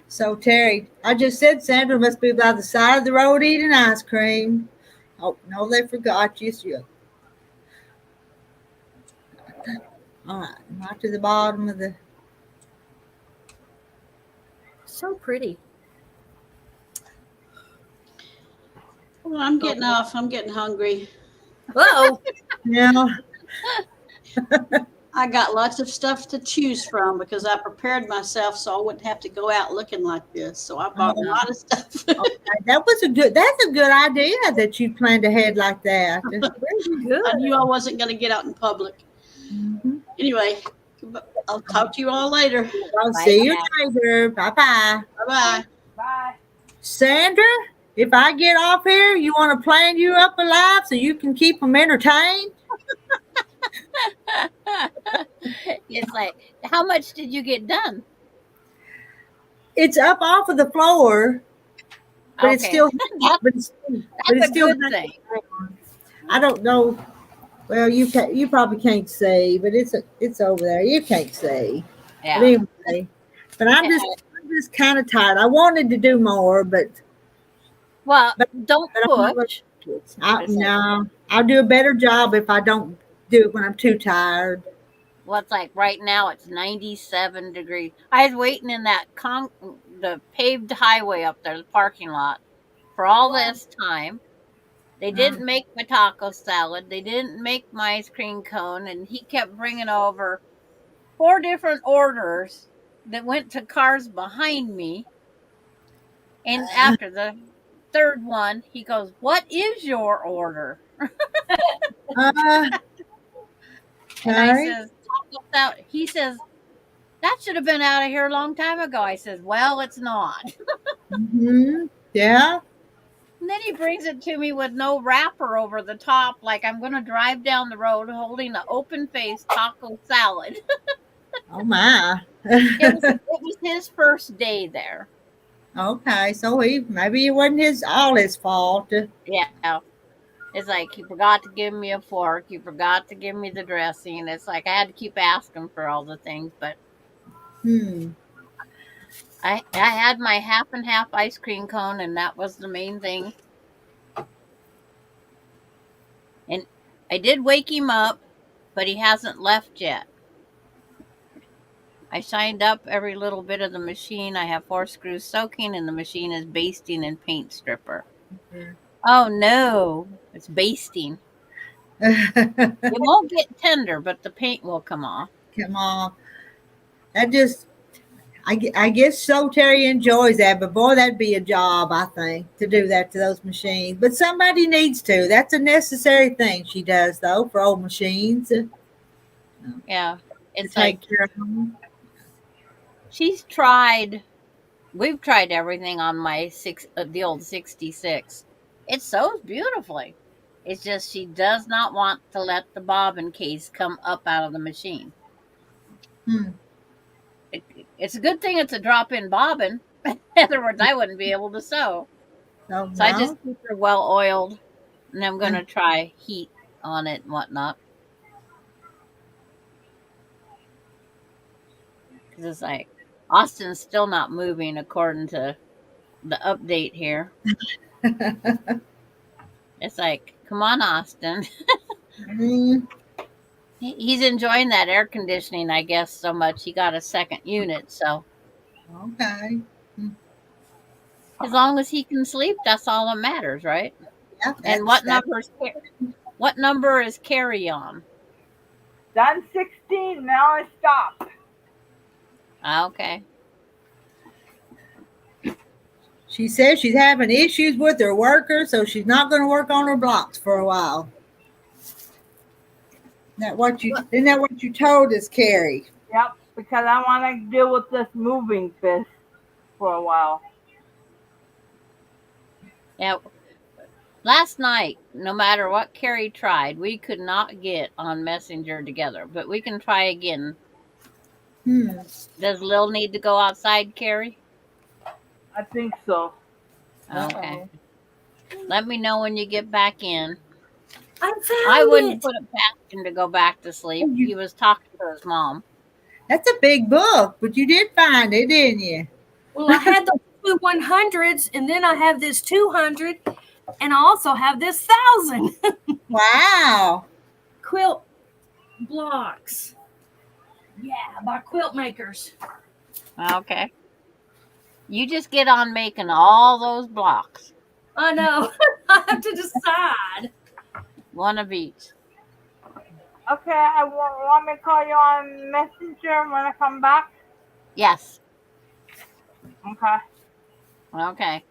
So Terry, I just said Sandra must be by the side of the road eating ice cream. Oh no, they forgot you. All right to the bottom of the. So pretty. Well, I'm getting off. I'm getting hungry. Uh-oh. Yeah. I got lots of stuff to choose from because I prepared myself so I wouldn't have to go out looking like this. So I bought a lot of stuff. Okay, that's a good idea that you planned ahead like that. Very good. I knew I wasn't going to get out in public. Mm-hmm. Anyway, I'll talk to you all later. I'll see you later. Bye-bye. Bye-bye. Bye. Sandra, if I get off here, you want to plan you up alive so you can keep them entertained? It's like, how much did you get done? It's up off of the floor, but it's still. That's a good thing. I don't know. Well, you probably can't see, but it's over there. You can't see. Yeah. But anyway, I'm just kind of tired. I wanted to do more, but Don't push. No, I'll do a better job if I don't do it when I'm too tired. Well, it's like right now it's 97 degrees. I was waiting in that the paved highway up there, the parking lot, for all this time. They didn't make my taco salad. They didn't make my ice cream cone. And he kept bringing over 4 different orders that went to cars behind me. And after the third one, he goes, "What is your order?" And I Okay. says, taco salad. He says, that should have been out of here a long time ago. I says, well, it's not. Mm-hmm. Yeah. And then he brings it to me with no wrapper over the top, like I'm going to drive down the road holding an open faced taco salad. Oh my. It was his first day there. Okay, so maybe it wasn't all his fault. Yeah. It's like he forgot to give me a fork. He forgot to give me the dressing. It's like I had to keep asking for all the things, but Hmm. I had my half and half ice cream cone, and that was the main thing. And I did wake him up, but he hasn't left yet. I shined up every little bit of the machine. I have 4 screws soaking, and the machine is basting in paint stripper. Yeah. Oh no, it's basting. It won't get tender, but the paint will come off. Come on. I guess so Terry enjoys that, but boy, that'd be a job, I think, to do that to those machines. But somebody needs to. That's a necessary thing she does, though, for old machines. Yeah, To it's take like care of them. we've tried everything on my the old 66. It sews beautifully. It's just she does not want to let the bobbin case come up out of the machine. Hmm. It's a good thing it's a drop-in bobbin. In other words, I wouldn't be able to sew. Oh, So I just no. keep her well oiled, and I'm going to try heat on it and whatnot. Because it's like, Austin's still not moving according to the update here. It's like, come on, Austin. Mm, He's enjoying that air conditioning, I guess, so much. He got a second unit, so okay. as long as he can sleep, that's all that matters, right? Yeah, And what number is Carrie on? Done 16. Now I stop. Okay. She says she's having issues with her worker, so she's not going to work on her blocks for a while. Isn't that what you told us, Carrie? Yep, because I want to deal with this moving fist for a while. Yeah. Last night, no matter what Carrie tried, we could not get on Messenger together, but we can try again. Does Lil need to go outside, Carrie? I think so. Okay. Let me know when you get back in. I wouldn't put it past him to go back to sleep. He was talking to his mom. That's a big book, but you did find it, didn't you? Well, I had the 2 100s, and then I have this 200, and I also have this 1,000. Wow. Quilt blocks. Yeah, by quilt makers. Okay. You just get on making all those blocks. I know. I have to decide. One of each. Okay, I want me to call you on Messenger when I come back? Yes. Okay. Okay.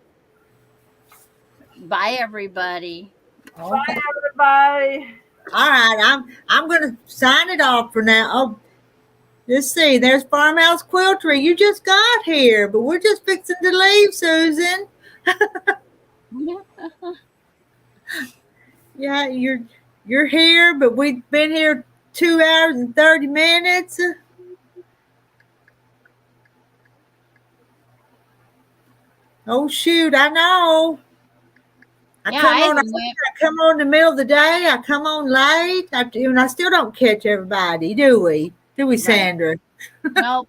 Bye, everybody. Okay. Bye, everybody. All right, I'm gonna sign it off for now. Oh, let's see. There's Farmhouse Quiltery. You just got here, but we're just fixing to leave, Susan. Yeah, you're here, but we've been here 2 hours and 30 minutes. Oh shoot, I know. I come on in the middle of the day. I come on late. I still don't catch everybody, do we? Do we, Sandra? Nope.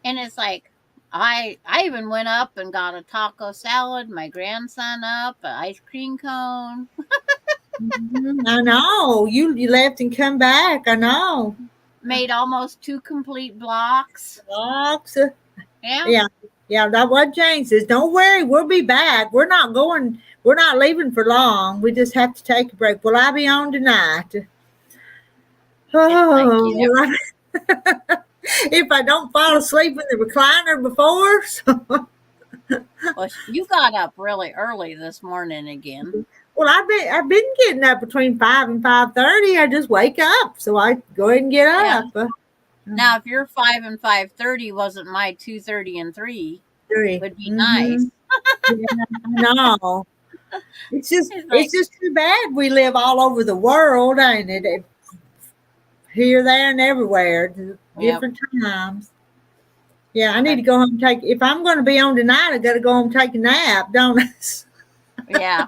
And it's like, I even went up and got a taco salad, my grandson up, an ice cream cone. I know. You left and come back. I know. Made almost 2 complete blocks. Blocks. Yeah. Yeah, that's what Jane says. Don't worry, we'll be back. We're not leaving for long. We just have to take a break. Will I be on tonight? Oh, if I don't fall asleep in the recliner before. Well, you got up really early this morning again. Well, I've been getting up between 5 and 5:30. I just wake up, so I go ahead and get Yeah. up. Now, if your 5 and 5:30 wasn't my 2:30 and 3, 3. would be Mm-hmm. nice. Yeah, I know. It's It's like, just too bad we live all over the world, ain't it? Here, there, and everywhere, yep. different times. Yeah, I need to go home and take. If I'm going to be on tonight, I got to go home and take a nap, don't I? Yeah.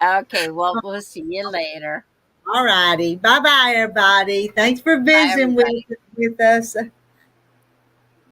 Okay. Well, we'll see you later. All righty. Bye bye, everybody. Thanks for Bye, visiting everybody. with us.